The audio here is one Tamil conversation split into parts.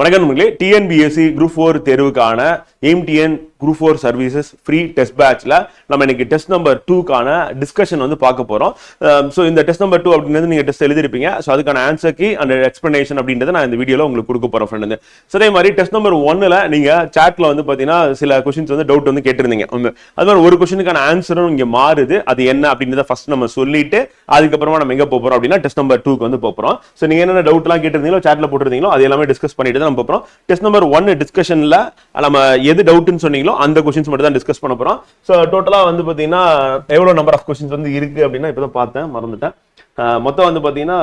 வணக்கம் நண்பர்களே, டிஎன்பிஎஸ்சி குரூப் 4 தேர்வுக்கான MTN group 4 services free test பேட்ச்ல நம்ம இன்னைக்கு டெஸ்ட் நம்பர் 2க்கான டிஸ்கஷன் வந்து பார்க்க போறோம். ஸோ இந்த டெஸ்ட் நம்பர் 2 அப்படின்றது நீங்க டெஸ்ட் எழுதிருப்பீங்க. ஸோ அதுக்கான ஆன்சர் கீ அண்ட் எக்ஸ்பிளனேஷன் அப்படின்றத நான் இந்த வீடியோல உங்களுக்கு கொடுக்க போறேன் ஃப்ரெண்ட். ஸோ அதே மாதிரி டெஸ்ட் நம்பர் 1ல நீங்க சாட்ல வந்து பாத்தீங்கன்னா சில கொஸ்டின்ஸ் வந்து டவுட் வந்து கேட்டிருந்தீங்க. அது மாதிரி ஒரு கொஸ்டினுக்கான ஆன்சரும் இங்க மாறுது. அது என்ன அப்படின்றத ஃபர்ஸ்ட் நம்ம சொல்லிட்டு அதுக்கப்புறமா நம்ம எங்க போறோம் அப்படின்னா டெஸ்ட் நம்பர் 2க்கு வந்து போறோம். ஸோ நீங்க என்னென்ன டவுட் எல்லாம் கேட்டிருந்தீங்களோ சாட்ல போட்டிருந்தீங்களோ அது எல்லாமே டிஸ்கஸ் பண்ணிட்டு நம்ம போறோம். டெஸ்ட் நம்பர் 1 டிஸ்கஷன்ல நம்ம எது டவுட்னு சொன்னீங்களோ அந்த क्वेश्चंस மட்டும் தான் டிஸ்கஸ் பண்ண போறோம். சோ டோட்டலா வந்து பாத்தீங்கன்னா எவ்வளவு நம்பர் ஆஃப் क्वेश्चंस வந்து இருக்கு அப்படினா இப்பதான் பார்த்தேன், மறந்துட்டேன். மொத்தம் வந்து பாத்தீங்கன்னா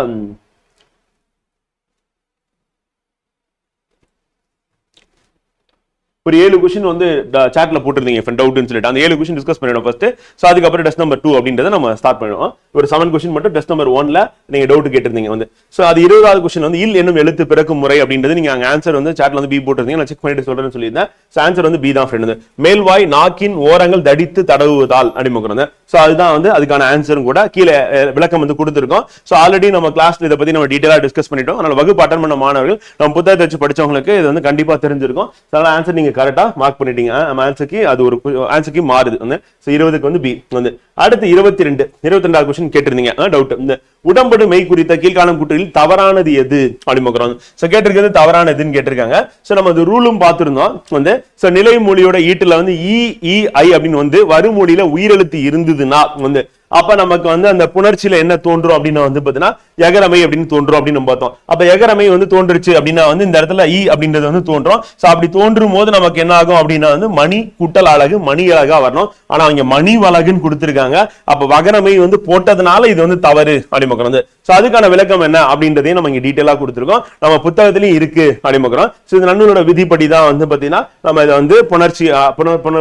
ஒரு 7 क्वेश्चन வந்து சாட்ல போட்டுருந்தீங்க ஃப்ரெண்ட் டவுட்னு சொல்லிட்டு அந்த 7 क्वेश्चन டிஸ்கஸ் பண்ணிடுவோம் ஃபர்ஸ்ட். சோ அதுக்கு அப்புறம் டெஸ்ட் நம்பர் 2 அப்படின்றத நம்ம ஸ்டார்ட் பண்ணுவோம். ஒரு 7 क्वेश्चन மட்டும் டெஸ்ட் நம்பர் 1ல நீங்க டவுட் கேட்டிருந்தீங்க வந்து. சோ அது 20வது क्वेश्चन வந்து இல் என்னும் எழுத்து பிறக்கும் முறை அப்படின்றது நீங்க அங்க ஆன்சர் வந்து சாட்ல வந்து பி போட்டுருந்தீங்க. நான் செக் பண்ணிட்டு சொல்றேன்னு சொல்லியிருந்தேன். சோ ஆன்சர் வந்து பி தான் ஃப்ரெண்ட். மேல்வாய் நாக்கின் ஓரங்கள் தடித்து தடவுவதால் அப்படிங்கறது. சோ அதுதான் வந்து அதுக்கான ஆன்சரும் கூட கீழே விளக்கம் வந்து கொடுத்திருக்கோம். சோ ஆல்ரெடி நம்ம கிளாஸ்ல இத பத்தி நம்ம டீடைலா டிஸ்கஸ் பண்ணிட்டோம். அதனால வகுப்பு அட்டெண்ட் பண்ண மாணவர்கள் நம்ம புத்தகத்தை வச்சு படிச்சவங்களுக்கு இது வந்து கண்டிப்பா தெரிஞ்சிருக்கும். அதனால ஆன்சர் நீங்க கரெக்டா மார்க் பண்ணிட்டீங்க. ஆன்சருக்கு அது ஒரு ஆன்சருக்கு மாறுது வந்து. சோ 20க்கு வந்து பி வந்து. அடுத்து 22வது क्वेश्चन கேட்டிருந்தீங்க டவுட். இந்த உடம்படு மெய் குறித்த கீழ்காணும் கூற்றில் தவறானது எது அப்படிங்கறோம். சோ கேட்டிருக்கிறது தவறானதுன்னு கேட்டிருக்காங்க. சோ நம்ம அது ரூலும் பார்த்திருந்தோம் வந்து. சோ நிலை மொழியோட ஈட்டுல வந்து இ இ ஐ அப்படின்னு வந்து வருமொழியில உயிரெழுத்து இருந்ததுன்னா வந்து அப்ப நமக்கு வந்து அந்த புணர்ச்சியில என்ன தோன்றும் அப்படின்னா வந்து பாத்தீங்கன்னா எகரமை அப்படின்னு தோன்றும் அப்படின்னு நம்ம பார்த்தோம். அப்ப எகரமை வந்து தோன்றுச்சு அப்படின்னா வந்து இந்த இடத்துல இ அப்படின்றது வந்து தோன்றும். சோ அப்படி தோன்றும் போது நமக்கு என்ன ஆகும் அப்படின்னா வந்து மணி கூட்டல் அழகு மணி அழகா வரணும். ஆனா அவங்க மணி வழகுன்னு கொடுத்திருக்காங்க. அப்ப வகரமை வந்து போட்டதுனால இது வந்து தவறு அப்படின்னு. சோ அதுக்கான விளக்கம் என்ன அப்படின்றதையும் நம்ம இங்க டீடைலா கொடுத்திருக்கோம். நம்ம புத்தகத்திலயும் இருக்கு அப்படின்னு. சோ இந்த நன்னூலோட விதிப்படி தான் வந்து பாத்தீங்கன்னா நம்ம இதை வந்து புணர்ச்சி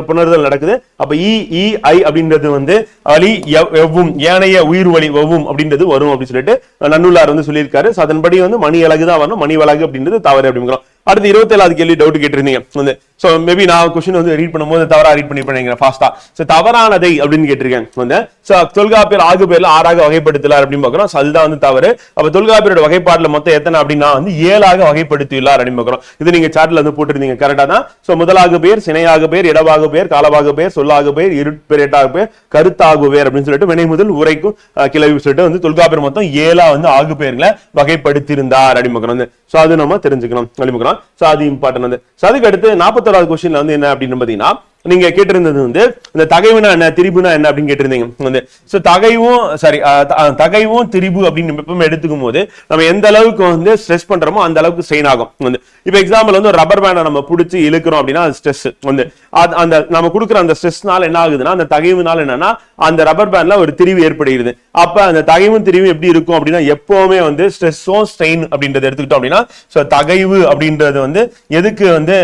புணர்தல் நடக்குது. அப்ப இ இ ஐ அப்படின்றது வந்து வழி எவ்வும் ஏனைய உயிர் வழி எவ்வும் அப்படின்றது வரும் அப்படின்னு சொல்லிட்டு நன்னூலார் வந்து சொல்லியிருக்காரு. அதன்படி வந்து மணி அழகு தான் வரணும், மணி வழகு அப்படின்றது தவறு அப்படிங்கிறோம். அடுத்து 27வது கேள்வி டவுட் கேட்டிருந்தீங்க வந்து. சோ மேபி நான் क्वेश्चन வந்து ரீட் பண்ணும்போது தவறா ரீட் பண்ணிருப்பேன் ஃபாஸ்டா. சோ தவறானதை அப்படின்னு கேட்டிருக்கேன் வந்து. சோ தொல்காப்பியர் ஆகு பேர்ல 6ஆக வகைப்படுத்தலார் அப்படின்னு பார்க்கிறோம். சோ அதுதான் வந்து தவறு. அப்ப தொல்காப்பியரோட வகைப்பாடுல மொத்தம் எத்தனை அப்படின்னா வந்து 7ஆக வகைப்படுத்தியுள்ளார் அப்படின்னு பார்க்கிறோம். இது நீங்க சார்ட்ல வந்து போட்டிருந்தீங்க கரெக்டா தான். சோ முதலாகு பேர், சினையாக பேர், இடவாகு பேர், காலவாகு பேர், சொல்லாகு பேர், இருட்பேரேட்டாகு பேர், கருத்தாகு பேர் அப்படின்னு சொல்லிட்டு வினை முதல் உரைக்கும் கிளவி சொல்லிட்டு வந்து தொல்காப்பியர் மொத்தம் 7ஆ வந்து ஆகு பேர்களை வகைப்படுத்தி இருந்தார் அப்படின்னு பார்க்கிறோம். சோ அது நம்ம தெரிஞ்சுக்கணும் அப்படின்னு. சோ அது இம்பார்ட்டன்ட் வந்து. சோ அதுக்கு அடுத்து 41வது क्वेश्चनல வந்து என்ன அப்படின்னு பாத்தீங்கன்னா நீங்க கேட்டிருந்தது வந்து இந்த தகைவுனா என்ன திரிபுனா என்ன அப்படின்னு கேட்டிருந்தீங்க வந்து. சோ தகைவும் திரிபு அப்படின்னு எப்பவுமே எடுத்துக்கும் போது நம்ம எந்த அளவுக்கு வந்து ஸ்ட்ரெஸ் பண்றோமோ அந்த அளவுக்கு ஸ்ட்ரெயின் ஆகும் வந்து. இப்ப எக்ஸாம்பிள் வந்து ஒரு ரப்பர் பேண்டை நம்ம பிடிச்சி இழுக்கிறோம் அப்படின்னா அது ஸ்ட்ரெஸ் வந்து. அந்த நம்ம கொடுக்குற அந்த ஸ்ட்ரெஸ்னால என்ன ஆகுதுன்னா அந்த தகைவுனால என்னன்னா அந்த ரப்பர் பேண்ட்ல ஒரு திரிவு ஏற்படுகிறது. அப்ப அந்த தகைவும் திரிவும் எப்படி இருக்கும் அப்படின்னா எப்பவுமே வந்து ஸ்ட்ரெஸ்ஸும் ஸ்ட்ரெயின் அப்படின்றத எடுத்துக்கிட்டோம் அப்படின்னா சோ தகைவு அப்படின்றது வந்து எதுக்கு வந்து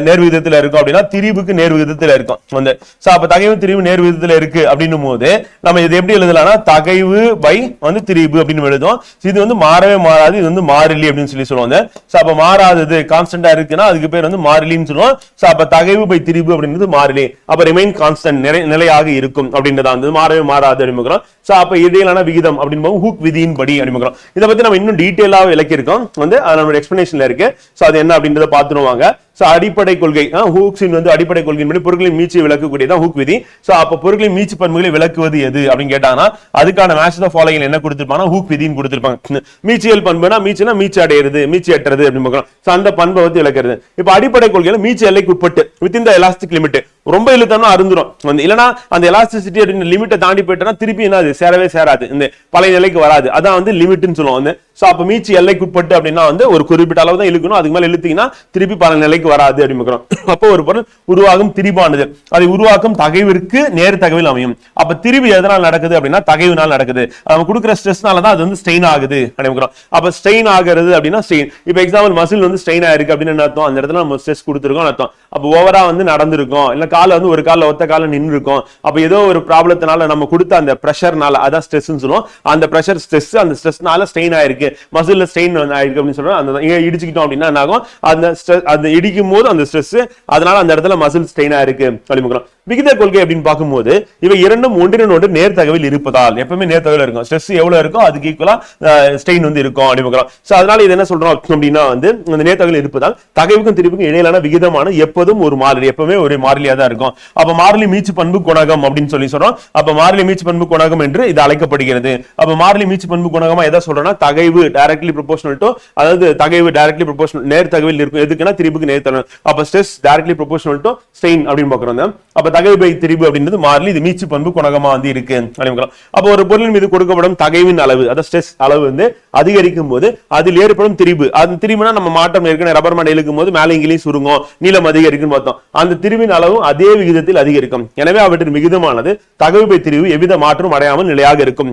நேர்விகிதத்துல இருக்கும் அப்படின்னா திரிவுக்கு நேர்விகிதத்துல இருக்கும் வந்து. சோ அப்ப தகைவு திரிவு நேர்விகிதத்துல இருக்கு அப்படின்னும் போது நம்ம இது எப்படி எழுதலாம்னா தகைவு பை வந்து திரிவு அப்படின்னு எழுதுவோம். இது வந்து மாறவே மாறாது, இது வந்து மாறிலி அப்படின்னு சொல்லுவாங்க. சோ அப்ப மாறாதது கான்ஸ்டன்டா இருக்குன்னா அதுக்கு பேர் வந்து மாறிலின்னு சொல்லுவோம். சோ அப்ப தகைவு பை திரிவு அப்படின்றது மாறிலி. அப்ப ரிமைன் கான்ஸ்டன்ட் நிலையாக இருக்கும் அப்படின்றத வந்து மாறவே மாறாது அப்படிங்கிறோம். சோ அப்ப இடையிலான விகிதம் அப்படின்னு ஹூக் விதியின் படி அப்படிங்கிறோம். இதை பத்தி நம்ம இன்னும் டீடைலாக விளக்கியிருக்கோம் வந்து. அது நம்ம எக்ஸ்பிளனேஷன்ல இருக்கு. சோ அது என்ன அப்படின்றத பாத்துருவாங்க. சோ அடிப்படை கொள்கை ஹூக்ஸின் வந்து அடிப்படை கொள்கையின்படி பொருட்களின் மீட்சியை விளக்கக்கூடியதான் ஹூக் விதி. சோ அப்ப பொருட்களின் மீட்சி பண்புகளை விளக்குவது எது அப்படின்னு கேட்டாங்கன்னா அதுக்கான மேட்ச் ஆஃப் ஃபாலோயிங் என்ன கொடுத்திருப்பாங்கன்னா ஹூக் விதின்னு கொடுத்திருப்பாங்க. மீட்சியல் பண்புனா மீட்சினா மீட்சி அடையிறது, மீட்சி அற்றது அப்படின்னு பார்க்கிறோம். சோ அந்த பண்பை வந்து விளக்குறது. இப்ப அடிப்படை கொள்கையில மீட்சி எல்லைக்கு உட்பட்டு வித்தின் த எலாஸ்டிக் லிமிட் ரொம்ப இழுத்தோம்னா அருந்துரும் வந்து. இல்லனா அந்த எலாஸ்டிசிட்டி அப்படின்ற லிமிட்டை தாண்டி போயிட்டோம்னா திருப்பி என்ன சேரவே சேராது, இந்த பழைய நிலைக்கு வராது. அதான் வந்து லிமிட்னு சொல்லுவோம் வந்து. சோ அப்ப மீட்சி எல்லைக்கு உட்பட்டு அப்படின்னா வந்து ஒரு குறிப்பிட்ட அளவு தான் இழுக்கணும், அதுக்கு மேல இழுத்தீங்கன்னா திருப்பி பல நிலைக்கு வராது அப்படின்னு. அப்போ ஒரு பொருள் உருவாகும் திரிபானது அதை உருவாக்கும் தகைவிற்கு நேர் தகவல் அமையும். அப்ப திரிவு எதனால் நடக்குது அப்படின்னா தகைவினால் நடக்குது. நம்ம கொடுக்குற ஸ்ட்ரெஸ்னால தான் அது வந்து ஸ்ட்ரெயின் ஆகுது அப்படின்னு. அப்ப ஸ்ட்ரெயின் ஆகிறது அப்படின்னா ஸ்ட்ரெயின். இப்ப எக்ஸாம்பிள் மசில் வந்து ஸ்ட்ரெயின் ஆயிருக்கு அப்படின்னு அர்த்தம். அந்த இடத்துல நம்ம ஸ்ட்ரெஸ் கொடுத்துருக்கோம் அர்த்தம். அப்ப ஓவரா வந்து நடந்திருக்கும், இல்ல கால வந்து ஒரு கால ஒத்த கால நின்று இருக்கும். அப்ப ஏதோ ஒரு ப்ராப்ளத்தினால நம்ம கொடுத்த அந்த பிரஷர்னால அதான் ஸ்ட்ரெஸ்ன்னு சொல்லுவோம். அந்த பிரஷர் ஸ்ட்ரெஸ், அந்த ஸ்ட்ரெஸ்னால ஸ்ட்ரெயின் ஆயிருக்கு, மசில்ல ஸ்ட்ரெயின் ஆயிருக்கு அப்படின்னு சொல்றோம். அந்த இடிச்சுக்கிட்டோம் அப்படின்னா என்ன ஆகும், அந்த இடிக்கும் போது அந்த ஸ்ட்ரெஸ் அதனால அந்த இடத்துல மசில் ஸ்ட்ரெயின் ஆயிருக்கு அப்படிங்கிறோம். விகித கொள்கை அப்படின்னு பார்க்கும்போது இவை இரண்டும் ஒன்றின் ஒன்று நேர்தகவில் இருப்பதால், எப்பவுமே நேர்தகவில் இருக்கும், ஸ்ட்ரெஸ் எவ்வளவு இருக்கும் அதுக்கு ஈக்குவலா ஸ்ட்ரெயின் வந்து இருக்கும் அப்படின்னு. சோ அதனால இது என்ன சொல்றோம் அப்படின்னா வந்து இந்த நேர்தகவில் இருப்பதால் தகைவுக்கும் திரிபுக்கும் இடையிலான விகிதமான எப்போதும் ஒரு மாறிலி, எப்பவுமே ஒரு மாறிலியா தான் இருக்கும். அப்ப மாறிலி மீச்சு பண்பு குணகம் அப்படின்னு சொல்லி சொல்றோம். அப்ப மாறிலி மீச்சு பண்பு குணகம் என்று இது அழைக்கப்படுகிறது. அப்ப மாறிலி மீச்சு பண்பு குணகமா எதை சொல்றோம்னா தகைவு டைரக்ட்லி ப்ரொபோஷனல் டு, அதாவது தகைவு டைரக்ட்லி ப்ரொபோஷனல் நேர்தகவில் இருக்கும், எதுக்குன்னா திரிபுக்கு நேர்தகவில். அப்ப stress directly proportional to strain அப்படின்னு பார்க்கிறோம். அப்ப தகைவு பை திரிபு அப்படின்றது மாறிலி, இது மீச்சு பண்பு குணகமா வந்து இருக்கு அப்படின்னு. அப்ப ஒரு பொருளின் மீது கொடுக்கப்படும் தகைவின் அளவு, அதாவது ஸ்ட்ரெஸ் அளவு வந்து அதிகரிக்கும் போது அதில் ஏற்படும் திரிபு, அந்த திரிபுனா நம்ம மாற்றம் ஏற்கனவே ரப்பர் மேடை இழுக்கும் போது மேலே இங்கிலீஷ் சுருங்கும், நீளம் அதிகரிக்கும் பார்த்தோம், அந்த திரிவின் அளவும் அதே விகிதத்தில் அதிகரிக்கும். எனவே அவற்றின் விகிதமானது தகைவு பை திரிவு எவ்வித மாற்றம் அடையாமல் நிலையாக இருக்கும்.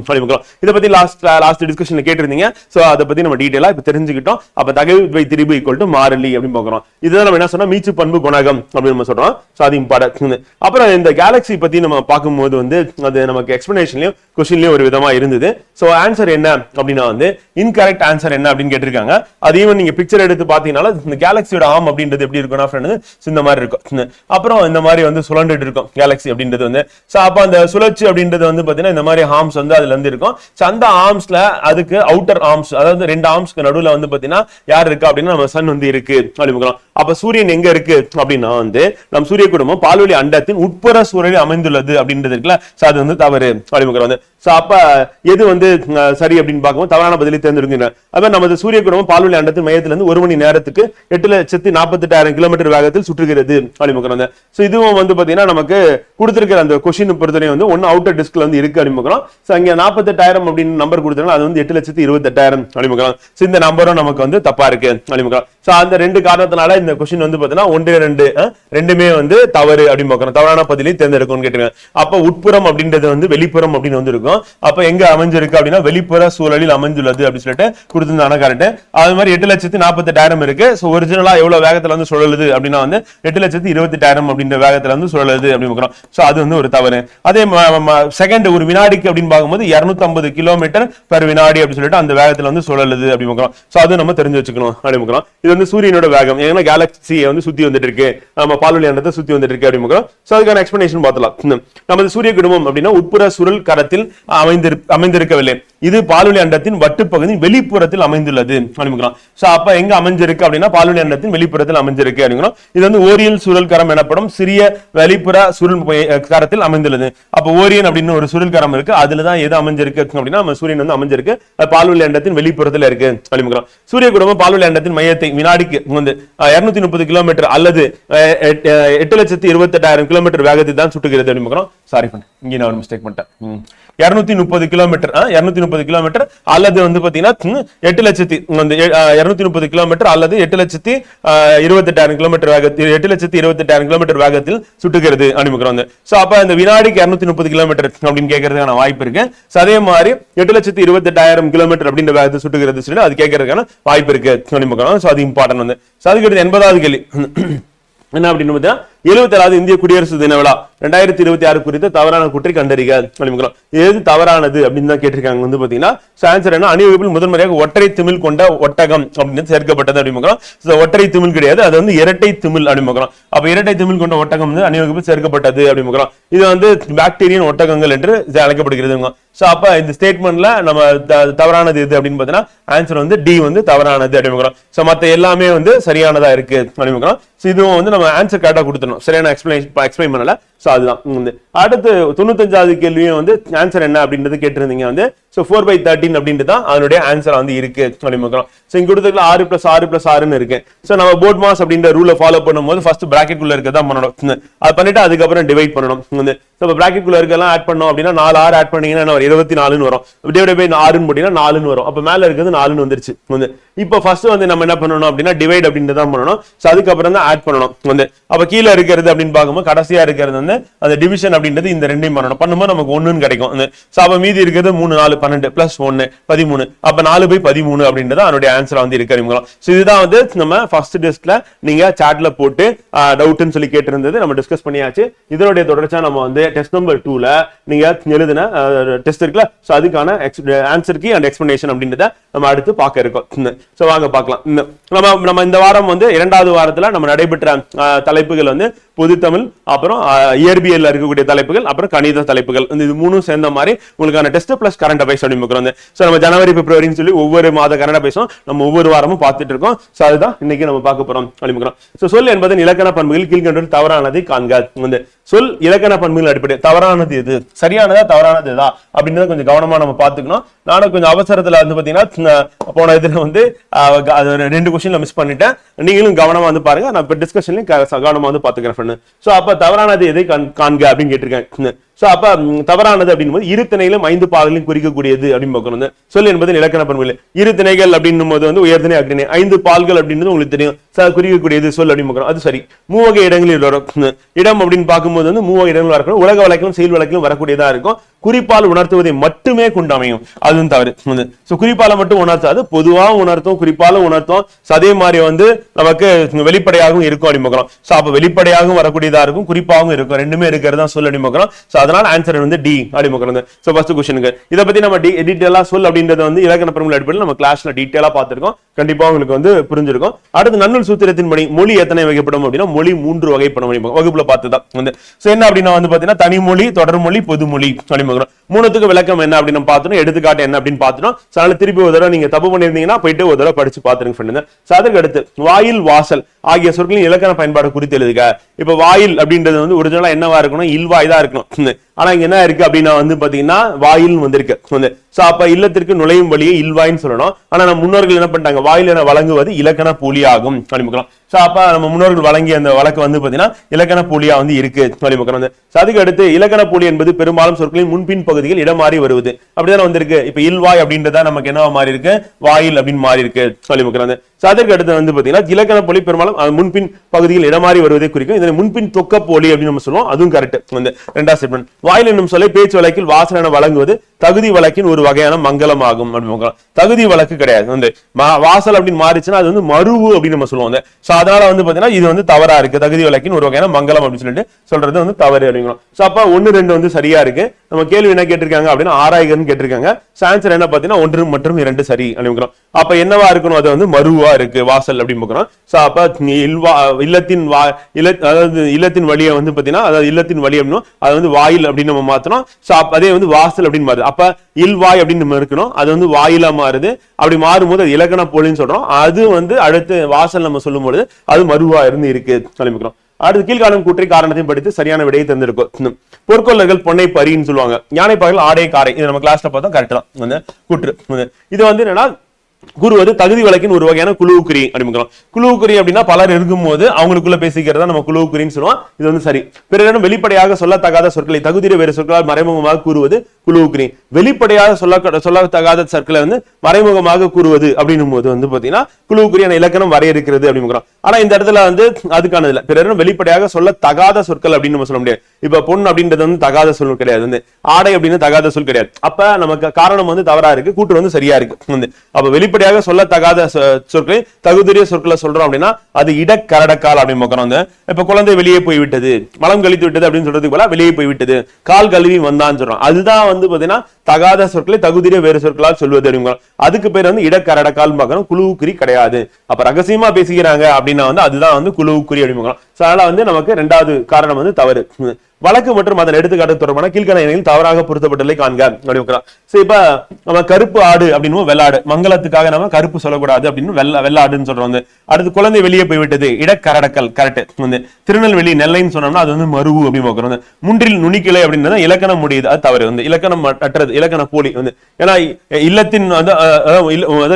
இதை பத்தி லாஸ்ட் டிஸ்கஷன்ல கேட்டிருந்தீங்க. சோ அதை பத்தி நம்ம டீடைலா இப்ப தெரிஞ்சுக்கிட்டோம். அப்ப தகைவு பை திரிவு ஈக்குவல் டு மாறிலி அப்படின்னு பார்க்கிறோம். இதுதான் நம்ம என்ன சொன்னா மீச்சு பண்பு குணகம் அப்படின்னு நம்ம சொல்றோம். சோ அது இம்பார்ட்டன்ட். அப்புறம் இந்த கேலக்ஸி பத்தி நம்ம பார்க்கும்போது வந்து அது நமக்கு எக்ஸ்பிளனேஷன்லயும் கொஸ்டின்லயும் ஒரு விதமா இருந்தது. சோ ஆன்சர் என்ன அப்படின்னா வந்து இன்கரெக்ட் ஆன்சர் என்ன அப்படின்னு கேட்டிருக்காங்க. அது ஈவன் நீங்க பிக்சர் எடுத்து பாத்தீங்கன்னா இந்த கேலக்சியோட ஆம் அப்படின்றது எப்படி இருக்கும்னா ஃப்ரெண்ட் இந்த மாதிரி இருக்கும். அப்புறம் இந்த மாதிரி வந்து சுழண்டுட்டு இருக்கும் கேலக்சி அப்படின்றது வந்து. சோ அப்ப அந்த சுழற்சி அப்படின்றது வந்து பாத்தீங்கன்னா இந்த மாதிரி ஆர்ம்ஸ் வந்து அதுல இருந்து இருக்கும். சோ அந்த ஆர்ம்ஸ்ல அதுக்கு அவுட்டர் ஆர்ம்ஸ், அதாவது ரெண்டு ஆர்ம்ஸ்க்கு நடுவுல வந்து பாத்தீங்கன்னா யார் இருக்கா அப்படின்னா நம்ம சன் வந்து இருக்கு அப்படின்னு. அப்ப சூரியன் எங்க இருக்கு அப்படின்னா வந்து நம்ம சூரிய குடும்பம் பால்வெளி அண்டத்தின் உட்புற சூழலில் அமைந்துள்ளது அப்படின்றது இருக்குல்ல. சோ அது வந்து தவறு அப்படின்னு. சோ அப்ப எது வந்து சரி அப்படின்னு பார்க்கும்போது தவறான பதிலை தேர்ந்தெடுக்கின்றன. அப்ப நமது சூரிய குடும்பம் பால்வெளி அண்டத்தின் மையத்திலிருந்து 1 மணி நேரத்துக்கு 8,48,000 கிலோமீட்டர் வேகத்தில் சுற்றுகிறது அப்படின்னு. சோ இதுவும் வந்து பாத்தீங்கன்னா நமக்கு கொடுத்திருக்கிற அந்த கொஸ்டின் பொறுத்தவரை வந்து ஒன்னு அவுட்டர் டிஸ்க்ல வந்து இருக்கு அப்படின்னு. சோ அங்க 48,000 அப்படின்னு நம்பர் கொடுத்தாங்க, அது வந்து 8,28,000 அப்படின்னு. சோ இந்த நம்பரும் நமக்கு வந்து தப்பா இருக்கு அப்படின்னு. சோ அந்த ரெண்டு காரணத்தினால இந்த கொஸ்டின் வந்து பாத்தீங்கன்னா 1, 2 ரெண்டுமே வந்து தவறு அப்படின்னு பார்க்கணும். தவறான பதிலை தேர்ந்தெடுக்கணும்னு கேட்டிருக்காங்க. அப்ப உட்புறம் அப்படின்றது வந்து வெளிப்புறம் அப்படின்னு வந்து இருக்கும். அப்ப எங்க அமைஞ்சிருக்கு அப்படின்னா வெளிப்புற சூழலில் அமைந்துள்ளது அப்படின்னு சொல்லிட்டு கொடுத்திருந்தாங்க. கரெக்ட். அது மாதிரி 8,48,000 இருக்கு. சோ ஒரிஜினலா எவ்வளவு வேகத்துல வந்து சுழலுது அப்படின்னா வந்து 8,28,000 அப்படின்ற வேகத்துல வந்து சுழலுது அப்படின்னு பார்க்கிறோம். சோ அது வந்து ஒரு தவறு. அதே செகண்ட் ஒரு வினாடிக்கு அப்படின்னு பார்க்கும்போது 250 கிலோமீட்டர் பெர் வினாடி அப்படின்னு சொல்லிட்டு அந்த வேகத்துல வந்து சுழலுது அப்படின்னு பார்க்கிறோம். சோ அது நம்ம தெரிஞ்சு வச்சுக்கணும் அப்படின்னு பார்க்கிறோம். இது வந்து சூரியனோட வேகம், ஏன்னா கேலக்சியை வந்து சுத்தி வந்துட்டு இருக்கு, நம்ம பால்வெளி அண்டத்தை சுத்தி வந்துட்டு இருக்கு அப்படின்னு பார்க்கிறோம். சோ அதுக்கான எக்ஸ்பிளனேஷன் பார்த்தலாம். நமது சூரிய குடும்பம் அப்படின்னா உட்புற சுருள் கரத்தில் அமைந்திருக்கவில்லை, இது பால்வெளி அண்டத்தின் வட்டுப்பகுதி வெளிப்புறத்தில் அமைந்துள்ளது அப்படிங்கிறோம். சோ அப்ப எங்க அமைஞ்சிருக்கு அப்படின்னா பால்வெளி அண்டத்தின் வெளிப்புறத்தில் அமைஞ்சிருக்கு அப்படிங்கிறோம். இது வந்து ஓரியல் சுருள் கரம் எனப்படும் சிறிய வெளிப்புற சுருள் கரத்தில் அமைந்துள்ளது. அப்ப ஓரியன் அப்படின்னு ஒரு சுருள் கரம் இருக்கு, அதுலதான் எது அமைஞ்சிருக்கு அப்படின்னா நம்ம சூரியன் வந்து அமைஞ்சிருக்கு, பால்வெளி அண்டத்தின் வெளிப்புறத்தில் இருக்கு அப்படிங்கிறோம். சூரிய குடும்பம் பால்வெளி அண்டத்தின் மையத்தை வினாடிக்கு வந்து 230 கிலோமீட்டர் அல்லது 8,28,000 கிலோமீட்டர் வேகத்தை தான் சுட்டுகிறது அப்படின்னு. சாரி பண்ண இங்க நான் ஒரு மிஸ்டேக் பண்ணிட்டேன். 230 கிலோமீட்டர் 230 கிலோமீட்டர் அல்லது வந்து பாத்தீங்கன்னா 230 கிலோமீட்டர் அல்லது 8,28,000 கிலோமீட்டர் வேகத்தில் 8,28,000 கிலோமீட்டர் வேகத்தில் சுட்டுகிறது அப்படின்னு. சோ அப்ப இந்த வினாடிக்கு 230 கிலோமீட்டர் அப்படின்னு கேட்கறதுக்கான வாய்ப்பு இருக்கு. அதே மாதிரி 8,28,000 கிலோமீட்டர் அப்படின்ற வேகத்தில் சுட்டுகிறது சொல்லி அது கேட்கறதுக்கான வாய்ப்பு இருக்கு அப்படின்னு. சோ அது இம்பார்ட்டன்ட் வந்து. அதுக்கு 80வது கேள்வி என்ன அப்படின்னு பார்த்தா 77வது இந்திய குடியரசு தின விழா 2026 குறித்த தவறான குற்றை கண்டறிக அப்படிங்கிறோம். எது தவறானது அப்படின்னு தான் கேட்டிருக்காங்க. வந்து பாத்தீங்கன்னா ஆன்சர் என்ன, அணிவகுப்பில் முதன்முறையாக ஒற்றை திமில் கொண்ட ஒட்டகம் அப்படின்னு சேர்க்கப்பட்டது அப்படிங்கிறோம். ஒற்றை திமில் கிடையாது, அது வந்து இரட்டை திமில் அப்படிங்கிறோம். அப்ப இரட்டை திமில் கொண்ட ஒட்டகம் வந்து அணிவகுப்பில் சேர்க்கப்பட்டது அப்படிங்கிறோம். இது வந்து பாக்டீரியன் ஒட்டகங்கள் என்று அழைக்கப்படுகிறது. சோ அப்ப இந்த ஸ்டேட்மெண்ட்ல நம்ம தவறானது எது அப்படின்னு பாத்தீங்கன்னா ஆன்சர் வந்து டி வந்து தவறானது அப்படிங்கிறோம். சோ மத்த எல்லாமே வந்து சரியானதா இருக்கு அப்படிங்கிறோம். இதுவும் வந்து நம்ம ஆன்சர் கரெக்டா கொடுத்துடணும், சரியான எக்ஸ்பிளைன் பண்ணல. சோ அதுதான். அடுத்து 95வது கேள்வியும் வந்து ஆன்சர் என்ன அப்படின்றது கேட்டிருந்தீங்க வந்து. சோ 4/13 அப்படின்ட்டு தான் அதனுடைய ஆன்சர் வந்து இருக்கு அப்படிங்கிறோம். சோ இங்க கொடுத்ததுல 6 + 6 + 6ன்னு இருக்கு. சோ நம்ம போர்ட் மாஸ் அப்படின்ற ரூலை ஃபாலோ பண்ணும்போது ஃபர்ஸ்ட் பிராக்கெட் குள்ள இருக்கதான் பண்ணணும். அது பண்ணிட்டு அதுக்கப்புறம் டிவைட் பண்ணணும். சோ பிராக்கெட் குள்ள இருக்கலாம் ஆட் பண்ணோம் அப்படின்னா 4 6 ஆட் பண்ணீங்கன்னா 24ன்னு வரும். டிவைட் பை 6ன்னு போட்டீங்கன்னா 4ன்னு வரும். அப்ப மேல இருக்கிறது 4ன்னு வந்துருச்சு. இப்போ ஃபர்ஸ்ட் வந்து நம்ம என்ன பண்ணணும் அப்படின்னா டிவைட் அப்படின்ட்டு தான் பண்ணணும். சோ அதுக்கப்புறம் தான் ஆட் பண்ணணும். அப்ப கீழே இருக்கிறது அப்படின்னு பார்க்கும்போது கடைசியா இருக்கிறது வந்து அந்த டிவிஷன் அப்படின்றது இந்த ரெண்டையும் பண்ணணும். பண்ணும்போது நமக்கு 1ன்னு கிடைக்கும். சோ அப்ப மீதி இருக்கிறது 3 4 12 பிளஸ் 1 13. அப்ப 4/13 அப்படின்றது அதனுடைய ஆன்சரா வந்து இருக்கு அறிமுகம். சோ இதுதான் வந்து நம்ம ஃபர்ஸ்ட் டெஸ்ட்ல நீங்க சாட்ல போட்டு டவுட்னு சொல்லி கேட்டிருந்தது, நம்ம டிஸ்கஸ் பண்ணியாச்சு. இதனுடைய தொடர்ச்சியா நம்ம வந்து டெஸ்ட் நம்பர் 2ல நீங்க எழுதின டெஸ்ட் இருக்குல்ல, சோ அதுக்கான ஆன்சர் கீ அண்ட் எக்ஸ்பிளனேஷன் அப்படின்றத நம்ம அடுத்து பார்க்க இருக்கோம். சோ வாங்க பார்க்கலாம். நம்ம இந்த வாரம் வந்து இரண்டாவது வாரத்துல நம்ம நடைபெற்ற தலைப்புகள் வந்து பொதுத்தமிழ், அப்புறம் இயற்பியல் இருக்கக்கூடிய தலைப்புகள், அப்புறம் கணித தலைப்புகள், இது மூணும் சேர்ந்த மாதிரி உங்களுக்கான டெஸ்ட் பிளஸ் கரண்ட் அஃபேர்ஸ் அப்படின்னு சோ நம்ம ஜனவரி பிப்ரவரின்னு சொல்லி ஒவ்வொரு மாத கரண்ட் அஃபேர்ஸும் நம்ம ஒவ்வொரு வாரமும் பார்த்துட்டு இருக்கோம். சோ அதுதான் இன்னைக்கு நம்ம பார்க்க போறோம் அப்படிங்கிறோம். சோ சொல் என்பதன் இலக்கண பண்புகள் கீழ்கண்டதில் தவறானதை காண்க. வந்து சொல் இலக்கண பண்புகள் அடிப்படை தவறானது எது, சரியானதா தவறானது எதா அப்படின்றத கொஞ்சம் கவனமா நம்ம பார்த்துக்கணும். நானும் கொஞ்சம் அவசரத்துல வந்து பாத்தீங்கன்னா போன இதுல வந்து 2 கொஸ்டின்ல மிஸ் பண்ணிட்டேன். நீங்களும் கவனமா வந்து பாருங்க, நான் இப்ப டிஸ்கஷன்லயும் கவனமா வந்து பாத்துக்கிறேன். சோ அப்ப தவறானது எதை காண்க அப்படின்னு கேட்டிருக்கேன். சோ அப்ப தவறானது அப்படின்னு இரு திணைகளும் 5 பாகங்களையும் குறிக்கக்கூடியது அப்படின்னு பார்க்கணும். சொல் என்பது இலக்கண பண்புகள். இரு திணைகள் அப்படின்னும் போது வந்து உயர்திணை அக்ரிணை 5 பால்கள் அப்படின்றது உங்களுக்கு தெரியும், குறிக்கக்கூடியது சொல் அப்படின்னு பார்க்கணும். அது சரி. மூவகை இடங்களில் வரும் இடம் அப்படின்னு பார்க்கும்போது வந்து மூவகை இடங்கள் வரக்கூடும். உலக வழக்கிலும் செயல் வழக்கிலும் வரக்கூடியதா இருக்கும். குறிப்பால் உணர்த்துவதை மட்டுமே கொண்டு அமையும், அதுவும் தவறு. குறிப்பால மட்டும் உணர்த்தாது, பொதுவாக உணர்த்தும், குறிப்பாலும் உணர்த்தும். அதே மாதிரி வந்து நமக்கு வெளிப்படையாகவும் இருக்கும் அப்படின்னு பார்க்கிறோம். சோ அப்ப வெளிப்படையாகவும் வரக்கூடியதா இருக்கும், குறிப்பாகவும் இருக்கும், ரெண்டுமே இருக்கிறதா சொல் அப்படின்னு பார்க்கிறோம். சோ அதனால ஆன்சர் வந்து டி அப்படின்னு பார்க்கிறோம். சோ ஃபர்ஸ்ட் क्वेश्चनக்கு இத பத்தி நம்ம டீடைலா சொல் அப்படின்றது வந்து இலக்கண பண்புகள் அடிப்படையில் நம்ம கிளாஸ்ல டீடைலா பார்த்திருக்கோம். கண்டிப்பா உங்களுக்கு வந்து புரிஞ்சிருக்கும். அடுத்து நன்னூல் சூத்திரத்தின்படி மொழி எத்தனை வகைப்படும் அப்படின்னா மொழி 3 வகைப்படும் வகுப்புல பார்த்துதான் வந்து. சோ என்ன அப்படின்னா வந்து பாத்தீங்கன்னா தனிமொழி, தொடர்மொழி, பொதுமொழி அப்படின்னு மூணுத்துக்கு விளக்கம் என்ன அப்படின்னு பார்த்தோம், எடுத்துக்காட்டு என்ன அப்படின்னு பார்த்தோம். அதனால திருப்பி ஒரு தடவை நீங்க தப்பு பண்ணிருந்தீங்கன்னா போயிட்டு ஒரு தடவை படிச்சு பாத்துருங்க ஃப்ரெண்ட். அதற்கு அடுத்து வாயில், வாசல் ஆகிய சொற்களின் இலக்கண பயன்பாடு குறித்து எழுதுக. இப்ப வாயில் அப்படின்றது வந்து ஒரிஜினலா என்னவா இருக்கணும், இல்வாய் தான் இருக்கணும். ஆனா இங்க என்ன இருக்கு அப்படின்னா வந்து பாத்தீங்கன்னா வாயில் வந்திருக்கு. சோ அப்ப இல்லத்திற்கு நுழையும் வழியை இல்வாய்ன்னு சொல்லணும். ஆனா நம்ம முன்னோர்கள் என்ன பண்ணிட்டாங்க, வாயில் என வழங்குவது இலக்கண போலி ஆகும் அப்படின்னு. சோ அப்ப நம்ம முன்னோர்கள் வழங்கிய அந்த வழக்கு வந்து பாத்தீங்கன்னா இலக்கண போலியா வந்து இருக்கு அப்படின்னு. அதுக்கு அடுத்து இலக்கண போலி என்பது பெரும்பாலும் சொற்களின் முன்பின் பகுதிகள் இடமாறி வருவது அப்படிதான் வந்திருக்கு. இப்ப இல்வாய் அப்படின்றதா நமக்கு என்னவா மாறி இருக்கு, வாயில் அப்படின்னு மாறி இருக்கு அப்படின்னு. அதற்கு அடுத்து வந்து பாத்தீங்கன்னா இலக்கண போலி பெரும்பாலும் முன்பின் பகுதியில் இடமாறி வருவதை குறிக்கும். இதனை முன்பின் தொக்க போலி அப்படின்னு நம்ம சொல்லுவோம், அதுவும் கரெக்ட். இரண்டாவது ஸ்டேட்மெண்ட் வாயில் என்னும் சொல்லை பேச்சு வழக்கில் வாசல் என வழங்குவது தகுதி வழக்கின் ஒரு வகையான மங்களம் ஆகும் அப்படின்னு. தகுதி வழக்கு கிடையாது வந்து வாசல் அப்படின்னு மாறிச்சுன்னா அது வந்து மருவு அப்படின்னு நம்ம சொல்லுவோம். சோ அதனால வந்து பாத்தீங்கன்னா இது வந்து தவறா இருக்கு, தகுதி வழக்கின் ஒரு வகையான மங்களம் அப்படின்னு சொல்லிட்டு சொல்றது வந்து தவறு அப்படிங்கிறோம். சோ அப்ப 1, 2 வந்து சரியா இருக்கு. நம்ம கேள்வி என்ன கேட்டிருக்காங்க அப்படின்னா ஆராய்கன்னு கேட்டிருக்காங்க. ஆன்சர் என்ன பாத்தீங்கன்னா 1 மற்றும் 2 சரி அப்படிங்கிறோம். அப்ப என்னவா இருக்கணும், அது வந்து மருவா இருக்கு வாசல் அப்படின்னு பார்க்கிறோம். சோ அப்ப இல்லத்தின் அதாவது இல்லத்தின் வழியை வந்து பாத்தீங்கன்னா அதாவது இல்லத்தின் வழி அப்படின்னா அது வந்து வாயில் அப்படின்னு நம்ம மாத்தணும். சோ அதே வந்து வாசல் அப்படின்னு மாறுது. அப்ப இல்வாய் அப்படின்னு நம்ம இருக்கணும், அது வந்து வாயிலா மாறுது. அப்படி மாறும்போது அது இலக்கண போலின்னு சொல்றோம். அது வந்து அடுத்து வாசல் நம்ம சொல்லும் பொழுது அது மருவா இருந்து இருக்கு சொல்லிக்கிறோம். அடுத்து கீழ்காணும் கூற்றை காரணத்தையும் படித்து சரியான விடையை தந்திருக்கும். பொற்கொள்ளர்கள் பொன்னை பரின்னு சொல்லுவாங்க, யானை பகல் ஆடை காரை. இது நம்ம கிளாஸ்ல பார்த்தோம், கரெக்ட் தான் கூற்று. இது வந்து என்னன்னா கூறுவது தகுதி வழக்கின் ஒரு வகையான குழுவுக்குறி அப்படிங்கிறோம். குழுவுக்குறி அப்படின்னா பலர் இருக்கும் போது அவங்களுக்குள்ள பேசிக்கிறதா நம்ம குழுவுக்குறின்னு சொல்லுவோம். இது வந்து சரி. பிறரிடம் வெளிப்படையாக சொல்லத்தகாத சொற்களை தகுதிய வேறு சொற்களால் மறைமுகமாக கூறுவது குழுவுக்குறி. வெளிப்படையாக சொல்லத்தகாத சொற்களை வந்து மறைமுகமாக கூறுவது அப்படின்னும் போது வந்து பாத்தீங்கன்னா குழுவுக்குறியான இலக்கணம் வரையறுக்கிறது அப்படிங்கிறோம். ஆனா இந்த இடத்துல வந்து அதுக்கானது இல்ல. பிறரிடம் வெளிப்படையாக சொல்லத்தகாத சொற்கள் அப்படின்னு நம்ம சொல்ல முடியாது. இப்ப பொன் அப்படின்றது வந்து தகாத சொல் கிடையாது, வந்து ஆடை அப்படின்னு தகாத சொல் கிடையாது. அப்ப நமக்கு காரணம் வந்து தவறா இருக்கு, கூற்று வந்து சரியா இருக்கு. அப்ப வெளிப்படையாக சொல்லத்தகாத சொற்களை தகுதிய சொற்களை சொல்றோம் அப்படின்னா அது இடக்கரடக்கால் அப்படின்னு பார்க்கணும். இப்ப குழந்தை வெளியே போய்விட்டது, மலம் கழித்து விட்டது அப்படின்னு சொல்றதுக்கு போல வெளியே போய்விட்டது, கால் கழுவி வந்தான்னு சொல்றோம். அதுதான் வந்து பாத்தீங்கன்னா தகாத சொற்களை தகுதிய வேறு சொற்களால் சொல்வது அப்படிங்கிற. அதுக்கு பேர் வந்து இடக்கரடக்கால் பார்க்கணும், குழுவுக்குறி கிடையாது. அப்ப ரகசியமா பேசுகிறாங்க அப்படின்னா வந்து அதுதான் வந்து குழுவுக்குறி அப்படிங்கிறோம். அதனால வந்து நமக்கு 2வது காரணம் வந்து தவறு. வழக்கு மற்றும் அதன் எடுத்துக்காட்டு தொடர்பான கீழ்கணக்கு தவறாக பொருத்தப்பட்டுள்ளதை காண்க அப்படிங்கிறோம். சரி, இப்ப நம்ம கருப்பு ஆடு அப்படின்னு வெள்ளாடு, மங்களத்துக்காக நம்ம கருப்பு சொல்லக்கூடாது அப்படின்னு வெள்ளாடுன்னு சொல்றோம். அடுத்து குழந்தை வெளியே போய்விட்டது, இடக்கரடக்கல் கரெக்ட். திருநெல்வேலி நெல்லைன்னு சொன்னோம்னா அது வந்து மருவு அப்படின்னு பார்க்கிறோம். முன்றில் நுனிக்கிளை அப்படின்னா இலக்கணம் முடியுது, அது தவறு. வந்து இலக்கணம் அற்றது, இலக்கண போலி. வந்து ஏன்னா இல்லத்தின்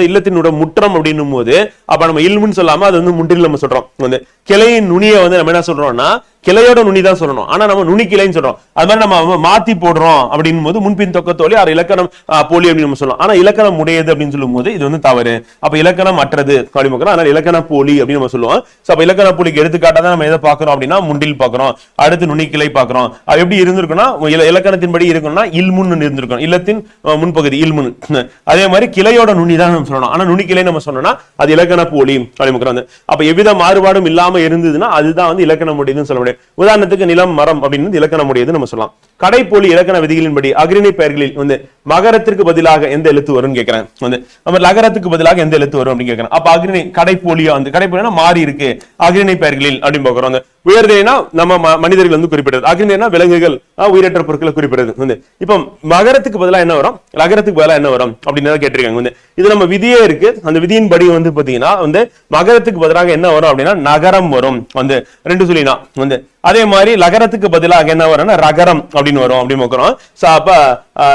இல்லத்தினோட முற்றம் அப்படின்னும் போது அப்ப நம்ம இல்முன்னு சொல்லாம அது வந்து முன்றில் நம்ம சொல்றோம். வந்து கிளையின் நுனியை வந்து நம்ம என்ன சொல்றோம்னா கிளையோட நுனி தான் சொல்லணும், ஆனா நம்ம நுனி கிளைன்னு சொல்றோம். அது மாதிரி நம்ம மாத்தி போடுறோம் அப்படின் போது முன்பின் தொக்கத்தோலி அது இலக்கணம் போலி அப்படின்னு நம்ம சொல்லலாம். ஆனா இலக்கணம் உடையது அப்படின்னு சொல்லும் போது இது வந்து தவறு. அப்ப இலக்கணம் அற்றது அப்படின்னு அதனால இலக்கண போலி அப்படின்னு நம்ம சொல்லுவோம். அப்ப இலக்கண போலிக்கு எடுத்துக்காட்டா தான் நம்ம எதை பாக்குறோம் அப்படின்னா முண்டில் பாக்குறோம், அடுத்து நுனி கிளை பாக்குறோம். அது எப்படி இருந்திருக்குன்னா இலக்கணத்தின்படி இருக்கணும்னா இல்முன் இருந்திருக்கும், இல்லத்தின் முன்பகுதி இல்முன். அதே மாதிரி கிளையோட நுனி தான் நம்ம சொல்லணும், ஆனா நுனி கிளை நம்ம சொன்னோம்னா அது இலக்கண போலி அப்படின்னு. அப்ப எவ்வித மாறுபாடும் இல்லாம இருந்ததுன்னா அதுதான் வந்து இலக்கணம் உடையதுன்னு சொல்ல முடியும். உதாரணத்துக்கு நிலம் மரம் அப்படின்னு இலக்கணம் உடையது நம்ம சொல்லலாம். கடைப்போலி இலக்கண விதிகளின்படி அக்ரிணை பெயர்களில் வந்து மகரத்திற்கு பதிலாக எந்த எழுத்து வரும்னு கேட்கிறேன். வந்து நம்ம லகரத்துக்கு பதிலாக எந்த எழுத்து வரும் அப்படின்னு கேட்கிறேன். அப்ப அக்ரிணை கடைப்போலியா வந்து கடைப்போலினா மாறி இருக்கு அக்ரிணை பெயர்களில் அப்படின்னு பாக்குறோம். வந்து உயர்தேனா நம்ம மனிதர்கள் வந்து குறிப்பிடுறது, அக்ரிணைனா விலங்குகள் உயிரற்ற பொருட்களை குறிப்பிடுறது. வந்து இப்ப மகரத்துக்கு பதிலாக என்ன வரும், லகரத்துக்கு பதிலாக என்ன வரும் அப்படின்னு கேட்டிருக்காங்க. வந்து இது நம்ம விதியே இருக்கு, அந்த விதியின் படி வந்து பாத்தீங்கன்னா வந்து மகரத்துக்கு பதிலாக என்ன வரும் அப்படின்னா நகரம் வரும். வந்து 2 சொல்லினா வந்து அதே மாதிரி லகரத்துக்கு பதிலாக என்ன வரும்னா ரகரம் அப்படின்னு வரும் அப்படின்னு பார்க்கிறோம். சோ அப்ப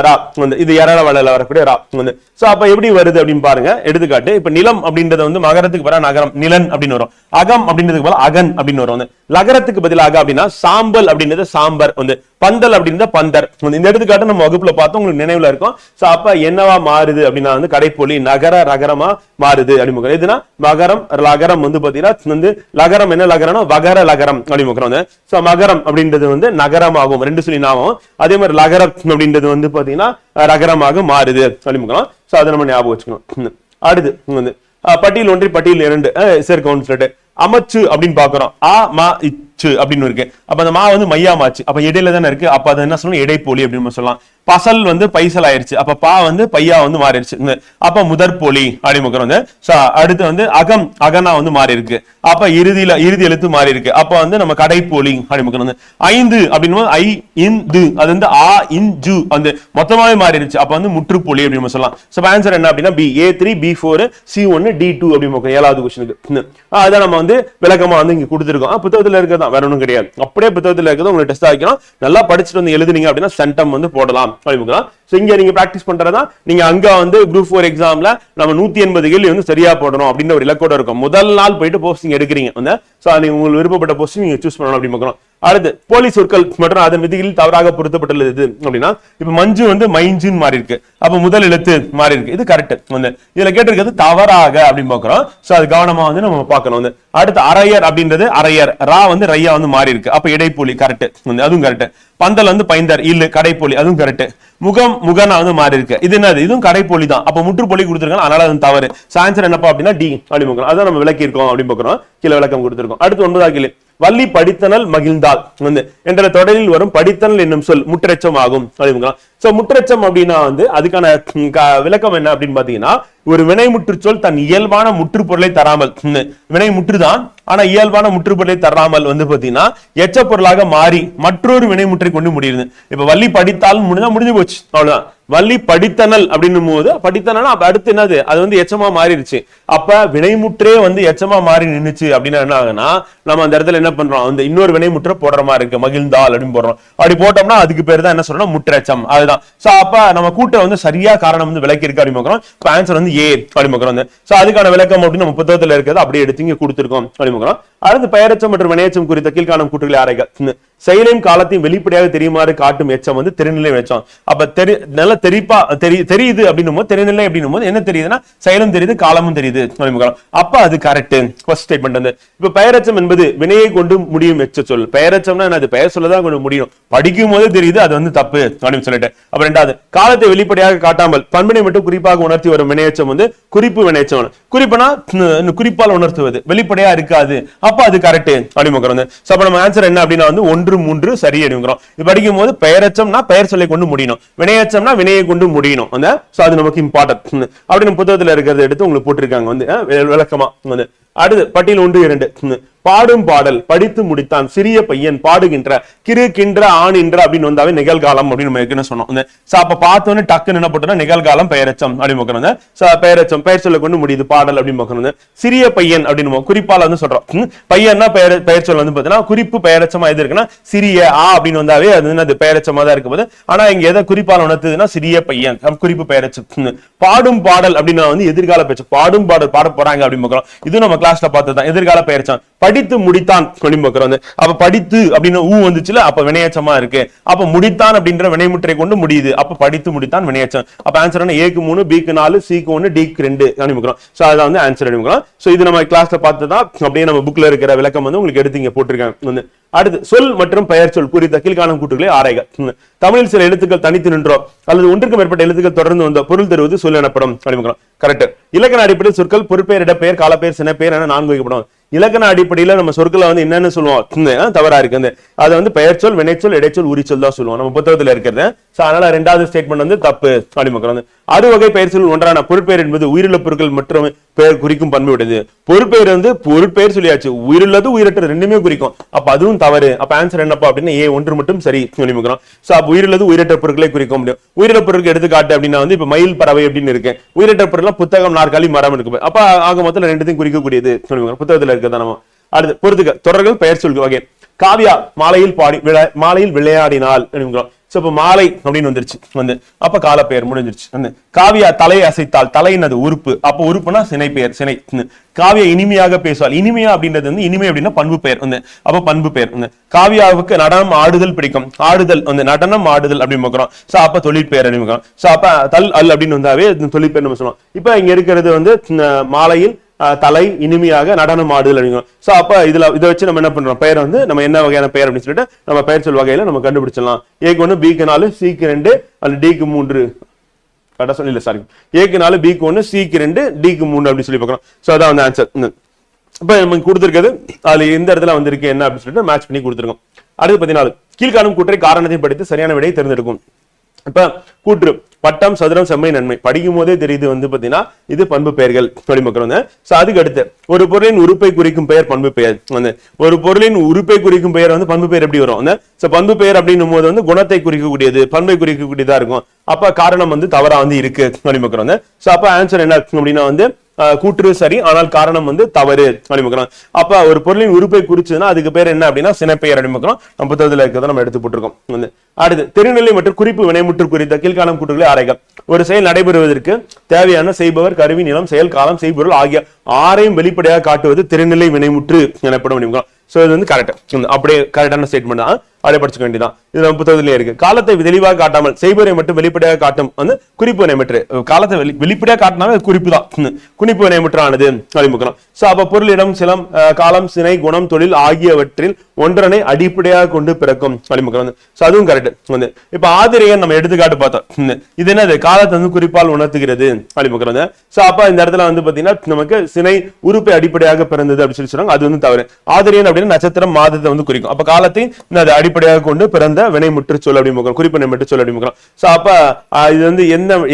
ரா வந்து இது எரள வளல வரக்கூடிய ரா வந்து. சோ அப்ப எப்படி வருது அப்படின்னு பாருங்க. எடுத்துக்காட்டு இப்ப நிலம் அப்படின்றது வந்து மகரத்துக்கு பதிலாக நகரம் நிலன் அப்படின்னு வரும், அகம் அப்படின்றதுக்கு பதிலாக அகன் அப்படின்னு வரும். லகரத்துக்கு பதிலாக அப்படின்னா சாம்பல் அப்படின்றது சாம்பர், வந்து பந்தல் அப்படின்றது பந்தர். இந்த எடுத்துக்காட்டு நம்ம வகுப்புல பார்த்தோம், உங்களுக்கு நினைவுல இருக்கும். சோ அப்ப என்னவா மாறுது அப்படின்னா வந்து கடைப்பொலி நகர ரகரமா மாறுது அப்படின்னு. எதுனா மகரம் லகரம் வந்து பாத்தீங்கன்னா வந்து லகரம் என்ன லகரம்னா வகர லகரம் அப்படின்னு. சோ மகரம் அப்படின்றது வந்து நகரமாகும், 2 சொல்லினாவும். அதே மாதிரி லகரம் அப்படின்றது வந்து பாத்தீங்கன்னா ரகரமாக மாறுது அப்படின்னு. சோ அதை நம்ம ஞாபகம் வச்சுக்கணும். அடுத்து வந்து பட்டியல் 1 பட்டியல் 2 சேர்க்கவுன்னு சொல்லிட்டு அமைச்சு அப்படின்னு பாக்குறோம். ஆ மா இச்சு அப்படின்னு இருக்கு. அப்ப அந்த மா வந்து மையாமாச்சு, அப்ப இடையில தானே இருக்கு. அப்ப அது என்ன சொல்லணும் இடைப்போலி அப்படின்னு சொல்லலாம். பசல் வந்து பைசல் ஆயிருச்சு, அப்ப பா வந்து பையா வந்து மாறிடுச்சு. அப்ப முதற்போலி அப்படின்னு வந்து. அடுத்து வந்து அகம் அகனா வந்து மாறி இருக்கு, அப்ப இறுதி எழுத்து மாறி இருக்கு. அப்ப வந்து நம்ம கடைப்போலி அப்படின்னு. 5 அப்படின்னு ஐ இந்து அது வந்து ஆ இன்ஜு வந்து மொத்தமாவே மாறிடுச்சு, அப்ப வந்து முற்றுப்போலி அப்படின்னு சொல்லலாம். சோ ஆன்சர் என்ன அப்படின்னா B A3 B4 C1 D2 அப்படின்னு 7வது क्वेश्चனுக்கு. அதான் நம்ம வந்து விளக்கமா வந்து இங்க கொடுத்துருக்கோம். புத்தகத்துல இருக்கிறதா வேற ஒன்றும் கிடையாது, அப்படியே புத்தகத்துல இருக்கிறது உங்களுக்கு டெஸ்ட் ஆகிக்கணும். நல்லா படிச்சுட்டு வந்து எழுதுனீங்க அப்படின்னா சென்டம் வந்து போடலாம். இங்க நீங்க பிராக்டிஸ் பண்றதா நீங்க அங்க வந்து குரூப் 4 எக்ஸாம்ல நம்ம 180 கேள்வி வந்து சரியா போடணும் அப்படின்னு ஒரு இலக்கோட இருக்கும். முதல் நாள் போயிட்டு போஸ்டிங் எடுக்கிறீங்க வந்து நீங்க உங்களுக்கு விருப்பப்பட்ட போஸ்டிங் நீங்க சூஸ் பண்ணணும் அப்படின்னு. அடுத்து போலி சொற்கள் மற்றும் அதன் விதிகளில் தவறாக பொருத்தப்பட்டுள்ளது அப்படின்னா இப்ப மஞ்சு வந்து மைஞ்சுன்னு மாறி இருக்கு, அப்ப முதல் எழுத்து மாறி இருக்கு, இது கரெக்ட். வந்து இதுல கேட்டிருக்கிறது தவறாக அப்படின்னு பாக்குறோம். சோ அது கவனமா வந்து நம்ம பார்க்கணும். வந்து அடுத்து அரையர் அப்படின்றது அரையர் ரா வந்து ரையா வந்து மாறி இருக்கு, அப்ப இடைப்போலி கரெக்ட், அதுவும் கரெக்ட். பந்தல் வந்து பைந்தர் இல்லு கடைப்போலி, அதுவும் கரெக்ட். முகம் முகனா வந்து மாறி இருக்கு, இது என்னது இதுவும் கடைப்போலி தான், அப்ப முற்றுப்போலி கொடுத்திருக்காங்க, அதனால அது தவறு. ஆன்சர் என்னப்பா அப்படின்னா டி அப்படின்னு அதான் நம்ம விளக்கி இருக்கோம் அப்படின்னு பாக்குறோம். கீழே விளக்கம் கொடுத்திருக்கோம். அடுத்து 9வது கேள்வி வள்ளி படித்தனல் மகிழ்ந்தால் வந்து என்ற தொடரில் வரும் படித்தனல் என்னும் சொல் முற்றெச்சம் ஆகும் அப்படிங்களா. சோ முற்றெச்சம் அப்படின்னா வந்து அதுக்கான விளக்கம் என்ன அப்படின்னு பாத்தீங்கன்னா ஒரு வினைமுற்று சொல் தன் இயல்பான முற்று பொருளை தராமல், வினை முற்றுதான் ஆனா இயல்பான முற்று பொருளை தராமல் வந்து பாத்தீங்கன்னா எச்ச பொருளாக மாறி மற்றொரு வினைமுற்றை கொண்டு முடியுது. இப்ப வள்ளி படித்தால் முடிஞ்சு போச்சு, அவ்வளவுதான். வள்ளி படித்தனல் அப்படின்னும் போது படித்தனல் அடுத்து என்னது அது வந்து எச்சமா மாறிடுச்சு, அப்ப வினைமுற்றே வந்து எச்சமா மாறி நின்னுச்சு அப்படின்னா என்ன ஆகுனா நம்ம அந்த இடத்துல என்ன பண்றோம் வந்து இன்னொரு வினைமுற்ற போடுற மாதிரி இருக்கு, மகிழ்ந்தால் அப்படின்னு போடுறோம். அப்படி போட்டோம்னா அதுக்கு பேர் தான் என்ன சொல்றோம் முற்றெச்சம், அதுதான். சோ அப்ப நம்ம கூட்ட வந்து சரியா காரணம் வந்து விளக்கி இருக்கு அப்படின்னு பாக்குறோம். ஆன்சர் வந்து ஏ அப்படின்னு பாக்குறோம். சோ அதுக்கான விளக்கம் அப்படின்னு நம்ம புத்தகத்துல இருக்கிறது அப்படியே எடுத்து இங்க கொடுத்திருக்கோம் அப்படின்னு பாக்குறோம். அடுத்து பெயரெச்சம் மற்றும் வினையச்சம் குறித்த கீழ்காணும் கூற்றுகளை ஆராய்க. செயலையும் காலத்தையும் வெளிப்படையாக தெரியுமாறு காட்டும் எச்சம் வந்து தெரிநிலை எச்சம். அப்ப நல்ல தெரிப்பா தெரியுது அப்படின்னும் போது தெரிநிலை அப்படின்னும் போது என்ன தெரியுதுன்னா செயலும் தெரியுது காலமும் தெரியுது, அப்ப அது கரெக்ட். ஃபர்ஸ்ட் ஸ்டேட்மெண்ட் வந்து இப்ப பெயரெச்சம் என்பது வினையை கொண்டு முடியும் எச்ச சொல். பெயரெச்சம்னா என்னது பெயர் சொல்லதான் கொண்டு முடியும், படிக்கும் போதே தெரியுது அது வந்து தப்பு அப்படின்னு சொல்லிட்டு. அப்ப 2வது காலத்தை வெளிப்படையாக காட்டாமல் பண்பினை மட்டும் குறிப்பாக உணர்த்தி வரும் வினையச்சம் வந்து குறிப்பு வினையச்சம். குறிப்புனா குறிப்பால் உணர்த்துவது, வெளிப்படையா இருக்காது, அப்ப அது கரெக்ட் அப்படின்னு. அப்ப நம்ம ஆன்சர் என்ன அப்படின்னா வந்து 1 3 சரி அப்படிங்கிறோம். இது படிக்கும் போது பெயரெச்சம்னா பெயர் சொல்லை கொண்டு முடியணும், வினையச்சம்னா வினையை கொண்டு முடியணும். அது நமக்கு இம்பார்ட்டன்ட் அப்படின்னு புத்தகத்துல இருக்கிறத எடுத்து உங்களுக்கு போட்டிருக்காங்க வந்து விளக்கமா வந்து. அடுத்து பட்டியல் 1 2 பாடும் பாடல் படித்து முடித்தான் சிறிய பையன் பாடுகின்ற கிரு கின்ற ஆணின்ற அப்படின்னு வந்தாவே நிகழ்காலம் அப்படின்னு நம்ம என்ன சொன்னோம். அப்ப பார்த்தோன்னு டக்குன்னு என்ன போட்டோம்னா நிகழ்காலம் பெயரெச்சம் அப்படின்னு பார்க்கணும். பெயரெச்சம் பெயர் சொல்ல கொண்டு முடியுது பாடல் அப்படின்னு பார்க்கணும். சிறிய பையன் அப்படின்னு குறிப்பால வந்து சொல்றோம். பையன்னா பெயர் சொல்ல வந்து பாத்தீங்கன்னா குறிப்பு பெயரெச்சமா எது இருக்குன்னா சிறிய ஆ அப்படின்னு வந்தாவே அது என்ன பெயரெச்சமா தான் இருக்கும் போது, ஆனா இங்க எதை குறிப்பால் உணர்த்துதுன்னா சிறிய பையன் குறிப்பு பெயரெச்சம். பாடும் பாடல் அப்படின்னா வந்து எதிர்கால பேச்சு, பாடும் பாடல் பாட போறாங்க அப்படின்னு பார்க்கிறோம். இது நம்ம கிளாஸ்ல பார்த்ததுதான் எதிர்கால பெயர்ச்சான். படித்து முடித்தான் அப்படின்னு பார்க்கிறோம். அப்ப படித்து அப்படின்னு வந்துச்சுல, அப்ப வினையச்சமா இருக்கு. அப்ப முடித்தான் அப்படின்ற வினைமுற்றை கொண்டு முடியுது. அப்ப படித்து முடித்தான் வினையச்சம். அப்ப ஆன்சர் என்ன? ஏக்கு 3, பிக்கு 4, சிக்கு 1, டிக்கு 2 அனுப்பிக்கிறோம். சோ அதான் வந்து ஆன்சர் அனுப்பிக்கிறோம். சோ இது நம்ம கிளாஸ்ல பார்த்ததுதான். அப்படியே நம்ம புக்ல இருக்கிற விளக்கம் வந்து உங்களுக்கு எடுத்து இங்க போட்டிருக்காங்க. அடுத்து சொல் மற்றும் பெயர் சொல் குறித்த கீழ்காணும் கூற்றுகளை ஆராய்க. தமிழில் சில எழுத்துக்கள் தனித்து நின்றோ அல்லது ஒன்றுக்கு மேற்பட்ட எழுத்துக்கள் தொடர்ந்து வந்த பொருள் தருவது சொல் எனப்படும். கரெக்ட். இலக்கண அடிப்படையில் சொற்கள் பொருட்பெயர், இடப்பெயர், காலப்பெயர், சினப்பெயர் என 4 வகைப்படும். இலக்கண அடிப்படையில நம்ம சொற்களை வந்து என்னன்னு சொல்லுவோம்? தவறா இருக்கு. அது வந்து பெயர் சொல், வினைச்சொல், இடைச்சொல், உரிச்சொல் தான் சொல்லுவோம் நம்ம புத்தகத்துல இருக்கிறது. அதனால 2வது ஸ்டேட்மெண்ட் வந்து தப்பு அப்படின்னு. அறுவகை பெயர் சொல் ஒன்றான பொருட்பெயர் என்பது உயிருள்ள பொருட்கள் மற்றும் பெயர் குறிக்கும் பண்பு உடையது. பொருட்பெயர் வந்து பொருட்பெயர் சொல்லியாச்சு, உயிருள்ளது உயிரற்ற ரெண்டுமே குறிக்கும். அப்ப அதுவும் தவறு. அப்ப ஆன்சர் என்னப்பா அப்படின்னு A1 மட்டும் சரி சொல்லிக்கிறோம். சோ அப்ப உயிருள்ளது உயிரற்ற பொருட்களை குறிக்க முடியும். உயிரிழந்த பொருட்கள் எடுத்துக்காட்டு அப்படின்னா வந்து இப்ப மயில், பறவை அப்படின்னு இருக்கு. உயிரற்ற பொருட்கள் புத்தகம், நாற்காலி, மரம் இருக்கு. அப்ப ஆக மொத்தம் 2த்தையும் குறிக்கக்கூடியது புத்தகத்துல இருக்கிறதா நம்ம. அடுத்து பொறுத்துக்க தொடர்கள் பெயர் சொல் வகை. காவியா மாலையில் விளையாடினால். இப்ப மாலை அப்படின்னு வந்துருச்சு அப்ப கால பெயர் முடிஞ்சிருச்சு. காவியா தலை அசைத்தால், தலை என்னது? உறுப்பு. அப்ப உறுப்புனா சினை பெயர், சினை. காவியா இனிமையாக பேசுவாள். இனிமையா அப்படின்றது வந்து இனிமை அப்படின்னா பண்பு பெயர். அப்ப பண்பு பெயர். காவியாவுக்கு நடனம் ஆடுதல் பிடிக்கும். ஆடுதல் நடனம் ஆடுதல் அப்படின்னு பார்க்கிறோம். சோ அப்ப தொழிற்பெயர் அப்படின்னு. சோ அப்ப தல் அல் அப்படின்னு வந்தாவே தொழிற்பெயர் நம்ம சொல்லுவோம். இப்ப இங்க இருக்கிறது வந்து மாலையில் தலை இனிமையாக நடனம் ஆடுதல் அப்படிங்கிறோம். சோ அப்ப இதை வச்சு நம்ம என்ன பண்றோம்? பெயர் வந்து நம்ம என்ன வகையான பெயர் அப்படின்னு சொல்லிட்டு நம்ம பெயர் சொல் வகையில நம்ம கண்டுபிடிச்சிடலாம். ஏக்கு 1, பிக்கு 4, சிக்கு 2, அல்லது டிக்கு 3. கரெக்டா சொல்லல, சாரி. ஏக்கு 4, பிக்கு 1, சிக்கு 2, டிக்கு 3 அப்படின்னு சொல்லி பார்க்கிறோம். சோ அதான் வந்து ஆன்சர். இப்ப நமக்கு கொடுத்திருக்கிறது அதுல எந்த இடத்துல வந்திருக்கு என்ன அப்படின்னு சொல்லிட்டு மேட்ச் பண்ணி கொடுத்துருக்கோம். அடுத்து 14 கீழ்காணும் கூற்றை காரணத்தை படித்து சரியான விடையை தேர்ந்தெடுக்கும். இப்ப கூற்று பட்டம், சதுரம், செம்மை, நன்மை படிக்கும் போதே தெரியுது வந்து பாத்தீங்கன்னா இது பண்பு பெயர்கள் படிமக்கள். அதுக்கு அடுத்து ஒரு பொருளின் உறுப்பை குறிக்கும் பெயர் பண்பு பெயர். ஒரு பொருளின் உறுப்பை குறிக்கும் பெயர் வந்து பண்பு பெயர் எப்படி வரும்? பண்பு பெயர் அப்படின்னும் போது வந்து குணத்தை குறிக்கக்கூடியது, பண்பை குறிக்கக்கூடியதா இருக்கும். அப்ப காரணம் வந்து தவறா வந்து இருக்கு படிமக்கள். அப்ப ஆன்சர் என்ன அப்படின்னா வந்து கூற்று சரி, ஆனால் காரணம் வந்து தவறு அப்படிமுக்கிறோம். அப்ப ஒரு பொருளின் உறுப்பை குறிச்சதுன்னா அதுக்கு பேர் என்ன அப்படின்னா சினப்பெயர் அப்படிமுக்கிறோம். நம்ம புத்தகத்துல இருக்கிறத நம்ம எடுத்து போட்டிருக்கோம். அடுத்து தெரிநிலை மற்றும் குறிப்பு வினைமுற்று குறித்த கீழ்காணும் கூற்றுகளை ஆராய்க. ஒரு செயல் நடைபெறுவதற்கு தேவையான செய்பவர், கருவி, நிலம், செயல், காலம், செய்பொருள் ஆகிய 6ஐயும் வெளிப்படையாக காட்டுவது தெரிநிலை வினைமுற்று எனப்படும் அப்படிமுக்கிறோம். சோ இது வந்து கரெக்ட். அப்படியே கரெக்டான ஸ்டேட்மெண்ட் தான், அப்படியே படிச்சுக்க வேண்டியதான். இது நம்ம புத்தகத்திலே இருக்கு. காலத்தை தெளிவாக காட்டாமல் செய்பவரை மட்டும் வெளிப்படையாக காட்டும் வந்து குறிப்பு வினைமுற்று. காலத்தை வெளிப்படையாக காட்டினாவே குறிப்பு தான், குறிப்பு வினைமுற்றானது அறிமுகம். சோ அப்ப பொருளிடம், சிலம், காலம், சினை, குணம், தொழில் ஆகியவற்றில் ஒன்றனை அடிப்படையாக கொண்டு பிறக்கும் அறிமுகம். சோ அதுவும் கரெக்ட். இப்ப ஆதிரியன் நம்ம எடுத்துக்காட்டு பார்த்தோம். இது என்னது? காலத்தை வந்து குறிப்பால் உணர்த்துகிறது அறிமுகம். சோ அப்ப இந்த இடத்துல வந்து பாத்தீங்கன்னா நமக்கு சினை உறுப்பை அடிப்படையாக பிறந்தது அப்படின்னு சொல்லி சொல்றாங்க. அது வந்து தவறு. ஆதிரியன் அப்படின்னு நட்சத்திரம், மாதத்தை வந்து குறிக்கும். அப்ப காலத்தை அடிப்படையாக கொண்டு பிறந்த வினைமுற்று சொல் அப்படிமுகம், குறிப்பு வினைமுற்று சொல் அப்படிமுகம். சோ அப்ப இது வந்து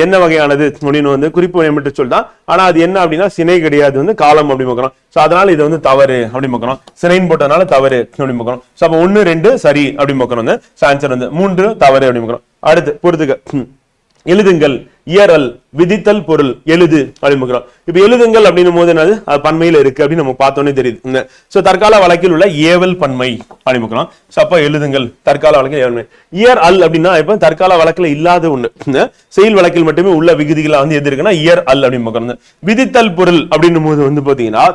என்ன வகையானது அப்படின்னு வந்து குறிப்பு வினைமுற்று சொல் தான். ஆனா அது என்ன அப்படின்னா சினை கிடையாது, வந்து காலம் அப்படிமுகம். சோ அதனால இது வந்து தவறு அப்படிமுகம். சினைன்னு போட்டதுனால தவறு அப்படிமுகம். சோ அப்ப 1, 2 சரி அப்படிமுகம் வந்து ஆன்சர் வந்து 3 தவறு அப்படிமுகம். அடுத்து பொறுத்துக்க எழுதுங்கள், இயறல், விதித்தல், பொருள், எழுது அப்படிமுகிறோம். இப்ப எழுதுங்கள் அப்படின்னும் போது என்னது? அது பன்மையில இருக்கு அப்படின்னு நமக்கு பார்த்தோன்னே தெரியுது. சோ தற்கால வழக்கில் உள்ள ஏவல் பன்மை அப்படிமுகிறோம். சோ அப்ப எழுதுங்கள் தற்கால வழக்கில் ஏவல். இயர் அல் அப்படின்னா இப்ப தற்கால வழக்கில் இல்லாத ஒண்ணு, செயல் வழக்கில் மட்டுமே உள்ள விகுதிகளா வந்து எது இருக்குன்னா இயர் அல் அப்படின்னு. விதித்தல் பொருள் அப்படின்னும் போது வந்து பாத்தீங்கன்னா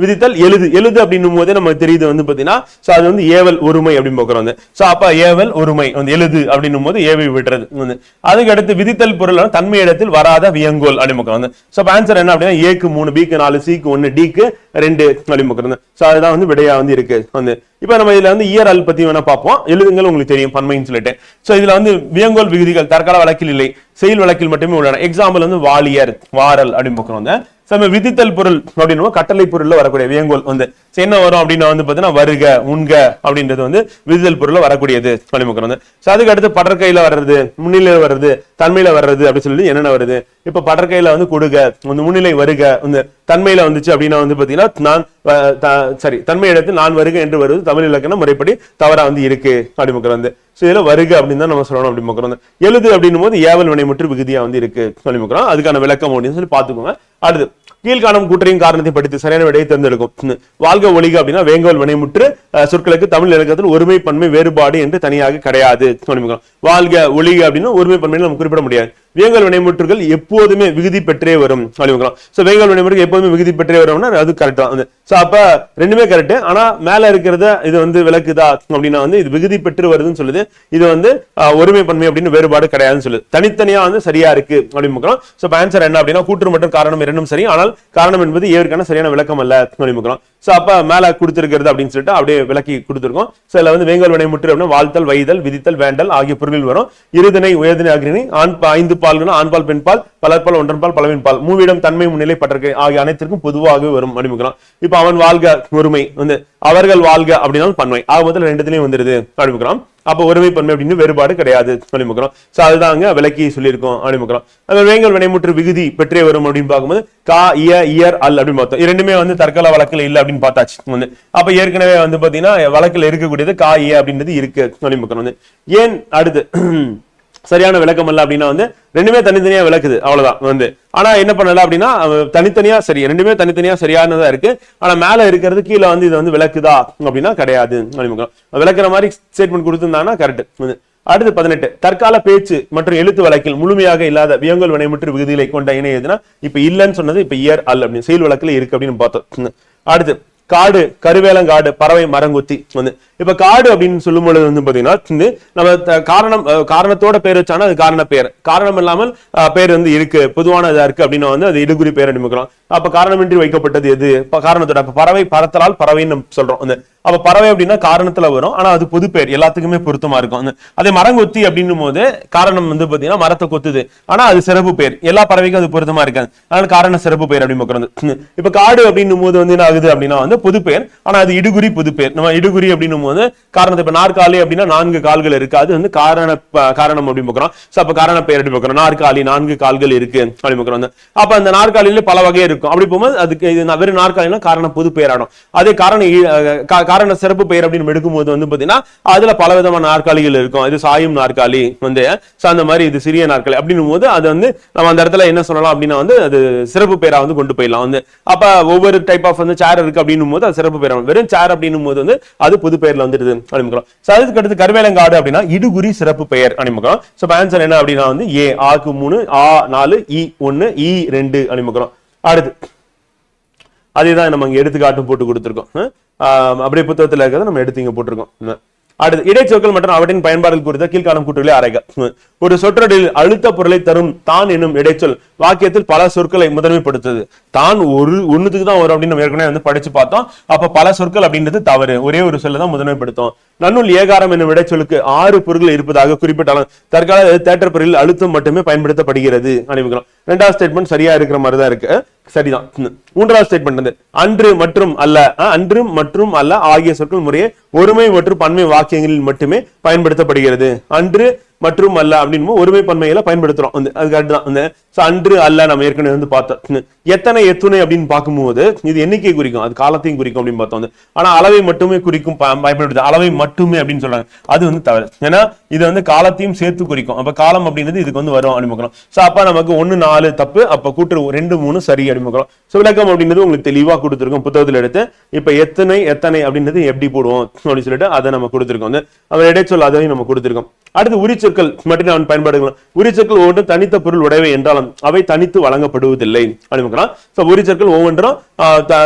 விதித்தல் எழுது, எழுது அப்படின்னும் போதே நமக்கு தெரியுது வந்து பாத்தீங்கன்னா சோ அது வந்து ஏவல் ஒருமை அப்படின்னு போக்குறோம். சோ அப்ப ஏவல் ஒருமை வந்து எழுது அப்படின்னும் போது ஏவை விடுறது. அதுக்கு அடுத்து விதித்தல் பொருள் தன்மை இடத்தில் வராத வியங்கோல் அப்படிமுக்கிறது. சோ ஆன்சர் என்ன அப்படின்னா ஏக்கு 3, பிக்கு 4, சிக்கு 1, டிக்கு 2 அப்படிமுக்கிறது. சோ அதுதான் வந்து விடையா வந்து இருக்கு. இப்ப நம்ம இதுல வந்து இயர் அல் பத்தி வேணா பார்ப்போம். எழுதுங்கள் உங்களுக்கு தெரியும் பன்மைன்னு சொல்லிட்டு. சோ இதுல வந்து வியங்கோல் விகுதிகள் தற்கால வழக்கில் இல்லை, செயல் வழக்கில் மட்டுமே உள்ளன. எக்ஸாம்பிள் வந்து வாலியர், வாரல் அப்படின்னு. விதித்தல் பொருள் அப்படின்னு கட்டளை பொருள்ல வரக்கூடிய வியங்கோல் வந்து என்ன வரும் அப்படின்னா வந்து பாத்தீங்கன்னா வருக, உண்க அப்படின்றது வந்து விதித்தல் பொருள்ல வரக்கூடியது அப்படிமுக்கிறது. சோ அதுக்கு அடுத்து படற்கையில வர்றது, முன்னிலையில வர்றது, தன்மையில வர்றது அப்படின்னு சொல்லி என்னென்ன வருது? இப்ப படற்கையில வந்து கொடுக, முன்னிலை வருக, வந்து தன்மையில வந்துச்சு அப்படின்னா வந்து பாத்தீங்கன்னா நான் தன்மை இடத்தில் நான் வருக என்று வருவது தமிழ் இலக்கண முறைப்படி தவறா வந்து இருக்கு அப்படிமுக்கிறது. சோ இதுல வருக அப்படின்னு தான் நம்ம சொல்லணும் அப்படிமுக்கிறது. எழுது அப்படின்னும் போது ஏவல் வினைமுற்று விகுதியா வந்து இருக்கு அப்படிமுக்கிறோம். அதுக்கான விளக்கம் அப்படின்னு சொல்லி பாத்துக்கோங்க. அடுத்து கீழ்காணும் கூற்றையும் காரணத்தை படித்து சரியான விடையை தேர்ந்தெடுக்கும். வாழ்க, ஒளிக அப்படின்னா வேங்கோல் வினைமுற்று சொற்களுக்கு தமிழ் இலக்கணத்தில் ஒருமை பன்மை வேறுபாடு என்று தனியாக கிடையாது. வாழ்க, ஒளிக அப்படின்னு ஒருமை பன்மையில நம்ம குறிப்பிட முடியாது. வியங்கல் வினைமுற்றுகள் எப்போதுமே விகுதி பெற்றே வரும் அப்படிங்கிறோம். சோ வியங்கல் வினைமுற்றுகள் எப்போதுமே விகுதி பெற்றே வரும்னா அது கரெக்ட் தான். சோ அப்ப ரெண்டுமே கரெக்ட். ஆனா மேல இருக்கிறத இது வந்து விளக்குதா அப்படின்னா வந்து இது விகுதி பெற்று வருதுன்னு சொல்லுது. இது வந்து ஒருமை பன்மை அப்படின்னு வேறுபாடு கிடையாதுன்னு சொல்லுது. தனித்தனியா வந்து சரியா இருக்கு அப்படின்னு. சோ ஆன்சர் என்ன அப்படின்னா கூற்று மற்றும் காரணம் இரண்டும் சரி, ஆனால் காரணம் என்பது ஏற்கான சரியான விளக்கம் அல்ல அப்படின்னு. சோ அப்ப மேல கொடுத்திருக்கிறது அப்படின்னு சொல்லிட்டு அப்படியே விளக்கி கொடுத்திருக்கோம். சோ இதுல வந்து வேங்கல் வினைமுற்று அப்படின்னா வாழ்த்தல், வைதல், விதித்தல், வேண்டல் ஆகிய பொருள்கள் வரும். இருதிணை, உயர்திணை, அக்ரிணை, ஐந்து பால்கள், ஆண்பால், பெண்பால், பலர்பால், ஒன்றன்பால், பலவின்பால், மூவிடம், தன்மை, முன்னிலை, பற்றக்கை ஆகிய அனைத்திற்கும் பொதுவாக வரும் அப்படிங்கிறோம். இப்ப அவன் வாழ்க ஒருமை வந்து அவர்கள் வாழ்க அப்படின்னா பன்மை ஆக முதல்ல ரெண்டுத்திலையும் வந்துருது அப்படிங்கிறோம். அப்ப ஒருமை பன்மை அப்படின்னு வேறுபாடு கிடையாது அப்படிங்கிறோம். சோ அதுதாங்க விளக்கி சொல்லியிருக்கோம் அப்படிங்கிறோம். அந்த வேங்கல் வினைமுற்று விகுதி பெற்றே வரும் அப்படின்னு பார்க்கும்போது கா, இய, இயர், அல் அப்படின்னு பார்த்தோம். இரண்டுமே வந்து தற்கால வழக்கில் இல்லை அப்படின்னு பார்த்தாச்சு வந்து. அப்ப ஏற்கனவே வந்து பாத்தீங்கன்னா வழக்கில் இருக்கக்கூடியது கா, இய அப்படின்றது இருக்கு அப்படின்னு. ஏன் அடுத்து சரியான விளக்கம் அல்ல அப்படின்னா வந்து ரெண்டுமே தனித்தனியா விளக்குது அவ்வளவுதான் வந்து. ஆனா என்ன பண்ணல அப்படின்னா தனித்தனியா சரி, ரெண்டுமே தனித்தனியா சரியானதா இருக்கு. ஆனா மேல இருக்கிறது கீழே வந்து இது வந்து விளக்குதா அப்படின்னா கிடையாது. விளக்குற மாதிரி ஸ்டேட்மெண்ட் கொடுத்திருந்தாங்கன்னா கரெக்ட். அடுத்து 18 தற்கால பேச்சு மற்றும் எழுத்து வழக்கில் முழுமையாக இல்லாத வியங்கல் வினைமுற்று விகுதிகளை கொண்ட இணை எதுனா இப்ப இல்லன்னு சொன்னது இப்ப இயர் அல் அப்படின்னு செயல் வழக்குல இருக்கு அப்படின்னு பார்த்தோம். அடுத்து காடு, கருவேலங்காடு, பறவை, மரங்கொத்தி வந்து. இப்ப காடு அப்படின்னு சொல்லும் பொழுது வந்து பாத்தீங்கன்னா நம்ம காரணத்தோட பேர் வச்சானா அது காரண பெயர், காரணம் இல்லாமல் பேர் வந்து இருக்கு பொதுவான இதா இருக்கு அப்படின்னா வந்து அது இடுகுறி பேர் அனுப்பிக்கலாம். அப்ப காரணமின்றி வைக்கப்பட்டது எது? காரணத்தோட. அப்ப பறவை பறத்தலால் பறவைன்னு நம்ம சொல்றோம். அப்ப பறவை அப்படின்னா காரணத்துல வரும், ஆனா அது பொது பேர் எல்லாத்துக்குமே பொருத்தமா இருக்கும். அதே மரங்கொத்தி அப்படின்னும் போது காரணம் வந்து பாத்தீங்கன்னா மரத்தை கொத்துது, ஆனா அது சிறப்பு பேர், எல்லா பறவைக்கும் அது பொருத்தமா இருக்காது, அதனால காரண சிறப்பு பேர் அப்படின்னு. இப்ப காடு அப்படின்னும் போது வந்து என்ன ஆகுது அப்படின்னா வந்து பொது பேர், ஆனா அது இடுகுறி பொது பேர். நம்ம இடுகுறி அப்படின்னும் போது காரணத்தை இப்ப நாற்காலி அப்படின்னா 4 கால்கள் இருக்கு, அது வந்து காரணம் அப்படின்னு பார்க்கிறோம். அப்ப காரண பெயர் அப்படி பார்க்கிறோம். நாற்காலி 4 கால்கள் இருக்கு அப்படின்னு பார்க்கிறோம். அப்ப அந்த நாற்காலியில பல வகை இருக்கும். அப்படி போகும்போது அதுக்கு வெறும் நாற்காலினா காரணம் பொது பெயர் ஆடும். அதே காரண சிறப்பு பெயர் அப்படின்னு எடுக்கும்போது வந்து பாத்தீங்கன்னா அதுல பல விதமான நாற்காலிகள் இருக்கும். இது சாயும் நாற்காலி வந்து அந்த மாதிரி இது சிறிய நாற்காலி அப்படின்னும் போது அது வந்து நம்ம அந்த இடத்துல என்ன சொல்லலாம் அப்படின்னா வந்து அது சிறப்பு பெயரா வந்து கொண்டு போயிடலாம் வந்து. அப்ப ஒவ்வொரு டைப் ஆஃப் வந்து சேர் இருக்கு அப்படின்னும் போது அது சிறப்பு பெயர். வெறும் சேர் அப்படின்னும் போது வந்து அது பொது பெயர்ல வந்துடுது அப்படிங்கிறோம். அதுக்கு அடுத்து கருவேலங்காடு அப்படின்னா இடுகுறி சிறப்பு பெயர் அப்படிங்கிறோம். சோ ஆன்சர் என்ன அப்படின்னா வந்து ஏ, ஆக்கு 3, ஆ 4, இ 1, இ 2 அப்படிங்கிறோம். அடுத்து அதேதான் நம்ம இங்க எடுத்துக்காட்டும் போட்டு கொடுத்துருக்கோம். அப்படியே புத்தகத்துல இருக்கிறத நம்ம எடுத்து இங்க போட்டிருக்கோம். அடுத்து இடைச்சொற்கள் மற்றும் அவற்றின் பயன்பாடுகள் குறித்த கீழ்காணும் கூற்றுகளை ஆராய்க. ஒரு சொற்றொடரில் அழுத்த பொருளை தரும் தான் என்னும் இடைச்சொல் வாக்கியத்தில் பல சொற்களை முதன்மைப்படுத்துது. தான் ஒண்ணுத்துக்கு தான் வரும் அப்படின்னு நம்ம ஏற்கனவே வந்து படிச்சு பார்த்தோம். அப்ப பல சொற்கள் அப்படின்றது தவறு, ஒரே ஒரு சொல்ல தான் முதன்மைப்படுத்தும். நன்னுள் ஏகாரம் என்னும் இடைச்சொலுக்கு 6 பொருட்கள் இருப்பதாக குறிப்பிட்டாலும் தற்கால தேட்டர் பொருளில் அழுத்தம் மட்டுமே பயன்படுத்தப்படுகிறது அனுப்பிக்கிறோம். 2வது ஸ்டேட்மெண்ட் சரியா இருக்கிற மாதிரிதான் இருக்கு, சரிதான். 3வது ஸ்டேட்மெண்ட் வந்து அன்று மற்றும் அல்ல, அன்று மற்றும் அல்ல ஆகிய சொற்கள் முறையே ஒருமை மற்றும் பன்மை வாக்கியங்களில் மட்டுமே பயன்படுத்தப்படுகிறது. அன்று மற்றும் அல்ல அப்படின்னு ஒருமை பன்மையில பயன்படுத்துறோம். அது கரெக்ட் தான். அன்று அல்ல நம்ம ஏற்கனவே வந்து பார்த்தோம். எத்தனை எத்துணை அப்படின்னு பார்க்கும்போது இது எண்ணிக்கை குறிக்கும், அது காலத்தையும் குறிக்கும் அப்படின்னு பார்த்தோம். ஆனா அளவை மட்டுமே குறிக்கும் பயன்படுது, அளவை மட்டுமே அப்படின்னு சொல்றாங்க, அது வந்து தவறு. ஏன்னா இது வந்து காலத்தையும் சேர்த்து குறிக்கும். அப்ப காலம் அப்படின்றது இதுக்கு வந்து வரும் அப்படின்னு. சோ அப்ப நமக்கு 1 4 தப்பு, அப்ப கூட்டு 2 3 சரி அப்படின்னு. சோ விளக்கம் அப்படின்றது உங்களுக்கு தெளிவா கொடுத்துருக்கோம் புத்தகத்தில் எடுத்து. இப்ப எத்தனை அப்படின்றது எப்படி போடுவோம் அப்படின்னு சொல்லிட்டு அதை நம்ம கொடுத்துருக்கோம். அவர் இடைச்சொல் அதையும் நம்ம கொடுத்துருக்கோம். அடுத்து உரிச்சொற்கள் மற்றும் அவன் பயன்பாடுகள். உரிச்சொற்கள் ஒவ்வொன்றும் தனித்த பொருள் உடையவை என்றாலும் அவை தனித்து வழங்கப்படுவதில்லை அப்படிங்கிறோம். உரிச்சொற்கள் ஒவ்வொன்றும்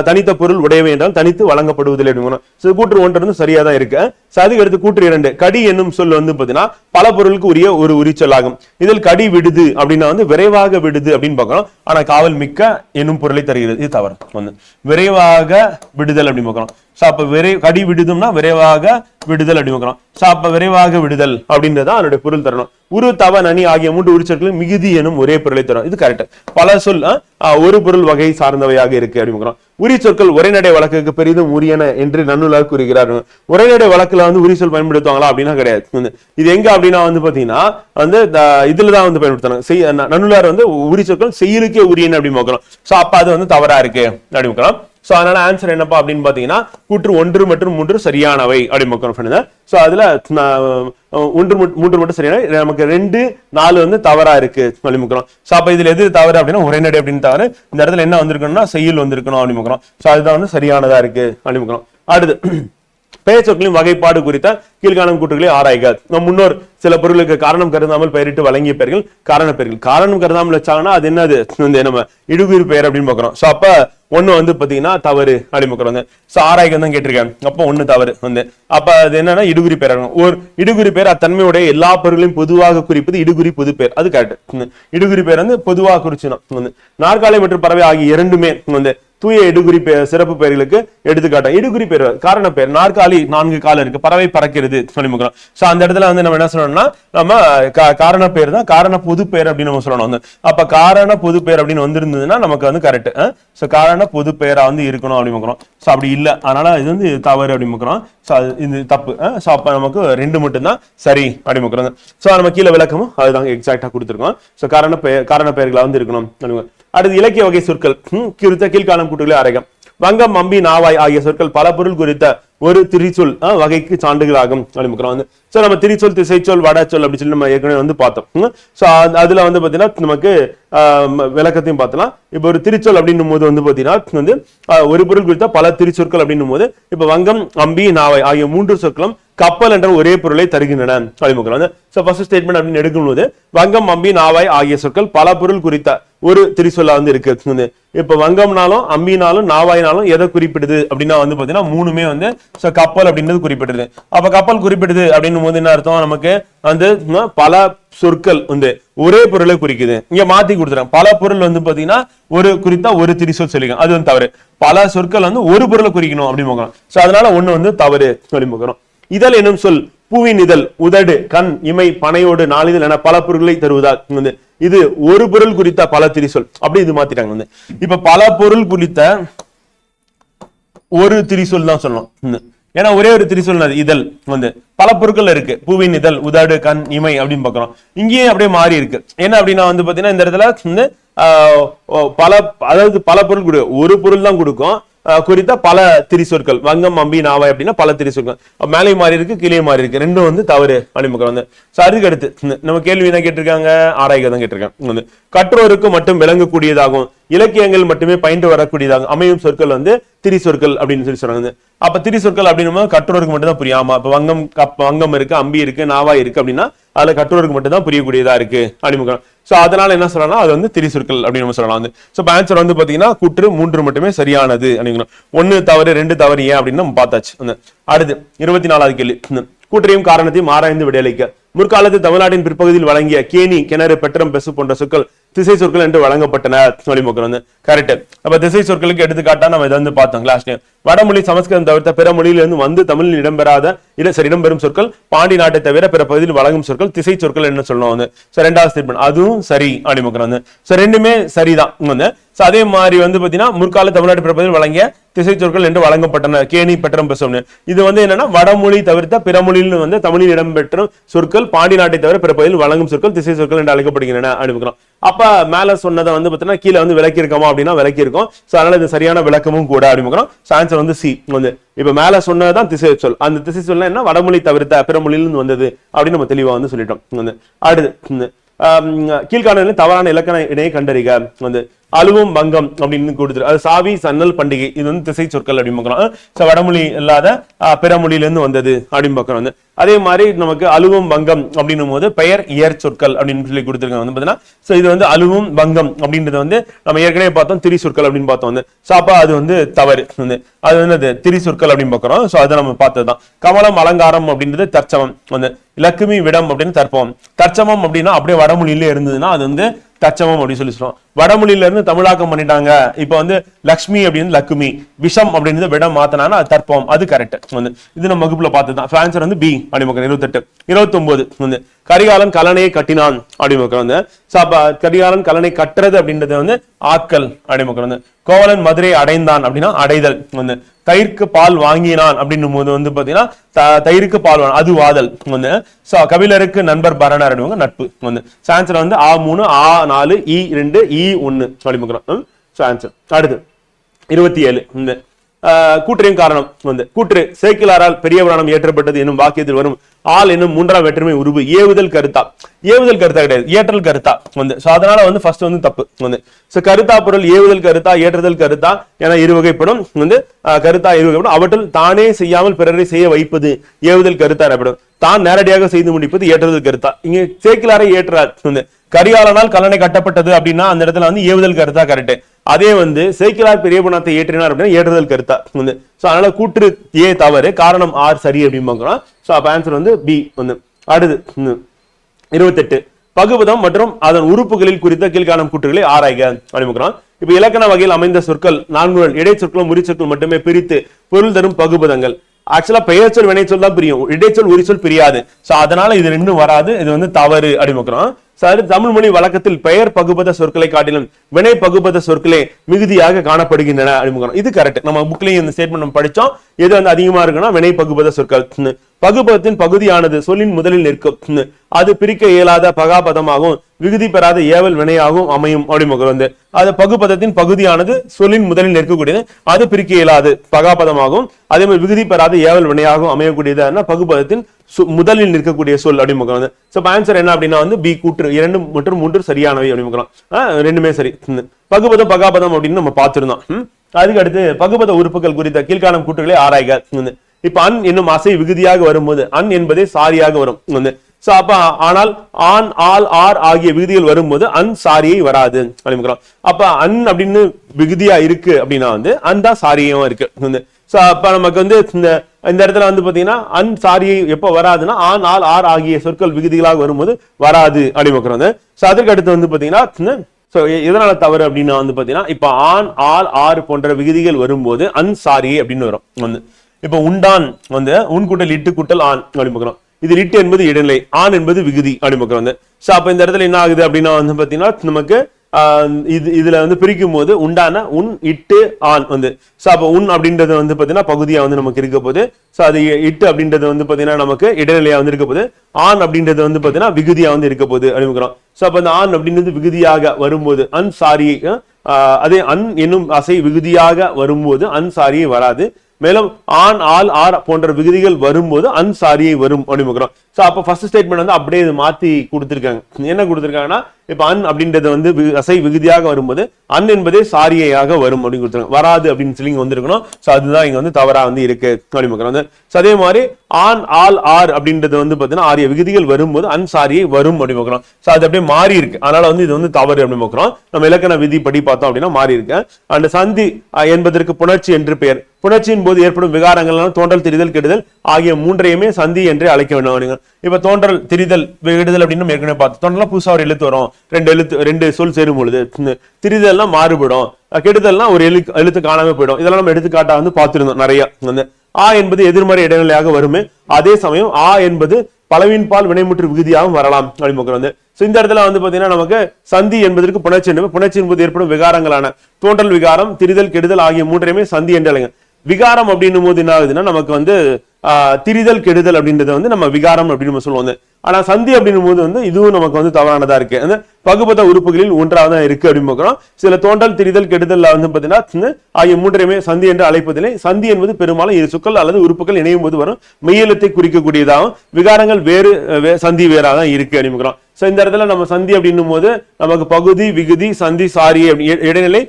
தனித்த பொருள் உடையவை என்றால் தனித்து வழங்கப்படுவதில்லை அப்படிங்கிறோம். கூற்று 1 சரியா தான் இருக்கு. அதுக்கு அடுத்து கூற்று 2 கடி என்னும் சொல் வந்து பாத்தீங்கன்னா பல பொருளுக்கு உரிய ஒரு உரிச்சொல் ஆகும். இதில் கடி விடுது அப்படின்னா வந்து விரைவாக விடுது அப்படின்னு பார்க்கிறோம். ஆனா காவல் மிக்க என்னும் பொருளை தருகிறது, இது தவறு வந்து. விரைவாக விடுதல் அப்படின்னு பார்க்கிறோம். அப்ப கடி விடுதும்னா விரைவாக விடுதல் அப்படின்னு. அப்ப விரைவாக விடுதல் அப்படின்றத அதனுடைய பொருள் தரணும். உரு தவ நனி ஆகிய 3 உரிச்சொற்களும் மிகுதி எனும் ஒரே பொருளை தரும், இது கரெக்ட். பல சொல் ஒரு பொருள் வகை சார்ந்தவையாக இருக்கு அப்படின்னு. உரிச்சொற்கள் உரைநடை வழக்குக்கு பெரிதும் உரியன என்று நன்னூலாக கூறுகிறார்கள். உரைநடை வழக்குல வந்து உரிச்சொல் பயன்படுத்துவாங்களா அப்படின்னா கிடையாது. இது எங்க அப்படின்னா வந்து பாத்தீங்கன்னா வந்து இதுலதான் வந்து பயன்படுத்தணும். நன்னூலார் வந்து உரிச்சொற்கள் செயலுக்கே உரியன அப்படின்னு பார்க்கிறோம். சோ அப்ப அது வந்து தவறா இருக்கு அப்படின்னு பார்க்கலாம். சோ அதனால ஆன்சர் என்னப்பா அப்படின்னு பாத்தீங்கன்னா கூற்று 1 மற்றும் 3 சரியானவை அப்படின்னு பார்க்கிறோம். சோ அதுல 1 3 மட்டும் சரியான, நமக்கு 2 4 வந்து தவறா இருக்கு அப்படின்னு. சோ அப்ப இதுல எது தவறு அப்படின்னா உரைநடை அப்படின்னு தவறு. இந்த இடத்துல என்ன வந்திருக்கணும்னா செய்யுள் வந்திருக்கணும் அப்படின்னு. சோ அதுதான் வந்து சரியானதா இருக்கு அப்படின்னு. அடுத்து பெயர் சொற்களின் வகைப்பாடு குறித்த கீழ்காணும் கூற்றுகளை ஆராய்க. நம் முன்னோர் சில பொருளுக்கு காரணம் கருதாமல் பெயரிட்டு வழங்கிய பெயர்கள் காரண பெயர்கள். காரணம் கருதாமல் வச்சாங்கன்னா அது என்னது, நம்ம இடுகுறி பெயர் அப்படின்னு பாக்குறோம். சோ அப்ப ஒண்ணு வந்து பாத்தீங்கன்னா தவறு அப்படின்னு பாக்குறோம். சோ ஆராய்க தான் கேட்டிருக்கேன். அப்ப ஒண்ணு தவறு அப்ப அது என்னன்னா இடுகுறி பெயர். ஒரு இடுகுறி பெயர் அத்தன்மையுடைய எல்லா பொருளையும் பொதுவாக குறிப்பது இடுகுறி பொது பெயர். அது கரெக்ட். இடுகுறி பெயர் பொதுவாக குறிச்சுனா நாற்காலி மற்றும் பறவை ஆகிய இரண்டுமே தூய இடுகுறி சிறப்பு பெயர்களுக்கு எடுத்துக்காட்டும். இடுகுறி பெயர் காரண பெயர். நாற்காலி 4 காலம் இருக்கு, பறவை பறக்கிறது சொல்லி முக்கிறோம். சோ அந்த இடத்துல நம்ம என்ன சொல்லணும்னா நம்ம காரண பெயர் தான் காரண பொது பெயர் அப்படின்னு நம்ம சொல்லணும். அப்ப காரண பொது பெயர் அப்படின்னு வந்திருந்ததுன்னா நமக்கு கரெக்ட். சோ காரண பொது பெயரா இருக்கணும் அப்படின்னு முக்கிறோம். சோ அப்படி இல்ல, அதனால இது தவறு அப்படின்னு முக்கிறோம். சோ இது தப்பு. சோ அப்ப நமக்கு 2 மட்டும் தான் சரி அப்படின்னு முக்கிறோம். சோ நம்ம கீழே விளக்கமும் அதுதான் எக்ஸாக்டா கொடுத்துருக்கோம். சோ காரண பெயர்களா இருக்கணும். அடுத்து இலக்கிய வகை சொற்கள் குறித்த கீழ்காணும் கூற்றுகளை ஆராய்க. வங்கம், அம்பி, நாவாய் ஆகிய சொற்கள் பல பொருள் குறித்த ஒரு திரிசொல் வகைக்கு சான்றுகளாகும் அப்படின்னு. சோ நம்ம திரிசொல், திசைச்சொல், வடச்சொல் அப்படி சொல்லி நம்ம ஏற்கனவே பார்த்தோம். சோ அதுல பாத்தீங்கன்னா நமக்கு விளக்கத்தையும் பார்த்தலாம். இப்ப ஒரு திரிச்சொல் அப்படின்னும் போது பாத்தீங்கன்னா ஒரு பொருள் குறித்த பல திரிச்சொற்கள் அப்படின்னும் போது இப்ப வங்கம், அம்பி, நாவாய் ஆகிய 3 சொற்களும் கப்பல் என்ற ஒரே பொருளை தருகின்றன அப்படின்னு. சோ ஃபர்ஸ்ட் ஸ்டேட்மெண்ட் அப்படின்னு எடுக்கும்போது வங்கம், அம்பி, நாவாய் ஆகிய சொற்கள் பல பொருள் குறித்த ஒரு திரிசொல்லா இருக்கு. இப்ப வங்கம்னாலும் அம்பினாலும் நாவாயினாலும் எதை குறிப்பிடுது அப்படின்னா பாத்தீங்கன்னா 3மே கப்பல் அப்படின்றது குறிப்பிடுது. அப்ப கப்பல் குறிப்பிடுது அப்படின்னும் போது என்ன அர்த்தம், நமக்கு பல சொற்கள் ஒரே பொருளை குறிக்குது. இங்க மாத்தி கொடுத்துறேன். பல பொருள் பாத்தீங்கன்னா ஒரு குறித்தா ஒரு திரிசொல் சொல்லிக்கலாம், அது தவறு. பல சொற்கள் ஒரு பொருளை குறிக்கணும் அப்படின்னு பார்க்கணும். சோ அதனால ஒண்ணு தவறு அப்படின்னு பார்க்கணும். இதழ் எனும் சொல் பூவின் இதழ், உதடு, கண், இமை, பனையோடு, நாளிதழ் என பல பொருட்களை தருவதா இது ஒரு பொருள் குறித்த பல திரிசொல் அப்படி இது மாத்திட்டாங்க. இப்ப பல பொருள் குறித்த ஒரு திரிசொல் தான் சொல்லணும். ஏன்னா ஒரே ஒரு திரிசொல் இதழ் பல பொருட்கள் இருக்கு. பூவின் இதழ், உதடு, கண், இமை அப்படின்னு பாக்குறோம். இங்கேயும் அப்படியே மாறி இருக்கு. என்ன அப்படின்னா பாத்தீங்கன்னா இந்த இடத்துல பல, அதாவது பல பொருள் ஒரு பொருள் தான் கொடுக்கும் குறித்த பல திரிசொற்கள். வங்கம், அம்பி, நாவாய் அப்படின்னா பல திரிசொற்கள். மேலே மாறி இருக்கு, கீழே மாறி இருக்கு, ரெண்டும் தவறு அப்படின்னு. அதுக்கு அடுத்து நம்ம கேள்வி என்ன கேட்டிருக்காங்க, ஆராய்க தான் கேட்டிருக்காங்க. கற்றோருக்கு மட்டும் விளங்கக்கூடியதாகும், இலக்கியங்கள் மட்டுமே பயின்று வரக்கூடியதாகும் அமையும் சொற்கள் திரிசொற்கள் அப்படின்னு சொல்லி சொல்றாங்க. அப்ப திரிசொற்கள் அப்படின்னு கற்றோருக்கு மட்டும் தான் புரியாமா. இப்ப வங்கம் இருக்கு, அம்பி இருக்கு, நாவாய் இருக்கு அப்படின்னா அதுல கற்றோருக்கு மட்டும் தான் புரியக்கூடியதா இருக்கு அப்படின்னு. சோ அதனால என்ன சொல்லலாம், அது திரிசொற்கள் அப்படின்னு சொல்லலாம். சோ ஆன்சர் பாத்தீங்கன்னா கூற்று 3 மட்டுமே சரியானது அப்படிங்கிறோம். 1 தவறு, 2 தவறு ஏன் அப்படின்னு நம்ம பார்த்தாச்சு. அடுத்து 24வது கேள்வி. கூற்றையும் காரணத்தையும் ஆராய்ந்து விடையளிக்க. முற்காலத்து தமிழ்நாட்டின் பிற்பகுதியில் வழங்கிய கேணி, கிணறு, பெற்றம், பெசு போன்ற சொற்கள் திசை சொற்கள் என்று வழங்கப்பட்டன சொல்லி கரெக்ட். அப்ப திசை சொற்களுக்கு எடுத்துக்காட்டா நம்ம இதை பார்த்தோம் கிளாஸ். வடமொழி, சமஸ்கிருதம் தவிர்த்த பிற மொழியிலிருந்து தமிழில் இடம்பெறும் சொற்கள் பாண்டி நாட்டை தவிர பிற பகுதியில் வழங்கும் சொற்கள் திசை சொற்கள் என்ன சொல்லணும். 2வது ஸ்டேட்மெண்ட் அதுவும் சரி அப்படின்னு. ரெண்டுமே சரிதான். அதே மாதிரி பாத்தீங்கன்னா முற்கால தமிழ்நாட்டு பிறப்பதில் வழங்கிய திசை சொற்கள் என்று வழங்கப்பட்டன கேணி, பெற்றம், பெசம். இது என்னன்னா வடமொழி தவிர்த்த பிற மொழியில் தமிழில் இடம்பெற்ற சொற்கள் பாண்டி நாட்டை தவிர பிற பகுதியில் வழங்கும் சொற்கள் திசை சொற்கள் என்று அழைக்கப்படுகின்றன அப்படின்னு. அப்ப மேல சொன்னதை பாத்தீங்கன்னா கீழே விளக்கி இருக்கோமா அப்படின்னா விளக்கி இருக்கும். அதனால இது சரியான விளக்கமும் கூட அப்படின்னு. Answer C. இப்ப மேல சொன்னதான் திசை சொல். அந்த திசை சொல் என்ன, வடமொழி தவிர்த்த பிற மொழியிலிருந்து வந்தது அப்படின்னு நம்ம தெளிவா சொல்லிட்டோம். அடுத்து கீழ்காணலில் தவறான இலக்கண இணையை கண்டறிக. அலுவம், வங்கம் அப்படின்னு கொடுத்துரு. அது சாவி, சன்னல், பண்டிகை இது திசை சொற்கள் அப்படின்னு பாக்குறோம். வடமொழி இல்லாத பிற மொழியிலிருந்து வந்தது அப்படின்னு பாக்குறோம். அதே மாதிரி நமக்கு அலுவம், வங்கம் அப்படின்னும் போது பெயர், இயற் சொற்கள் அப்படின்னு சொல்லி கொடுத்துருக்காங்க பாத்தீங்கன்னா. இது அலுவம், வங்கம் அப்படின்றது நம்ம ஏற்கனவே பார்த்தோம் திரி சொற்கள் அப்படின்னு பார்த்தோம். அப்ப அது தவறு. அது திரி சொற்கள் அப்படின்னு பாக்குறோம். அதை நம்ம பார்த்ததுதான். கமலம், அலங்காரம் அப்படின்றது தற்சமம். லக்குமி, விடம் அப்படின்னு தற்பம். தற்சமம் அப்படின்னா அப்படியே வடமொழியிலே இருந்ததுன்னா அது தச்சமம் அப்படின்னு சொல்லி சொல்லுவோம். வடமொழியில இருந்து தமிழாக்கம் பண்ணிட்டாங்க. இப்ப லக்ஷ்மி அப்படின்னு லக்குமி, விஷம் அப்படின்னு விடம் மாத்தினா அது தற்பம். அது கரெக்ட். இது நம்ம வகுப்புல பார்த்ததுதான். ஆன்சர் பி அப்படின்னு 28. 29 கரிகாலன் கலனையை கட்டினான் அப்படின்னு. கரிகாலன் கலனை கட்டுறது அப்படின்றது ஆக்கல் அப்படின்னு. கோவலன் மதுரை அடைந்தான் அப்படின்னா அடைதல். தயிருக்கு பால் வாங்கினான் அப்படின்னும் போது பாத்தீங்கன்னா தயிருக்கு பால் அது வாதல். கபிலருக்கு நண்பர் பரணர் நட்பு. Answer A3, A4, E2, E1 சொல்லி ஆன்சர். அடுத்து 27 கூற்றையும் காரணம் வந்து கூற்று சேக்கிலாரால் பெரிய புராணம் ஏற்றப்பட்டது என்னும் வாக்கியத்தில் வரும் ஆள் என்னும் மூன்றாம் வேற்றுமை உருவு ஏவுதல் கருத்தா கிடையாது, ஏற்றல் கருத்தா வந்து. அதனால வந்து ஃபர்ஸ்ட் வந்து தப்பு வந்து. கருத்தா பொருள் ஏவுதல் கருத்தா ஏற்றுதல் கருத்தா என இருவகைப்படும் வந்து. கருத்தா இருவகைப்படும். அவற்றில் தானே செய்யாமல் பிறரை செய்ய வைப்பது ஏவுதல் கருத்தா எனப்படும். தான் நேரடியாக செய்து முடிப்பது ஏற்றுதல் கருத்தா. இங்க சேக்கிலாரை ஏற்றார் வந்து. கரிகாலனால் கல்லணை கட்டப்பட்டது அப்படின்னா அந்த இடத்துல வந்து ஏவுதல் கருத்தா கரெக்ட். அதே வந்து சேக்கிலார் பெரிய புராணத்தை ஏற்றினார் அப்படின்னா ஏற்றுதல் கருத்தா வந்து. அதனால கூற்று ஏ தவறு, காரணம் ஆர் சரி அப்படின்னு பார்க்கலாம். அப்ப ஆன்சர் வந்து பி வந்து. அடுத்து 28 பகுபதம் மற்றும் அதன் உறுப்புகளில் குறித்த கீழ்காணும் கூற்றுகளை ஆராய்க அப்படின்னு. இப்ப இலக்கண வகையில் அமைந்த சொற்கள் 4 இடைச்சொற்களும் உரிச்சொற்கள் மட்டுமே பிரித்து பொருள் தரும் பகுபதங்கள். ஆக்சுவலா பெயர் சொல் வினை சொல் தான் பிரியும், இடைச்சொல் உரிச்சொல் பிரியாது. அதனால இது ரெண்டும் வராது, இது வந்து தவறு அப்படின்னு. தமிழ் மொழி வழக்கத்தில் பெயர் பகுபத சொற்களை காட்டிலும் வினை பகுபத சொற்களே மிகுதியாக காணப்படுகின்றன அப்படின்னு. இது கரெக்ட். நம்ம புக்லயும் இந்த ஸ்டேட்மெண்ட் நம்ம படிச்சோம். எது வந்து அதிகமா இருக்குன்னா வினை பகுபத சொற்கள். பகுபதத்தின் பகுதியானது சொல்லின் முதலில் நிற்கும், அது பிரிக்க இயலாத பகாபதமாகவும் விகுதி பெறாத ஏவல் வினையாகவும் அமையும் அப்படின்னு வந்து. அது பகுபதத்தின் பகுதியானது சொல்லின் முதலில் நிற்கக்கூடியது, அது பிரிக்க இயலாது பகாபதமாகவும் அதே மாதிரி விகுதி பெறாத ஏவல் வினையாகவும் அமையக்கூடியது பகுபதத்தின் முதலில் நிற்கக்கூடிய சொல் அப்படின்னு வந்து. ஆன்சர் என்ன அப்படின்னா வந்து பி கூற்று 2 மற்றும் 3 சரியானவை அப்படின்னு. ரெண்டுமே சரி. பகுபதம் பகாபதம் அப்படின்னு நம்ம பார்த்திருந்தோம். அதுக்கு அடுத்து பகுபத உறுப்புகள் குறித்த கீழ்காணும் கூற்றுகளை ஆராய்க. இப்ப அன் என்னும் அசை விகுதியாக வரும்போது அன் என்பதே சாரியாக வரும் வந்து. அப்ப ஆனால் ஆன் ஆல் ஆர் ஆகிய விகுதிகள் வரும்போது அன் சாரியை வராது அப்படிங்கிறோம். அப்ப அன் அப்படின்னு விகுதியா இருக்கு அப்படின்னா வந்து அன் தான் சாரியும் இருக்கு வந்து. அப்ப நமக்கு வந்து இந்த இடத்துல வந்து பாத்தீங்கன்னா அன் சாரியை எப்ப வராதுன்னா ஆன் ஆல் ஆர் ஆகிய சொற்கள் விகுதிகளாக வரும்போது வராது அப்படிங்கிறோம். அதற்கு அடுத்து வந்து பாத்தீங்கன்னா எதனால தவறு அப்படின்னா வந்து பாத்தீங்கன்னா இப்ப ஆன் ஆல் ஆர் போன்ற விகுதிகள் வரும்போது அன் சாரியை அப்படின்னு வரும் வந்து. இப்ப உண்டான் வந்து உன் கூட்டல் இட்டு கூட்டல் ஆண் அப்படின்னு. இது இட்டு என்பது இடைநிலை, ஆண் என்பது விகுதி அப்படின்னு வந்து. அப்ப இந்த இடத்துல என்ன ஆகுது அப்படின்னா வந்து பாத்தீங்கன்னா நமக்கு இதுல வந்து பிரிக்கும் போது உண்டான உன் இட்டு ஆண் வந்து. அப்ப உன் அப்படின்றது வந்து பாத்தீங்கன்னா பகுதியா வந்து நமக்கு இருக்க போது. அது இட்டு அப்படின்றது வந்து பாத்தீங்கன்னா நமக்கு இடைநிலையா வந்து இருக்க போது. ஆண் அப்படின்றது வந்து பாத்தீங்கன்னா விகுதியா வந்து இருக்க போகுது அப்படிங்கிறோம். அப்ப அந்த ஆண் அப்படின்றது விகுதியாக வரும்போது அன் சாரியை அதே அன் என்னும் அசை விகுதியாக வரும்போது அன் சாரியை வராது. மேலும் ஆன் ஆல் ஆர் போன்ற விகுதிகள் வரும்போது அன் சாரியை வரும் அப்படின்னு. அப்ப ஃபர்ஸ்ட் ஸ்டேட்மெண்ட் வந்து அப்படியே மாத்தி கொடுத்திருக்காங்க. என்ன கொடுத்திருக்காங்கன்னா இப்ப அன் அப்படின்றது வந்து அசை விகுதியாக வரும்போது அன் என்பதே சாரியையாக வரும் அப்படின்னு கொடுத்துருக்காங்க. வராது அப்படின்னு சொல்லி இங்க வந்திருக்கணும். அதுதான் இங்க வந்து தவறா வந்து இருக்கு அப்படின்னு. அதே மாதிரி ஆன் ஆல் ஆர் அப்படின்றது வந்து பாத்தீங்கன்னா ஆரிய விகுதிகள் வரும்போது அன் சாரியை வரும் அப்படின்னு. அது அப்படியே மாறி இருக்கு. அதனால வந்து இது வந்து தவறு அப்படின்னு. நம்ம இலக்கண விதி படி பார்த்தோம் அப்படின்னா மாறி இருக்கு. அந்த சந்தி என்பதற்கு புணர்ச்சி என்று பெயர். புணர்ச்சியின் போது ஏற்படும் விகாரங்கள் தோன்றல் திரிதல் கெடுதல் ஆகிய மூன்றையுமே சந்தி என்று அழைக்க வேண்டும். இப்ப தோன்றல் திரிதல் கெடுதல் அப்படின்னு ஏற்கனவே பார்த்தோம். தோன்றலாம் புதுசா ஒரு எழுத்து வரும், ரெண்டு சொல் சேரும் பொழுது. திரிதல்னா மாறுபடும், கெடுதல்னா ஒரு எழுத்து காணாம போயிடும். இதெல்லாம் நம்ம எடுத்துக்காட்டா வந்து பார்த்திருந்தோம் நிறைய. ஆ என்பது எதிர்மறை இடைநிலையாக வருமே, அதே சமயம் ஆ என்பது பலவின் பால் வினைமுற்று விகுதியாகவும் வரலாம் அப்படின்னு வந்து. இந்த இடத்துல வந்து பாத்தீங்கன்னா நமக்கு சந்தி என்பதற்கு புணர்ச்சி என்பது ஏற்படும் விகாரங்களான தோன்றல் விகாரம் திரிதல் கெடுதல் ஆகிய மூன்றையுமே சந்தி என்று அழைங்க. விகாரம் அப்படின்னும் போது என்ன ஆகுதுன்னா நமக்கு வந்து திரிதல் கெடுதல் அப்படின்றத வந்து நம்ம விகாரம் அப்படின்னு நம்ம சொல்லுவோம். ஆனா சந்தி அப்படின்னும் போது வந்து இதுவும் நமக்கு வந்து தவறானதா இருக்கு. அந்த பகுபத உறுப்புகளில் ஒன்றாக தான் இருக்கு அப்படின்னு. சில தோன்றல் திரிதல் கெடுதல் வந்து பாத்தீங்கன்னா ஆகிய மூன்றையுமே சந்தி என்று அழைப்பதில்லை. சந்தி என்பது பெரும்பாலும் இரு சொற்கள் அல்லது உறுப்புகள் இணையும் போது வரும் மெய்யெழுத்தை குறிக்கக்கூடியதாகவும் விகாரங்கள் வேறு சந்தி வேறாக தான் இருக்கு அப்படின்னு. இந்த இடத்துல நம்ம சந்தி அப்படின்னும் போது நமக்கு பகுதி விகுதி சந்தி சாரி இடைநிலை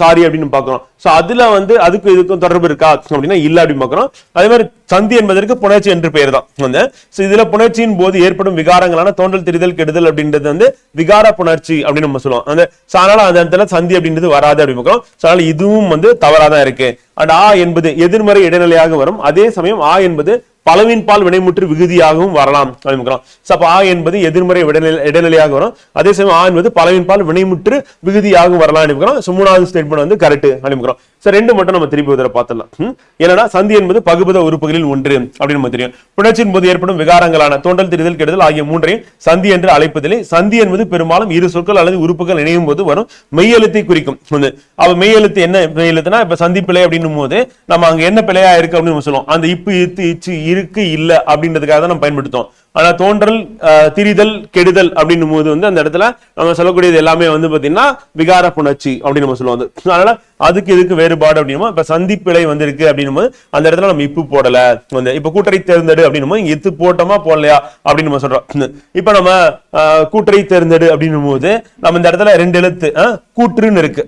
சாரி அப்படின்னு பாக்குறோம். அதுல வந்து அதுக்கு இதுக்கும் தொடர்பு இருக்கா அப்படின்னா இல்ல அப்படின்னு பாக்குறோம். அதே மாதிரி சந்தி என்பதற்கு புணர்ச்சி என்று பெயர் தான் வந்து. இதுல புணர்ச்சியின் போது ஏற்படும் விகாரங்களான தோன்றல் திரிதல் கெடுதல் அப்படின்றது வந்து விகார புணர்ச்சி அப்படின்னு நம்ம சொல்லுவோம். அதனால அந்த இடத்துல சந்தி அப்படின்றது வராது அப்படின்னு பாக்குறோம். அதனால இதுவும் வந்து தவறாதான் இருக்கு. அண்ட் ஆ என்பது எதிர்மறை இடைநிலையாக வரும், அதே சமயம் ஆ என்பது பலவின் பால் வினைமுற்று விகுதியாகவும் வரலாம் அப்படிங்கிறோம். அப்ப ஆ என்பது எதிர்மறை இடைநிலையாக வரும், அதே சமயம் ஆ என்பது பலவின் பால் வினைமுற்று விகுதியாகவும் வரலாம் அப்படிங்கிறோம். மூணாவது ஸ்டேட்மெண்ட் வந்து கரெக்ட் அப்படிங்கிறோம். ரெண்டு மட்டும் நம்ம திருப்பி உதர பார்த்தலாம். ஏன்னா சந்தி என்பது பகுபத உறுப்புகளில் ஒன்று அப்படின்னு நம்ம தெரியும். புணர்ச்சியின் போது ஏற்படும் விகாரங்களான தோன்றல் திரிதல் கெடுதல் ஆகிய மூன்றையும் சந்தி என்று அழைப்பதில்லை. சந்தி என்பது பெரும்பாலும் இரு சொற்கள் அல்லது உறுப்புகள் இணையும் போது வரும் மெய்யெழுத்தை குறிக்கும். அவ மெய்யெழுத்து என்ன மெய்யெழுத்துனா இப்ப சந்தி பிழை அப்படின்னும் போது நம்ம அங்க என்ன பிழையா இருக்கு அப்படின்னு சொல்லுவோம். அந்த இப்பு இத்து இச்சு இருக்கு இல்ல அப்படின்றதுக்காக தான் நம்ம பயன்படுத்தோம். ஆனா தோன்றல், திரிதல், கெடுதல் அப்படின்னும் போது வந்து அந்த இடத்துல நம்ம சொல்லக்கூடியது எல்லாமே வந்து பாத்தீங்கன்னா விகார புணர்ச்சி அப்படின்னு நம்ம சொல்லுவோம். அதனால அதுக்கு இதுக்கு வேறுபாடு அப்படின்னும் இப்ப சந்திப்பிழை வந்து இருக்கு அப்படின்னும் போது அந்த இடத்துல நம்ம இப்பு போடல. வந்து இப்ப கூட்டரை தேர்ந்தெடு அப்படின்னும் போது இங்க இத்து போட்டோமா போடலையா அப்படின்னு நம்ம சொல்றோம். இப்ப நம்ம கூட்டரை தேர்ந்தெடு அப்படின்னும் போது நம்ம இந்த இடத்துல 2 எழுத்து கூற்றுன்னு இருக்கு.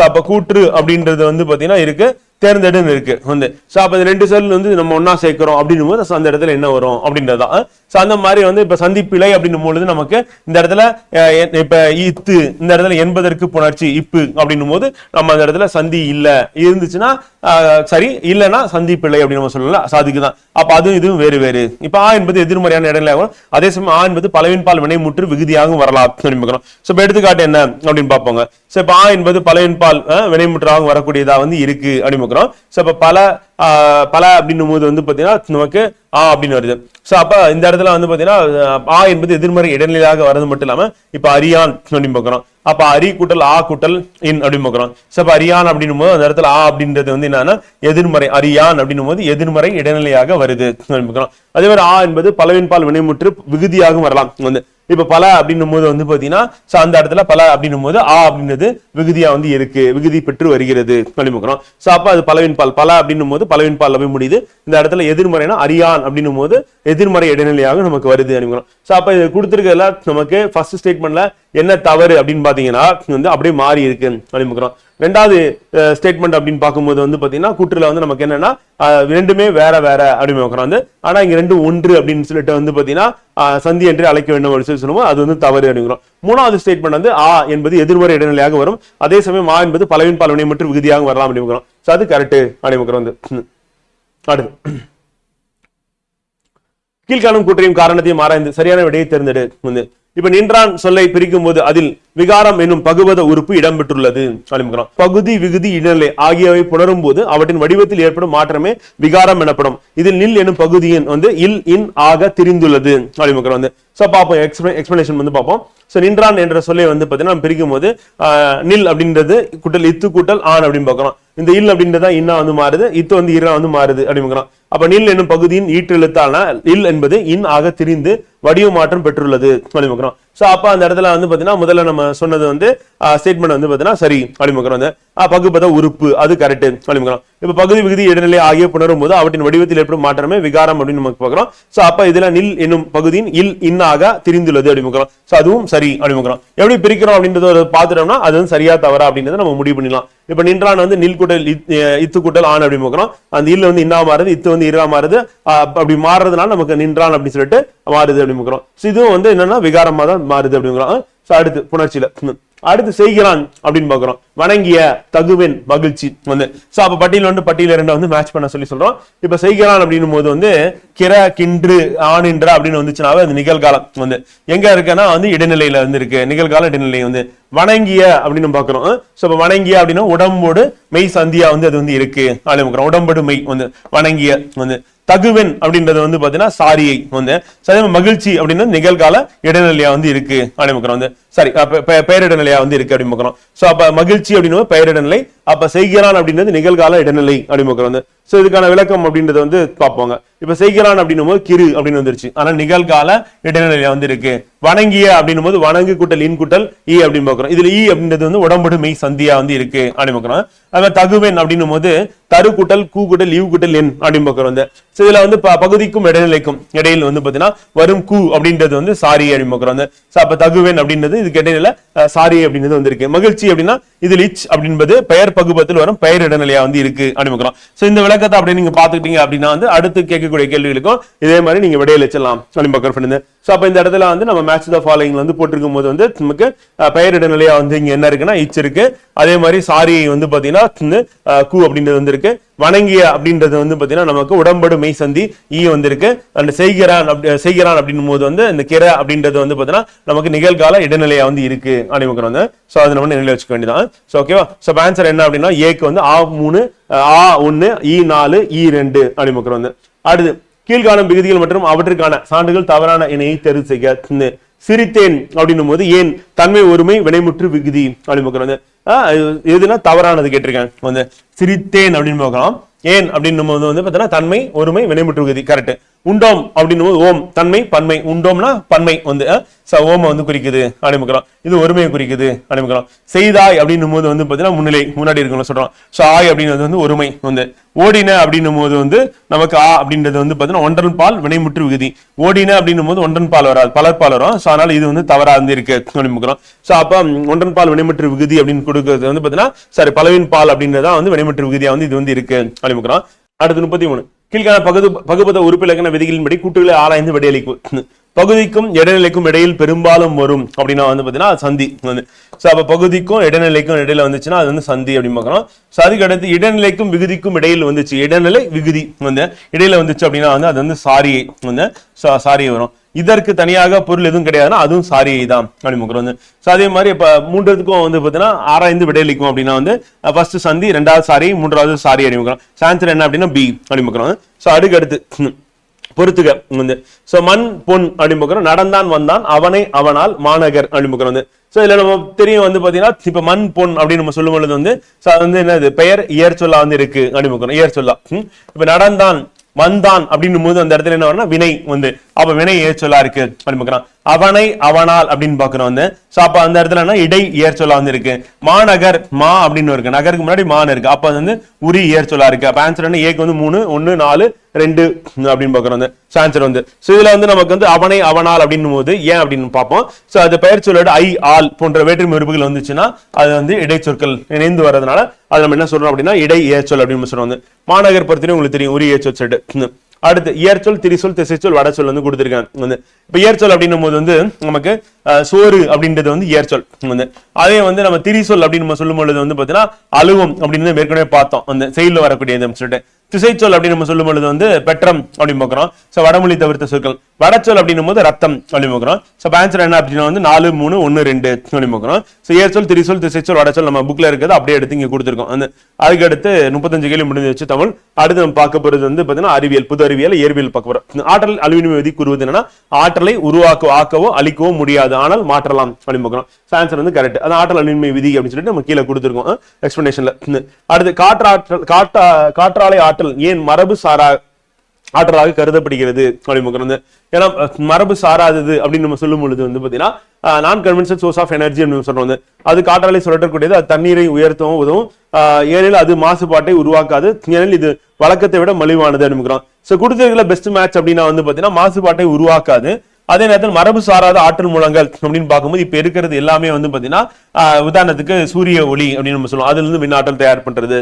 அப்ப கூற்று அப்படின்றது வந்து பாத்தீங்கன்னா இருக்கு, தேர்ந்தெடுன்னு இருக்கு வந்து. சோ அப்ப 2 சொல் வந்து நம்ம ஒன்னா சேர்க்கிறோம் அப்படின்னும் போது அந்த இடத்துல என்ன வரும் அப்படின்றதுதான். சோ அந்த மாதிரி வந்து இப்ப சந்திப்பிழை அப்படின்னும் பொழுது நமக்கு இந்த இடத்துல இப்ப இத்து இந்த இடத்துல என்பதற்கு புணர்ச்சி இப்பு அப்படின்னும் போது நம்ம அந்த இடத்துல சந்தி இல்ல, இருந்துச்சுன்னா சரி, இல்லைன்னா சந்திப்பிழை அப்படின்னு நம்ம சொல்லலாம். அதுக்குதான் அப்ப அதுவும் இதுவும் வேறு வேறு. இப்ப ஆ என்பது எதிர்மறையான இடைநிலையாகும், அதே சமயம் ஆ என்பது பலவின்பால் வினைமுற்று விகுதியாகவும் வரலாம். இப்ப எடுத்துக்காட்டு என்ன அப்படின்னு பார்ப்போங்க. சோ இப்ப ஆ என்பது பலவின்பால் வினைமுற்றாக வரக்கூடியதா வந்து இருக்கு அப்படின்னு. இப்ப பல அப்படின்னும் போது வந்து பாத்தீங்கன்னா நமக்கு ஆ அப்படின்னு வருது. சோ அப்ப இந்த இடத்துல வந்து பாத்தீங்கன்னா ஆ என்பது எதிர்மறை இடைநிலையாக வர்றது மட்டும் இல்லாம இப்ப அரியான் அப்படின்னு பாக்குறோம். அப்ப அரி கூட்டல் ஆ கூட்டல் இன் அப்படின்னு பாக்குறோம். சோ அப்ப அரியான் அப்படின்னும் போது அந்த இடத்துல ஆ அப்படின்றது வந்து என்னன்னா எதிர்மறை, அரியான் அப்படின்னும் போது எதிர்மறை இடைநிலையாக வருது. அதே மாதிரி ஆ என்பது பலவின்பால் வினைமுற்று விகுதியாகவும் வரலாம் வந்து. இப்ப பல அப்படின்னும் போது வந்து பாத்தீங்கன்னா அந்த இடத்துல பல அப்படின்னும் போது ஆ அப்படின்றது விகுதியா வந்து இருக்கு, விகுதி பெற்று வருகிறது அப்படிமுக்கிறோம். சோ அப்ப அது பலவின்பால் பல அப்படின்னும் போது பலவின்பால் போய் முடியுது. இந்த இடத்துல எதிர்மறைனா அரியான் அப்படின்னும் போது எதிர்மறை இடைநிலையாக நமக்கு வருது அப்படிங்கிறோம். சோ அப்ப இது கொடுத்திருக்கிறதுல நமக்கு ஃபர்ஸ்ட் ஸ்டேட்மெண்ட்ல என்ன தவறு அப்படின்னு பாத்தீங்கன்னா வந்து அப்படியே மாறி இருக்கு அப்படிமுக்கிறோம். ரெண்டாவது ஸ்டேட்மெண்ட் அப்படின்னு பார்க்கும்போது வந்து பாத்தீங்கன்னா கூற்றுல வந்து நமக்கு என்னன்னா ரெண்டுமே வேற வேற அப்படின்னு வந்து, ஆனா இங்க 2 ஒன்று அப்படின்னு சொல்லிட்டு வந்து பாத்தீங்கன்னா சந்தி என்று அழைக்க வேண்டும் அப்படின்னு சொல்லி சொல்லுவோம். அது வந்து தவறு அப்படிங்கிறோம். மூணாவது ஸ்டேட்மெண்ட் வந்து ஆ என்பது எதிர்மறை இடைநிலையாக வரும், அதே சமயம் ஆ என்பது பலவின்பால் வினை மற்றும் விகுதியாக வரலாம் அப்படிங்கிறோம். சோ அது கரெக்ட் அப்படிங்கிறோம் வந்து. அடுத்து கீழ்காணும் கூற்றையும் காரணத்தையும் ஆராய்ந்து சரியான விடையை தேர்ந்தெடு வந்து. இப்ப நின்றான் சொல்லை பிரிக்கும் போது அதில் விகாரம் என்னும் பகுபத உறுப்பு இடம்பெற்றுள்ளது. பகுதி, விகுதி, இடைநிலை ஆகியவை புணரும் போது அவற்றின் வடிவத்தில் ஏற்படும் மாற்றமே விகாரம் எனப்படும். இதில் நில் என்னும் பகுதியின் வந்து இல் இன் ஆக திரிந்துள்ளது வந்து. சோ பாப்போம் எக்ஸ்பிளனேஷன் வந்து பார்ப்போம். சோ நின்றான் என்ற சொல்லை வந்து பாத்தீங்கன்னா பிரிக்கும் போது நில் அப்படின்றது கூட்டல் இத்து கூட்டல் ஆண் அப்படின்னு பாக்குறோம். இந்த இல் அப்படின்றதா இன்னா வந்து மாறுது, இத்து வந்து இரா வந்து மாறுது அப்படிங்கிறோம். அப்ப நில் என்னும் பகுதியின் ஈற்று எழுத்தான இல் என்பது இன் ஆக திரிந்து வடிவ மாற்றம் பெற்றுள்ளது அப்படிங்கிறோம். சோ அப்ப அந்த இடத்துல வந்து பாத்தீங்கன்னா முதல்ல நம்ம சொன்னது வந்து ஸ்டேட்மெண்ட் வந்து பாத்தீங்கன்னா சரி அப்படிங்கிறோம். வந்து பகுபத உறுப்பு அது கரெக்ட் அப்படிங்கிறோம். இப்ப பகுதி, விகுதி, இடைநிலை ஆகிய புணரும் போது அவற்றின் வடிவத்தில் ஏற்படும் மாற்றமே விகாரம் அப்படின்னு நமக்கு பாக்குறோம். சோ அப்ப இதுல நில் என்னும் பகுதியின் இல் இன்னாக திரிந்துள்ளது அப்படிங்கிறோம். சோ அதுவும் சரி அப்படிங்கிறோம். எப்படி பிரிக்கிறோம் அப்படின்றத பாத்துட்டோம்னா அது வந்து சரியா தவறா அப்படின்றத நம்ம முடிவு பண்ணிடலாம். இப்ப நின்றான் வந்து நில் கூட்டல் இத்து கூட்டல் ஆண் அப்படின்னு பாக்குறோம். அந்த இல்ல வந்து இன்னா மாறுது, இத்து வந்து இரா மாறுது. அப்படி மாறுறதுனால நமக்கு நின்றான் அப்படின்னு சொல்லிட்டு மாறுது அப்படின்னு பாக்குறோம். இதுவும் வந்து என்னன்னா விகாரமா தான் மாறுது அப்படிங்கிறோம். அடுத்து புணர்ச்சியில அடுத்து செய்கிறான் அப்படின்னு பாக்குறோம். வணங்கிய, தகுவென், மகிழ்ச்சி வந்து. சோ அப்ப பட்டியல் வந்து பட்டியல் 2 வந்து மேட்ச் பண்ண சொல்லி சொல்றோம். இப்ப செய்கிறான் அப்படின்னும் போது வந்து கிர, கின்று, ஆணின்ற அப்படின்னு வந்துச்சுனாவே அது நிகழ்காலம் வந்து எங்க இருக்குன்னா வந்து இடைநிலையில வந்து இருக்கு, நிகழ்கால இடைநிலை வந்து. வணங்கிய அப்படின்னு பாக்குறோம். சோ இப்ப வணங்கிய அப்படின்னா உடம்போடு மெய் சந்தியா வந்து அது வந்து இருக்கு அப்படிங்கிறோம். உடம்போடு மெய் வந்து வணங்கிய வந்து. தகுவென் அப்படின்றது வந்து பாத்தீங்கன்னா சாரியை வந்து. மகிழ்ச்சி அப்படின்னு நிகழ்கால இடைநிலையா வந்து இருக்கு அப்படின்னு வந்து. சரி, பெயரிடநிலையா வந்து இருக்கு அப்படின்னு பாக்குறோம். சோ அப்ப மகிழ்ச்சி அப்படின்னு பெயரிடநிலை, அப்ப செய்கிறான் அப்படின்றது நிகழ்கால இடைநிலை அப்படின்னு வந்து. சோ இதுக்கான விளக்கம் அப்படின்றது வந்து பார்ப்போங்க. இப்ப செய்கிறான் அப்படின்னும் போது கிரு அப்படின்னு வந்துருச்சு, ஆனா நிகழ்கால இடைநிலையா வந்து இருக்கு. வணங்கிய அப்படின்னும் போது வணங்கு கூட்டல் இன் கூட்டல் ஈ அப்படின்னு பாக்குறோம். இதுல ஈ அப்படின்றது வந்து உடம்படு மெய் சந்தியா வந்து இருக்கு அப்படின்னு பாக்குறோம். அதான் தகுவென் அப்படின்னும் போது தரு கூட்டல் கூ கூட்டல் ஈவ் கூட்டல் என் அப்படின்னு பாக்குறோம். இதுல வந்து பகுதிக்கும் இடைநிலைக்கும் இடையில் வந்து பாத்தீங்கன்னா வரும் கூ அப்படின்றது வந்து சாரி அப்படின்னு பாக்குறோம். அப்ப தகுவென் அப்படின்றது இதுக்கு இடையில சாரி அப்படின்றது வந்து இருக்கு. மகிழ்ச்சி அப்படின்னா இதுல இச் அப்படின்பது பெயர் பகுபத்தில் வரும் பெயர் இடைநிலையா வந்து இருக்கு அப்படின்னு பாக்குறோம். சோ இந்த விளக்கத்தை அப்படி நீங்க பாத்துக்கிட்டீங்க அப்படின்னா வந்து அடுத்து கேட்கக்கூடிய கேள்விகளுக்கும் இதே மாதிரி நீங்க விடையில வச்சிடலாம் அப்படின்னு பாக்குறோம். சோ அப்ப இந்த இடத்துல வந்து நம்ம மேட்ச் த ஃபாலோயிங் வந்து போட்டிருக்கும் போது வந்து நமக்கு பெயர் இடைநிலையா வந்து இங்க என்ன இருக்குன்னா இச் இருக்கு. அதே மாதிரி சாரி வந்து பாத்தீங்கன்னா கூ அப்படின்றது வந்து இருக்கு. வணங்கிய அப்படின்றது வந்து பாத்தீங்கன்னா நமக்கு உடம்படு மெய் சந்தி ஈ வந்து இருக்கு. அந்த செய்கிறான் அப்படின்னும் போது வந்து இந்த கிர அப்படின்றது வந்து பாத்தீங்கன்னா நமக்கு நிகழ்கால இடைநிலையா வந்து இருக்கு அப்படின்னு வந்து. சோ அதை நம்ம நினைவில் வச்சுக்க வேண்டியதான். சோ ஓகேவா. சோ ஆன்சர் என்ன அப்படின்னா ஏக்கு வந்து ஆ 3 ஆ 1 ஈ 4 ஈ 2 அப்படின்னு வந்து. அடுத்து கீழ்காணும் விகுதிகள் மற்றும் அவற்றுக்கான சான்றுகள் தவறான இணையை தேர்வு செய்ய. சிரித்தேன் அப்படின்னும் போது ஏன் தன்மை ஒருமை வினைமுற்று விகுதி அப்படின்னு எதுனா தவறானது கேட்டிருக்கேன். வந்து சிரித்தேன் அப்படின்னு பார்க்கலாம். ஏன் அப்படின்னும் போது வந்து பார்த்தீங்கன்னா தன்மை ஒருமை வினைமுற்று விகுதி கரெக்ட். உண்டோம் அப்படின்னும் போது ஓம் தன்மை பன்மை, உண்டோம்னா பன்மை வந்து ஓம வந்து குறிக்குது அப்படிமுக்கலாம். இது ஒருமையை குறிக்குது அப்படிமுக்கலாம். செய்தாய் அப்படின்னும் போது வந்து பார்த்தீங்கன்னா முன்னிலை முன்னாடி இருக்கணும் சொல்றோம். ஸோ ஆய் அப்படின்றது வந்து ஒருமை வந்து. ஓடின அப்படின்னும் போது வந்து நமக்கு ஆ அப்படின்றது வந்து பார்த்தீங்கன்னா ஒன்றன் பால் வினைமுற்று விகுதி. ஓடின அப்படின்னும் போது ஒன்றன் பால் வராது, பலர்பால் வரும். ஸோ அதனால இது வந்து தவறா வந்து இருக்கு அப்படிமுக்கிறோம். ஸோ அப்ப ஒன்றன் பால் வினைமுற்று விகுதி அப்படின்னு கொடுக்கறது வந்து பார்த்தீங்கன்னா சரி பலவின் பால் அப்படின்றதா வந்து வினைமுற்று விகுதியா வந்து இது வந்து இருக்கு அப்படிமுக்கிறோம். அடுத்து 33 கீழ்கான பகுபத உறுப்பிலக்கண விதிகளின்படி கூட்டுகளை ஆராய்ந்து விடையளிக்கும். பகுதிக்கும் இடைநிலைக்கும் இடையில் பெரும்பாலும் வரும் அப்படின்னா வந்து பாத்தீங்கன்னா சந்தி வந்து. சோ அப்ப பகுதிக்கும் இடைநிலைக்கும் இடையில வந்துச்சுன்னா அது வந்து சந்தி அப்படின்னு பார்க்கணும். சோ அதுக்கு அடுத்து இடைநிலைக்கும் விகுதிக்கும் இடையில் வந்துச்சு, இடைநிலை விகுதி வந்து இடையில வந்துச்சு அப்படின்னா வந்து அது வந்து சாரியை வந்து சாரியை வரும். இதற்கு தனியாக பொருள் எதுவும் கிடையாதுன்னா அதுவும் சாரியை தான் அப்படின்னு வந்து. சோ அதே மாதிரி இப்ப மூன்றுக்கும் வந்து பாத்தீங்கன்னா ஆராய்ந்து விடையளிக்கும் அப்படின்னா வந்து ஃபர்ஸ்ட் சந்தி, ரெண்டாவது சாரி, மூன்றாவது சாரி அறிமுகம். சான்சர் என்ன அப்படின்னா பி அப்படின்னு. சோ அதுக்கு அடுத்து பொறுத்துக வந்து. சோ மண் பொன் அப்படின்னு நடந்தான் வந்தான் அவனை அவனால் மாநகர் அப்படின்னு வந்து. சோ இதுல நம்ம தெரியும் வந்து பாத்தீங்கன்னா இப்ப மண் பொன் அப்படின்னு நம்ம சொல்லும் பொழுது வந்து வந்து என்னது பெயர் இயற் சொல்லா வந்து இருக்கு அப்படின்னு இயற் சொல்லா. இப்ப நடந்தான் வந்தான் அப்படின்னும் போது அந்த இடத்துல என்ன வரணும் வினை வந்து. அப்ப வினை இயற் சொல்லா இருக்கு அப்படின்னு அவனை அவனால் அப்படின்னு பாக்குறோம் வந்து. சோ அப்ப அந்த இடத்துல என்ன இடை இயற் சொல்லா வந்து இருக்கு. மாநகர் மா அப்படின்னு இருக்கு, நகருக்கு முன்னாடி மான் இருக்கு, அப்ப வந்து உரி இயற் சொல்லா இருக்கு. அப்ப ஆன்சர் என்ன ஏக்கு வந்து 3 1 4 2 அப்படின்னு பாக்குறோம் வந்து. ஆன்சர் வந்து சோ இதுல வந்து நமக்கு வந்து அவனை அவனால் அப்படின்னும் போது ஏன் அப்படின்னு பார்ப்போம். சோ அது பெயர் சொல்லோட ஐ ஆல் போன்ற வேற்றுமை உறுப்புகள் வந்துச்சுன்னா அது வந்து இடைச்சொற்கள் இணைந்து வர்றதுனால அது நம்ம என்ன சொல்றோம் அப்படின்னா இடை இயற்சொல் அப்படின்னு சொல்றோம் வந்து. மாநகர் பொறுத்தவரை உங்களுக்கு தெரியும் உரி இயற்சொல் செட்டு. அடுத்து இயற்சொல், திரிசொல், திசைச்சொல், வடச்சொல் வந்து கொடுத்திருக்காங்க வந்து. இப்ப இயற்சொல் அப்படின்னும் போது வந்து நமக்கு சோறு அப்படின்றது வந்து இயற்சொல் வந்து. அதே வந்து நம்ம திரிசொல் அப்படின்னு நம்ம சொல்லும் பொழுது வந்து பாத்தீங்கன்னா அலுவம் அப்படின்னு ஏற்கனவே பார்த்தோம் அந்த செயலில் வரக்கூடியது சொல்லிட்டு. திசைச்சொல் அப்படின்னு நம்ம சொல்லும் பொழுது வந்து பெற்றம் அப்படின்னு பார்க்கிறோம். சோ வடமொழி தவிர்த்த சொற்கள். வடச்சொல் அப்படின்னும் போது ரத்தம் அப்படின்னு பார்க்கிறோம். சோ ஆன்சர் என்ன அப்படின்னா வந்து 4 3 1 2 அப்படின்னு பார்க்கிறோம். சோ இயற்சொல், திரிசொல், திசைச்சொல், வடச்சொல் நம்ம புக்ல இருக்கிறது அப்படியே எடுத்து இங்க கொடுத்திருக்கோம் அந்த. அதுக்கு அடுத்து 35 கேள்வி முடிஞ்சு வச்சு தமிழ். அடுத்து நம்ம பார்க்க போறது வந்து பாத்தீங்கன்னா அறிவியல், புது அறிவியல், இயற்பியல் பார்க்க போறோம். ஆற்றல் அலுவலின் விதி கூறுவது என்னன்னா ஆற்றலை ஆக்கவோ அழிக்கவோ முடியாது, ஆனால் மாற்றலாம் அப்படின்னு பார்க்கிறோம். ஆன்சர் வந்து கரெக்ட். அது ஆற்றல் அலுவலின் விதி அப்படின்னு சொல்லிட்டு நம்ம கீழே கொடுத்திருக்கோம் எக்ஸ்பிளனேஷன்ல. அடுத்து காற்றாலை ஆற்றல் ஏன் மரபு சாரா ஆற்றலாக கருதப்படுகிறது அப்படின்னு. ஏன்னா மரபு சாராதது அப்படின்னு நம்ம சொல்லும் பொழுது வந்து பாத்தீங்கன்னா நான் கன்வென்ஷனல் சோர்ஸ் ஆஃப் எனர்ஜி அப்படின்னு சொல்றோம். அது காற்றாலை சுழற்றக்கூடியது, அது தண்ணீரை உயர்த்தவும் உதவும், ஏனெனில் அது மாசுபாட்டை உருவாக்காது, ஏனெனில் இது வழக்கத்தை விட மலிவானது அப்படின்னு. சோ கொடுத்திருக்கிற பெஸ்ட் மேட்ச் அப்படின்னா வந்து பாத்தீங்கன்னா மாசுபாட்டை உருவாக்காது, அதே நேரத்தில் மரபு சாராத ஆற்றல் மூலங்கள் அப்படின்னு பார்க்கும்போது இப்ப இருக்கிறது எல்லாமே வந்து பாத்தீங்கன்னா உதாரணத்துக்கு சூரிய ஒளி அப்படின்னு நம்ம சொல்லுவோம், அதுல இருந்து மின்னாற்றல் தயார் பண்றது,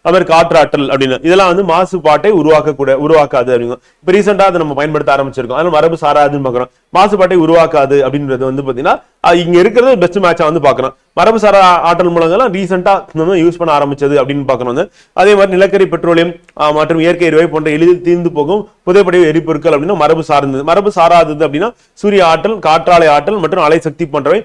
அவர் காற்று ஆற்றல் அப்படின்னு இதெல்லாம் வந்து மாசுபாட்டை உருவாக்காது அப்படிங்க. இப்ப ரீசெண்டா அதை நம்ம பயன்படுத்த ஆரம்பிச்சிருக்கோம். அதனால மரபு சாராதுன்னு பாக்குறோம். மாசுபாட்டை உருவாக்காது அப்படின்றது வந்து பாத்தீங்கன்னா இங்க இருக்கிறது பெஸ்ட் மேட்சா வந்து பாக்குறோம். மரபு சாரா ஆற்றல் மூலங்கள்லாம் ரீசெண்டா நம்ம யூஸ் பண்ண ஆரம்பிச்சது அப்படின்னு பாக்குறோம். அதே மாதிரி நிலக்கரி, பெட்ரோலியம் மற்றும் இயற்கை எரிவாயு போன்ற எளிதில் தீர்ந்து போகும் புதைப்படை எரிபொருட்கள் அப்படின்னா மரபு சார்ந்தது. மரபு சாராதது அப்படின்னா சூரிய ஆற்றல், காற்றாலை ஆற்றல் மற்றும் அலை சக்தி போன்றவை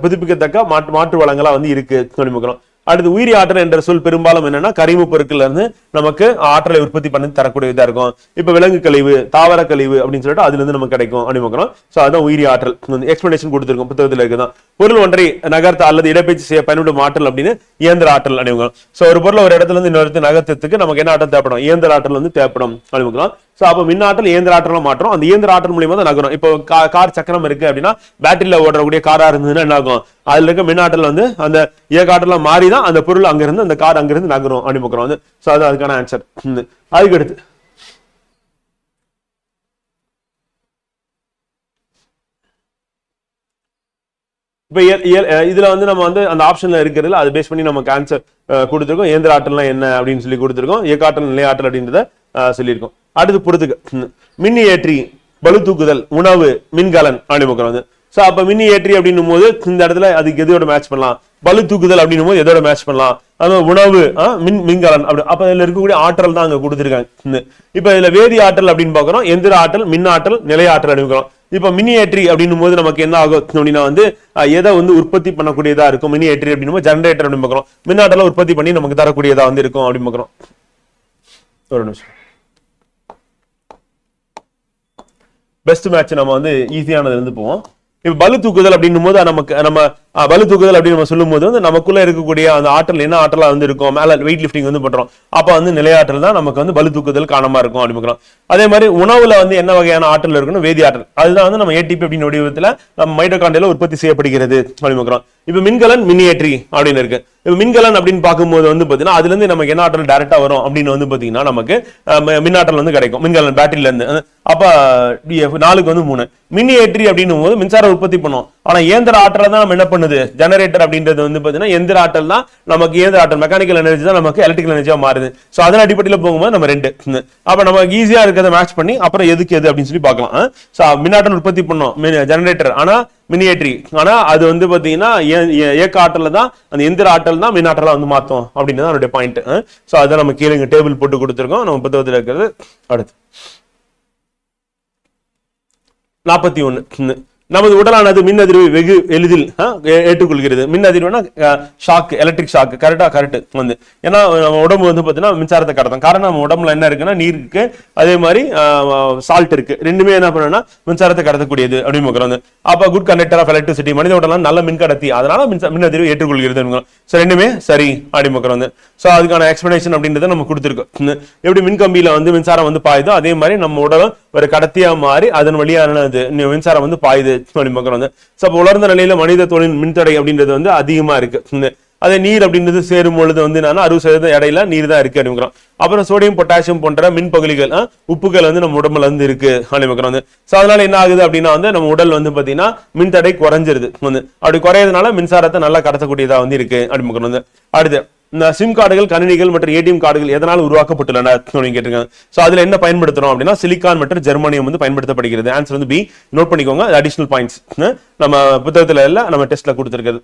புதுப்பிக்கத்தக்க மாற்று வளங்களா வந்து இருக்கு அப்படின்னு. அடுத்து உயிரி ஆற்றல் என்ற சொல் பெரும்பாலும் என்னன்னா கரிம பொருட்கள்ல இருந்து நமக்கு ஆற்றலை உற்பத்தி பண்ணி தரக்கூடியதா இருக்கும். இப்ப விலங்கு கழிவு, தாவர கழிவு அப்படின்னு சொல்லிட்டு அதுல இருந்து நமக்கு கிடைக்கும் அப்படின்னு. சோ அதான் உயிரி ஆற்றல் எக்ஸ்பிளனேஷன் கொடுத்திருக்கும் புத்தகத்துல இருக்குதான். பொருள் ஒன்றை நகர்த்த அல்லது இடப்பெயர்ச்சி செய்ய பயன்படும் ஆற்றல் அப்படின்னு இயந்திர ஆற்றல் அப்படின்னு. சோ ஒரு பொருள் ஒரு இடத்துல இருந்து இன்னொரு இடத்துல நகர்த்தத்துக்கு நமக்கு என்ன ஆற்றல் தேவைப்படும், இயந்திர ஆற்றல் வந்து தேவைப்படும் அப்படின்னு. சோ அப்ப மின்னாற்றல் இயந்திர ஆற்றலாம் மாற்றம், அந்த இயந்திர ஆற்றல் மூலியமா தான் நகரும். இப்போ கார் சக்கரம் இருக்கு அப்படின்னா பேட்டரியில ஓடக்கூடிய காரா இருந்ததுன்னா என்ன ஆகும், அதுல இருக்க மின்னாற்றல் வந்து அந்த இயக்க ஆற்றலா மாறிதான் அந்த பொருள் அங்கிருந்து அந்த கார் அங்கிருந்து நகரும் அப்படின்னு வந்து. சோ அது அதுக்கான ஆன்சர். அதுக்கு அடுத்து இப்ப இதுல வந்து நம்ம வந்து அந்த ஆப்ஷன்ல இருக்கிறதுல அதை பேஸ் பண்ணி நமக்கு ஆன்சர் கொடுத்திருக்கோம். இயந்திர ஆற்றல்னா என்ன அப்படின்னு சொல்லி கொடுத்திருக்கோம். இயக்காற்றல், நிலையாற்றல் அப்படின்றத சொல்லியிருக்கோம். அடுத்து பொறுத்துக்க மின்னியேற்றி, பளு தூக்குதல், உணவு, மின்கலன் அப்படின்னு வந்து. சோ அப்ப மின்னியேற்றி அப்படின்னும் போது இந்த இடத்துல அதுக்கு எதோட மேட்ச் பண்ணலாம், பளு தூக்குதல் அப்படின்னும் போது எதோட மேட்ச் பண்ணலாம், அதாவது உணவு, மின்கலன் அப்படி. அப்ப இதுல இருக்கக்கூடிய ஆற்றல் தான் அங்க கொடுத்திருக்காங்க. இப்ப இதுல வேதி ஆற்றல் அப்படின்னு பாக்குறோம், எந்திர ஆற்றல், மின் ஆற்றல், நிலையாற்றல் அப்படின்னு. இப்ப மினியேற்றி அப்படின்னும் போது நமக்கு என்ன ஆகும் அப்படின்னா வந்து எதை வந்து உற்பத்தி பண்ணக்கூடியதா இருக்கும், மினியேற்றி அப்படின்னு ஜெனரேட்டர் அப்படின்னு பாக்குறோம், மின்னாற்றலை உற்பத்தி பண்ணி நமக்கு தரக்கூடியதா வந்து இருக்கும் அப்படின்னு பாக்குறோம். ஒரு நிமிஷம். பெஸ்ட் மேட்ச் நம்ம வந்து ஈஸியானதுல இருந்து போவோம். இப்ப பளு தூக்குதல் அப்படின்னும் போது நம்ம பளு தூக்குதல் அப்படின்னு நம்ம சொல்லும் போது வந்து நமக்குள்ள இருக்கக்கூடிய அந்த ஆற்றல் என்ன ஆற்றலா வந்து இருக்கும், மேல வெயிட் லிஃப்டிங் வந்து பண்றோம், அப்ப வந்து நிலையாற்றல் தான் நமக்கு வந்து பளு தூக்குதல் காரணமா இருக்கும் அப்படிங்கிறோம். அதே மாதிரி உணவுல வந்து என்ன வகையான ஆற்றல் இருக்குன்னு வேதி ஆற்றல், அதுதான் வந்து நம்ம ஏடிபி அப்படின்னு வடிவத்துல நம்ம மைட்டோகாண்ட்ரியால உற்பத்தி செய்யப்படுகிறது அப்படிங்கிறோம். இப்ப மின்கலன் மின்னியற்றி அப்படின்னு இருக்கு. இப்ப மின்கலன் அப்படின்னு பார்க்கும்போது வந்து பாத்தீங்கன்னா அதுல இருந்து நமக்கு என்ன ஆற்றல் டைரக்டா வரும் அப்படின்னு வந்து பாத்தீங்கன்னா நமக்கு மின்னாற்றல் வந்து கிடைக்கும் மின்கலன் பேட்டரியில இருந்து. அப்ப 4க்கு வந்து 3. மின்னியற்றி அப்படின்னும் போது மின்சார உற்பத்தி பண்ணும். ஆனா இயந்திர ஆற்றலை தான் நம்ம என்ன பண்ணுது, ஜெனரேட்டர் அப்படின்றது வந்து பாத்தீங்கன்னா எந்திர ஆற்றல் தான் நமக்கு, இயந்திர ஆற்றல் மெக்கானிக்கல் எனர்ஜி தான் நமக்கு எலக்ட்ரிக்கல் எனர்ஜியா மாறுது. சோ அதன் அடிப்படையில் போகும்போது நம்ம 2. அப்ப நமக்கு ஈஸியா இருக்கிறத மேட்ச் பண்ணி அப்புறம் எதுக்கு எது அப்படின்னு சொல்லி பார்க்கலாம். சோ மின்னாற்றல் உற்பத்தி பண்ணோம் ஜெனரேட்டர், ஆனா மின்னியற்றி, ஆனா அது வந்து பாத்தீங்கன்னா இயக்க ஆற்றல தான், அந்த எந்திர ஆற்றல் தான் மின்னாற்றலா வந்து மாத்தோம் அப்படின்னு அவருடைய பாயிண்ட். சோ அதை நம்ம கீழே டேபிள் போட்டு கொடுத்துருக்கோம் நம்ம புத்தகத்தில் இருக்கிறது. அடுத்து 41. நமது உடலானது மின் அதிர்வை வெகு எளிதில் ஏற்றுக்கொள்கிறது. மின் அதிர்வுனா ஷாக், எலக்ட்ரிக் ஷாக். கரெக்ட் வந்து, ஏன்னா நம்ம உடம்பு வந்து பாத்தீங்கன்னா மின்சாரத்தை கடத்தும். காரணம் நம்ம உடம்புல என்ன இருக்குன்னா நீர் இருக்கு, அதே மாதிரி சால்ட் இருக்கு, ரெண்டுமே என்ன பண்ணா மின்சாரத்தை கடத்தக்கூடியது அப்படின்னு. அப்ப குட் கண்டக்டர் ஆஃப் எலக்ட்ரிசிட்டி, மனித உடலாம் நல்ல மின் கடத்தி, அதனால மின் அதிர்வு ஏற்றுக்கொள்கிறது. சோ ரெண்டுமே சரி அப்படின்னு. சோ அதுக்கான எக்ஸ்பிளனேஷன் அப்படின்றத நம்ம கொடுத்துருக்கோம். எப்படி மின்கம்பியில வந்து மின்சாரம் வந்து பாயுதோ அதே மாதிரி நம்ம உடலும் ஒரு கடத்தியா மாறி அதன் வழியானது மின்சாரம் வந்து பாயுது. உலர்ந்த நிலையில மனித தோலின் மின்தடை அப்படின்றது வந்து அதிகமா இருக்கு. அதே நீர் அப்படின்றது சேரும் பொழுது வந்து 60% இடையில நீர் தான் இருக்கு அப்படிங்கிறோம். அப்புறம் சோடியம் பொட்டாசியம் போன்ற மின் பகுதிகள் உப்புகள் வந்து நம்ம உடம்புல இருந்து இருக்கு அப்படிங்கிறோம். சோ அதனால என்ன ஆகுது அப்படின்னா வந்து நம்ம உடல் வந்து பாத்தீங்கன்னா மின்தடை குறைஞ்சிருது. அப்படி குறையதுனால மின்சாரத்தை நல்லா கடத்தக்கூடியதா வந்து இருக்கு அப்படிங்கிறோம். அடுத்து இந்த சிம் கார்டுகள், கணினிகள் மற்றும் ஏடிஎம் கார்டுகள் எதனால் உருவாக்கப்பட்டுள்ளன அப்படின்னு கேட்டிருக்காங்க. சோ அதுல என்ன பயன்படுத்துறோம் அப்படின்னா சிலிக்கான் மற்றும் ஜெர்மானியம் வந்து பயன்படுத்தப்படுகிறது. ஆன்சர் வந்து பி. நோட் பண்ணிக்கோங்க, அடிஷனல் பாயிண்ட்ஸ் நம்ம புத்தகத்துல இல்ல, நம்ம டெஸ்ட்ல கொடுத்திருக்கிறது.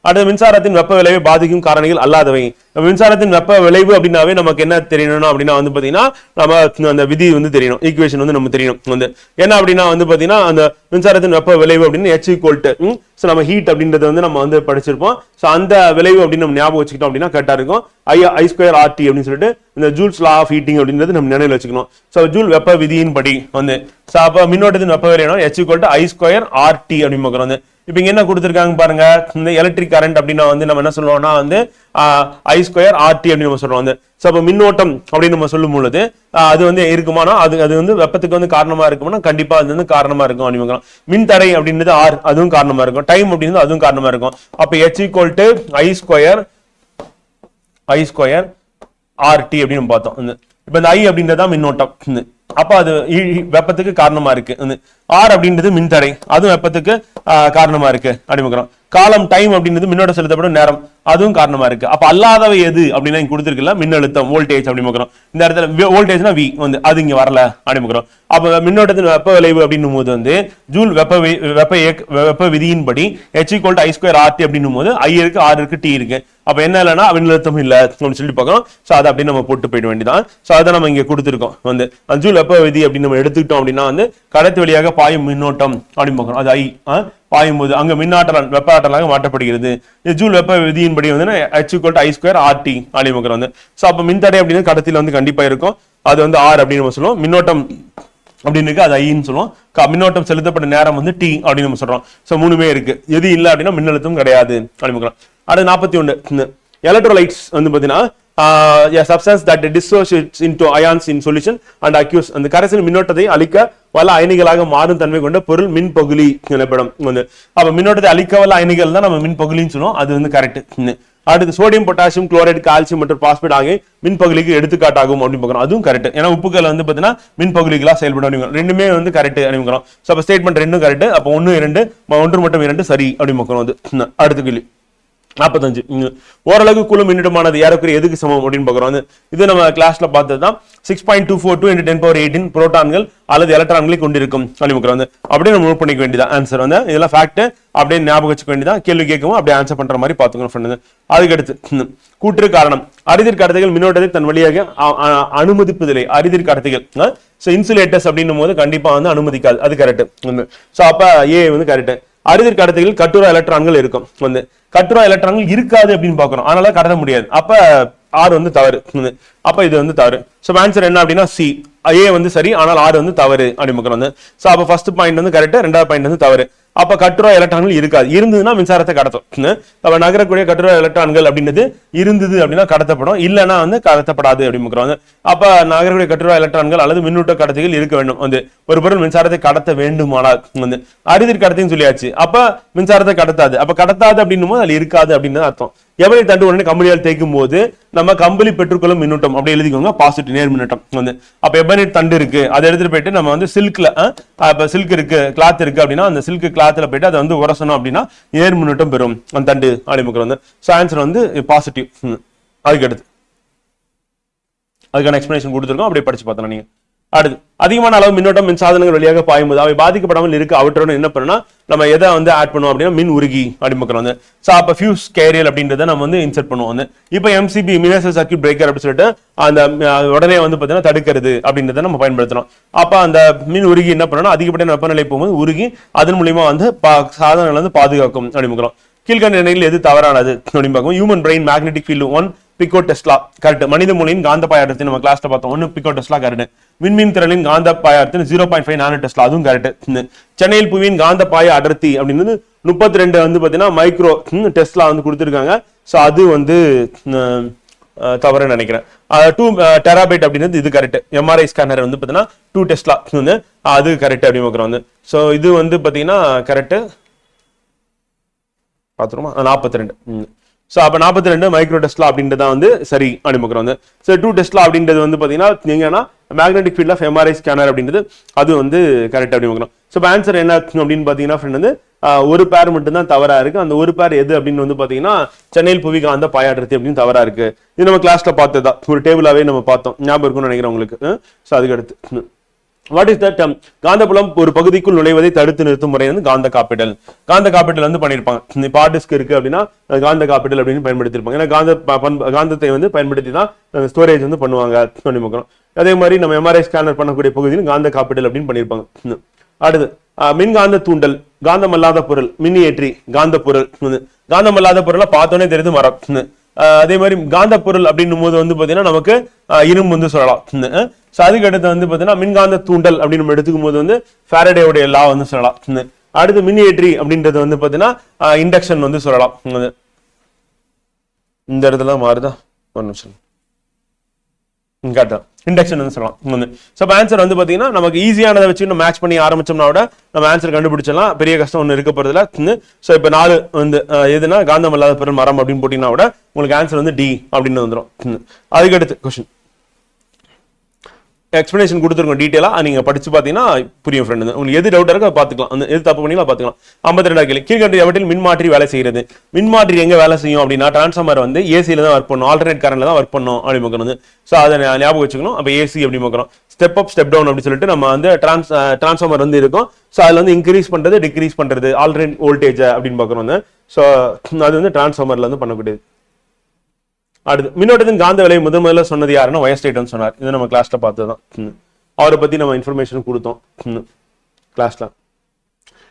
அடுத்து மின்சாரத்தின் வெப்ப விளைவை பாதிக்கும் காரணிகள் அல்லாதவை. மின்சாரத்தின் வெப்ப விளைவு அப்படின்னாவே நமக்கு என்ன தெரியணும் அப்படின்னா வந்து பாத்தீங்கன்னா நம்ம அந்த விதி வந்து தெரியணும், ஈக்குவேஷன் வந்து நம்ம தெரியணும். வந்து என்ன அப்படின்னா வந்து பாத்தீங்கன்னா அந்த மின்சாரத்தின் வெப்ப விளைவு அப்படின்னு H = சோ நம்ம ஹீட் அப்படின்றது வந்து நம்ம வந்து படிச்சிருப்போம். சோ அந்த விளைவு அப்படின்னு நம்ம ஞாபகம் வச்சுக்கிட்டோம் அப்படின்னா கரெக்டா இருக்கும். I² RT அப்படின்னு சொல்லிட்டு இந்த ஜூல்ஸ் லா ஆஃப் ஹீட்டிங் அப்படின்றது நம்ம நினைவில் வச்சுக்கணும். சோ ஜூல் வெப்ப விதியின் படி வந்து சோ அப்ப மின்னோட்டத்தின் வெப்ப விளைவு H = I² RT அப்படின்னு வந்து இப்ப இங்க என்ன கொடுத்திருக்காங்க பாருங்க, இந்த எலக்ட்ரிக் கரண்ட் அப்படின்னா வந்து நம்ம என்ன சொல்லுவோம்னா வந்து I² RT அப்படின்னு நம்ம சொல்றோம். வந்து சோ அப்ப மின்னோட்டம் அப்படின்னு நம்ம சொல்லும் பொழுது அது வந்து இருக்குமானா அது வந்து வெப்பத்துக்கு வந்து காரணமா இருக்கும்னா கண்டிப்பா அது வந்து காரணமா இருக்கும் அப்படின்னு. மின் தடை அப்படின்றது R, அதுவும் காரணமா இருக்கும். டைம் அப்படின்றது அதுவும் காரணமா இருக்கும். அப்ப H = I² RT அப்படின்னு பார்த்தோம். இப்ப இந்த I அப்படின்றதா மின்னோட்டம், அப்ப அது வெப்பத்துக்கு காரணமா இருக்கு. R அப்படின்றது மின்தடை, அதுவும் வெப்பத்துக்கு காரணமா இருக்கு அப்படிங்கிறோம். காலம், டைம் அப்படின்றது மின்னோட்டம் செலுத்தப்படும் நேரம், அதுவும் காரணமா இருக்கு. அப்ப அல்லாதவை எது அப்படின்னா இங்க கொடுத்திருக்கல, மின்னழுத்தம் வோல்டேஜ் அப்படிங்கிறோம். இந்த இடத்துல வோல்டேஜ்னா V வந்து அது இங்க வரல அப்படிங்கிறோம். அப்ப மின்னோட்டத்தின் வெப்ப விளைவு அப்படின்னும் போது வந்து ஜூல் வெப்ப விதியின்படி H = I² RT அப்படின்னும் போது I இருக்கு, R இருக்கு, T இருக்கு. அப்ப என்ன இல்லைன்னா மின்னழுத்தம் இல்ல அப்படின்னு சொல்லி பார்க்கணும். சோ அதை அப்படி நம்ம போட்டு போயிட வேண்டியதான். சோ அதை நம்ம இங்க கொடுத்துருக்கோம். வந்து ஜூல் வெப்ப விதி அப்படின்னு நம்ம எடுத்துக்கிட்டோம் அப்படின்னா வந்து கடத்தி வழியாக பாயும் மின்னோட்டம் அப்படின்னு பார்க்கணும். அது I பாயும் போது அங்க மின்னாற்றல் வெப்ப ஆற்றலாக மாற்றப்படுகிறது. ஜூல் வெப்ப விதியின்படி வந்து H = I² RT அப்படின்னு வந்து சோ அப்ப மின்தடை அப்படின்னு கடத்தில வந்து கண்டிப்பா இருக்கும். அது வந்து R அப்படின்னு நம்ம சொல்லுவோம். மின்னோட்டம் அப்படின்னு இருக்கு, அது ஐன்னு சொல்லுவோம். மின்னோட்டம் செலுத்தப்பட்ட நேரம் வந்து T அப்படின்னு நம்ம சொல்றோம். சோ மூணுமே இருக்கு. எது இல்ல அப்படின்னா மின்னழுத்தம் கிடையாது அப்படின்னு. அடுத்து 41 எலக்ட்ரோலைட்ஸ் வந்து பாத்தீங்கன்னா a substance that dissociates into ions in solution and aqueous. அந்த கரைசல் மின்னோட்டத்தை அளிக்க வல்ல அயனிகளாக மாறும் தன்மை கொண்ட பொருள் மின்பகுளி எனப்படும். அப்ப மின்னோட்டத்தை அளிக்க வல்ல அயனிகள் தான் நம்ம மின்பகுளின்னு சொல்லுவோம். அது வந்து கரெக்ட். அடுத்து சோடியம், பொட்டாசியம், குளோரைடு, கால்சியம் மற்றும் பாஸ்பேட் ஆகிய மின்பகுளிக்கு எடுத்துக்காட்டாகும் அப்படின்னு பார்க்கணும். அதுவும் கரெக்ட். ஏன்னா உப்புகள் வந்து பாத்தீங்கன்னா மின்பகுளிகளா செயல்படும். ரெண்டுமே வந்து கரெக்ட் அப்படின்னு. சோ அப்ப ஸ்டேட்மெண்ட் ரெண்டும் கரெக்ட். அப்ப 1, 2 1 மற்றும் 2 சரி அப்படின்னு பார்க்கணும். அடுத்த கேள்வி 45 ஓரளவு குழு மின்னிடமானது ஏறக்குறைய எதுக்கு சமம் அப்படின்னு பார்க்கிறோம். இது நம்ம கிளாஸ்ல பார்த்ததுதான். 6.242 × 10⁻18 புரோட்டான்கள் அல்லது எலக்ட்ரான்களை கொண்டிருக்கும் அப்படின்னு அப்படியே நம்ம நோட் பண்ணிக்க வேண்டியதான். ஆன்சர் வந்து இதெல்லாம் ஃபேக்ட், அப்படியே ஞாபகம் வச்சுக்க வேண்டியதான். கேள்வி கேட்கவும் அப்படியே ஆன்சர் பண்ற மாதிரி பாத்துக்கணும். அதுக்கடுத்து கூற்று காரணம். அரிதிர் கடத்திகள் மின்னோட்டத்தை தன் வழியாக அனுமதிப்பதில்லை. அரிதிர் கடத்திகள் இன்சுலேட்டர்ஸ் அப்படின்னும் போது கண்டிப்பா வந்து அனுமதிக்காது. அது கரெக்ட். சோ அப்ப ஏ வந்து கரெக்ட். அரிதிர் கடத்திகள் கட்டுரா எலக்ட்ரான்கள் இருக்கும். வந்து கட்டுரா எலக்ட்ரான்கள் இருக்காது அப்படின்னு பாக்குறோம், அதனால கடத்த முடியாது. அப்ப ஆர் வந்து தவறு. அப்ப இது வந்து தவறு. ஸோ ஆன்சர் என்ன அப்படின்னா சி, ஏ வந்து சரி ஆனால் ஆறு வந்து தவறு அப்படின்னு வந்து. ஸோ அப்போ ஃபர்ஸ்ட் பாயிண்ட் வந்து கரெக்ட், ரெண்டாவது பாயிண்ட் வந்து தவறு. அப்ப கட்டுரா எலக்ட்ரான்கள் இருக்காது, இருந்ததுன்னா மின்சாரத்தை கடத்தும். அப்ப நகரக்கூடிய கட்டுரா எலக்ட்ரான்கள் அப்படின்றது இருந்தது அப்படின்னா கடத்தப்படும், இல்லைன்னா வந்து கடத்தப்படாது அப்படின்னு. அப்ப நகரக்கூடிய கட்டுரா எலக்ட்ரான்கள் அல்லது மின்னூட்ட கடத்திகள் இருக்க வேண்டும். வந்து ஒரு பொருள் மின்சாரத்தை கடத்த வேண்டுமானால் வந்து அறுதிர் கடத்தின்னு சொல்லியாச்சு, அப்ப மின்சாரத்தை கடத்தாது. அப்ப கடத்தாது அப்படின்னும் போது அதுல இருக்காது அப்படின்னு அர்த்தம். எவரை தண்டு உடனே கம்பளியால் தேய்க்கும் போது நம்ம கம்பளி பெற்றுக்கொள்ளும் மின்னூட்டம் அப்படி எழுதிக்கோங்க, பாசிட்டிவ் நேர் மின்னூட்டம் வந்து. அப்ப எபனைட் தண்டு இருக்கு, அதை எடுத்துட்டு போயிட்டு நம்ம வந்து சில்க்ல, இப்ப சில்க் இருக்கு, கிளாத் இருக்கு அப்படின்னா அந்த சில்க் கிளாத்ல போயிட்டு அதை வந்து உரசணும் அப்படின்னா நேர் மின்னூட்டம் பெறும் அந்த தண்டு அப்படிமுக்கிற வந்து. ஸோ ஆன்சர் வந்து பாசிட்டிவ். அதுக்கு அடுத்து அதுக்கான எக்ஸ்பிளனேஷன் கொடுத்துருக்கோம், அப்படியே படிச்சு பார்த்தோம் நீங்க. அடுத்து அதிகமான அளவு மின்னோட்டம் மின் சாதனங்கள் வழியாக பாயும்போது அவை பாதிக்கப்படாமல் இருக்கு, அவற்றோட என்ன பண்ணா நம்ம எதை வந்து ஆட் பண்ணுவோம் அப்படின்னா மின் உருகி அப்படிமுக்கிற வந்து. ஸோ அப்போ ஃபியூஸ் கேரியல் அப்படின்றத நம்ம வந்து இன்சர்ட் பண்ணுவோம் வந்து. இப்போ எம்சிபி மினியேச்சர் சர்க்யூட் பிரேக்கர் அப்படின்னு சொல்லிட்டு அந்த உடனே வந்து பார்த்தீங்கன்னா தடுக்கிறது அப்படின்றத நம்ம பயன்படுத்தணும். அப்போ அந்த மின் உருகி என்ன பண்ணணும், அதிகப்படியான வெப்பநிலை போகும்போது உருகி அதன் மூலியமா வந்து சாதனங்கள் வந்து பாதுகாக்கும் அப்படிமுக்கிறோம். கீழ்கண்ட நிலையில் எது தவறானது அப்படின்னு பார்க்கும். Human brain magnetic field 1 pico Tesla correct. மனித மூளையின் காந்த பாயாரத்தை நம்ம கிளாஸ்ல பார்த்தோம், 1 பிகோ டெஸ்லா கரெக்ட். விண்மீன் திறனின் காந்த பாயாரத்தின் 0.5 நானோ டெஸ்லா, அதுவும் கரெக்ட். சென்னையில் புவியின் காந்த பாய அடர்த்தி அப்படின்றது 32 வந்து பாத்தீங்கன்னா மைக்ரோ டெஸ்லா வந்து கொடுத்துருக்காங்க. ஸோ அது வந்து தவறுன்னு நினைக்கிறேன். 2 டெராபைட் அப்படின்றது இது கரெக்ட். எம்ஆர்ஐ ஸ்கேனர் வந்து பாத்தீங்கன்னா 2 டெஸ்லா வந்து அது கரெக்ட் அப்படின்னு பார்க்குறோம் வந்து. ஸோ இது வந்து பாத்தீங்கன்னா கரெக்ட் பார்த்துருமா 42. ஸோ அப்போ 42 மைக்ரோ டெஸ்லா அப்படின்றத வந்து சரி அப்படின்னு வந்து. ஸோ 2 டெஸ்லா அப்படின்றது வந்து பார்த்தீங்கன்னா நீங்கன்னா magnetic field of MRI scanner அப்படின்றது அது வந்து கரெக்ட் அப்படின்னு. ஸோ இப்போ ஆன்சர் என்ன அப்படின்னு பார்த்தீங்கன்னா ஃப்ரெண்ட் வந்து ஒரு பேர் மட்டும் தான் தவறா இருக்கு. அந்த ஒரு பேர் எது அப்படின்னு வந்து பார்த்தீங்கன்னா சென்னையில் புவி காந்த பாயாடுறது அப்படின்னு தவறா இருக்கு. இது நம்ம கிளாஸ்ல பார்த்ததா ஒரு டேபிளாவே நம்ம பார்த்தோம், ஞாபகம் இருக்கும்னு நினைக்கிறேன் உங்களுக்கு. ஸோ அதுக்கு அடுத்து வாட் இஸ் தட் காந்தப்புலம் ஒரு பகுதிக்குள் நுழைவதை தடுத்து நிறுத்தும் முறை வந்து காந்த காப்பிடல். காந்த காப்பிடல் வந்து பண்ணிருப்பாங்க. இப்போ ஹார்ட் இருக்கு அப்படின்னா காந்த காப்பிடல் அப்படின்னு பயன்படுத்திருப்பாங்க. ஏன்னா காந்தத்தை வந்து பயன்படுத்தி தான் ஸ்டோரேஜ் வந்து பண்ணுவாங்க பண்ணிருக்கிறோம். அதே மாதிரி நம்ம எம்ஆர்ஐ ஸ்கேனர் பண்ணக்கூடிய பகுதியில் காந்த காப்பிடல் அப்படின்னு பண்ணிருப்பாங்க. அடுத்து மின்காந்த தூண்டல், காந்தம் அல்லாத பொருள், மின்னியேற்றி, காந்த பொருள். காந்தம் அல்லாத பொருளை பார்த்தோன்னே தெரியுது மரம். அதே மாதிரி காந்த பொருள் அப்படின்னும் போது வந்து பாத்தீங்கன்னா நமக்கு இரும்பு வந்து சொல்லலாம். ஸோ அதுக்கு அடுத்து வந்து பாத்தீங்கன்னா மின்காந்த தூண்டல் அப்படின்னு நம்ம எடுத்துக்கும் போது வந்து ஃபாரடேவுடைய லா வந்து சொல்லலாம். அடுத்து மின்னியேற்றி அப்படின்றது வந்து பாத்தீங்கன்னா இண்டக்ஷன் வந்து சொல்லலாம். இந்த இடத்துல மாறுதா ஒரு நிமிஷம் காட்டுறேன், இண்டக்ஷன் வந்து சொல்லலாம். ஸோ ஆன்சர் வந்து பாத்தீங்கன்னா நமக்கு ஈஸியானதை வச்சு நம்ம மேட்ச் பண்ணி ஆரம்பிச்சோம்னா விட நம்ம ஆன்சர் கண்டுபிடிச்சலாம், பெரிய கஷ்டம் ஒன்று இருக்க போறதுல. ஸோ இப்போ 4 வந்து எதுனா காந்தம் இல்லாத பொருள் மரம் அப்படின்னு போட்டீங்கன்னா விட உங்களுக்கு ஆன்சர் வந்து டி அப்படின்னு வந்துடும். அதுக்கு அடுத்து கொஸ்டின் எக்ஸ்பிளேஷன் கொடுத்துருக்கோம் டீட்டெயிலா, நீங்க படிச்சு பாத்தீங்கன்னா புரியும் ஃப்ரெண்ட். உங்களுக்கு எது டவுட் இருக்கோ பார்த்துக்கலாம், எது தப்பு பண்ணீங்களா பார்த்துக்கலாம். 52 கேள்வி. கீழ்கண்ட எவற்றில் மின்மாற்றி வேலை செய்கிறது. மின்மாற்றி எங்க வேலை செய்யும் அப்படின்னா டிரான்ஸ்ஃபார்மர் வந்து ஏசியில தான் ஒர்க் பண்ணும், ஆல்டர்னேட் கரண்ட்ல தான் ஒர்க் பண்ணும் அப்படி பார்க்கணும். ஸோ அதை ஞாபகம் வச்சுக்கணும். அப்போ ஏசி அப்படி பார்க்கணும். ஸ்டெப் அப் ஸ்டெப் டவுன் அப்படின்னு சொல்லிட்டு நம்ம வந்து டிரான்ஸ்ஃபார்மர் வந்து இருக்கும். ஸோ அதுல வந்து இன்க்ரீஸ் பண்றது டிக்ரீஸ் பண்றது ஆல்டர்னேட் வோல்டேஜ் அப்படின்னு பார்க்கணும். ஸோ அது வந்து டிரான்ஸ்ஃபார்மர்ல வந்து பண்ணக்கூடியது. அடுத்து மின்னோட்டத்தின் காந்த விலை முதல்ல சொன்னது யாருன்னா வயஸ்டேட்னு சொன்னார். இது நம்ம கிளாஸ்ல பார்த்ததுதான். அவரை பத்தி நம்ம இன்ஃபர்மேஷன் கொடுத்தோம் கிளாஸ்ல.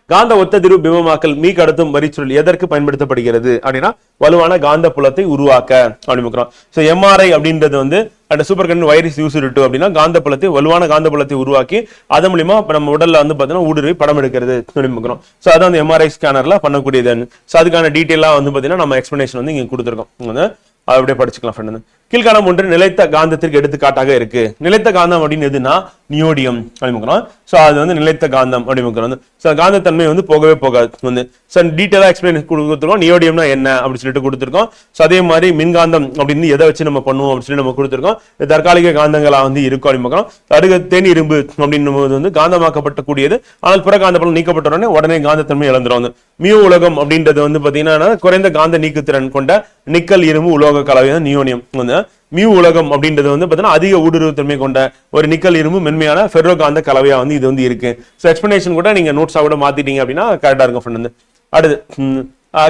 காந்த ஒத்ததிர்வு பிம்பமாக்கல் மீ கடத்தும் வரிச்சொல் எதற்கு பயன்படுத்தப்படுகிறது அப்படின்னா வலுவான காந்த புலத்தை உருவாக்க அப்படின்னு. ஸோ எம்ஆர்ஐ அப்படின்றது வந்து அந்த சூப்பர் கண்டக்டிங் வைரஸ் யூஸ் அப்படின்னா காந்த புலத்தை வலுவான காந்த புலத்தை உருவாக்கி அதன் மூலியமா நம்ம உடல்ல வந்து பாத்தீங்கன்னா ஊடுருவி படம் எடுக்கிறது அப்படின்னு. ஸோ அதான் அந்த எம்ஆர்ஐ ஸ்கேனர்ல பண்ணக்கூடியது. ஸோ அதுக்கான டீட்டெயிலா வந்து பாத்தீங்கன்னா நம்ம எக்ஸ்பிளனேஷன் வந்து இங்க கொடுத்துருக்கோம், அப்படியே படிச்சுக்கலாம் ஃப்ரெண்ட். கீழ்காணம் ஒன்று நிலைத்த காந்தத்திற்கு எடுத்துக்காட்டாக இருக்கு. நிலைத்த காந்தம் அப்படின்னு எதுனா நியோடியம் அப்படிங்கிறோம். ஸோ அது வந்து நிலைத்த காந்தம் அப்படிங்கிறது. ஸோ காந்தத்தன்மை வந்து போகவே போகாது வந்து. ஸோ டீட்டெயிலாக எக்ஸ்பிளைன் கொடுத்துருக்கோம். நியோடியம்னா என்ன அப்படின்னு சொல்லிட்டு கொடுத்துருக்கோம். ஸோ அதே மாதிரி மின்காந்தம் அப்படின்னு எதை வச்சு நம்ம பண்ணுவோம் அப்படின்னு சொல்லி நம்ம கொடுத்துருக்கோம். தற்காலிக காந்தங்களா வந்து இருக்கும் அப்படின்னு. அடுத்த தேனி இரும்பு அப்படின்னும் போது வந்து காந்தமாக்கப்பட்டக்கூடியது, ஆனால் புற காந்த பலம் நீக்கப்பட்ட உடனே காந்தத்தன்மை இழந்துரும். மியூ உலகம் அப்படின்றது வந்து பாத்தீங்கன்னா குறைந்த காந்த நீக்குத்திறன் கொண்ட நிக்கல் இரும்பு உலோக கலவை நியோனியம் வந்து. மியூ உலகம் அப்படின்றது வந்து பாத்தீங்கன்னா அதிக ஊடுருவு தன்மை கொண்ட ஒரு நிக்கல் இரும்பு மென்மையான ஃபெர்ரோ காந்த கலவையா வந்து இது வந்து இருக்கு. ஸோ எக்ஸ்பிளனேஷன் கூட நீங்க நோட்ஸா கூட மாத்திட்டீங்க அப்படின்னா கரெக்டா இருக்கும் ஃப்ரெண்ட். அடுத்து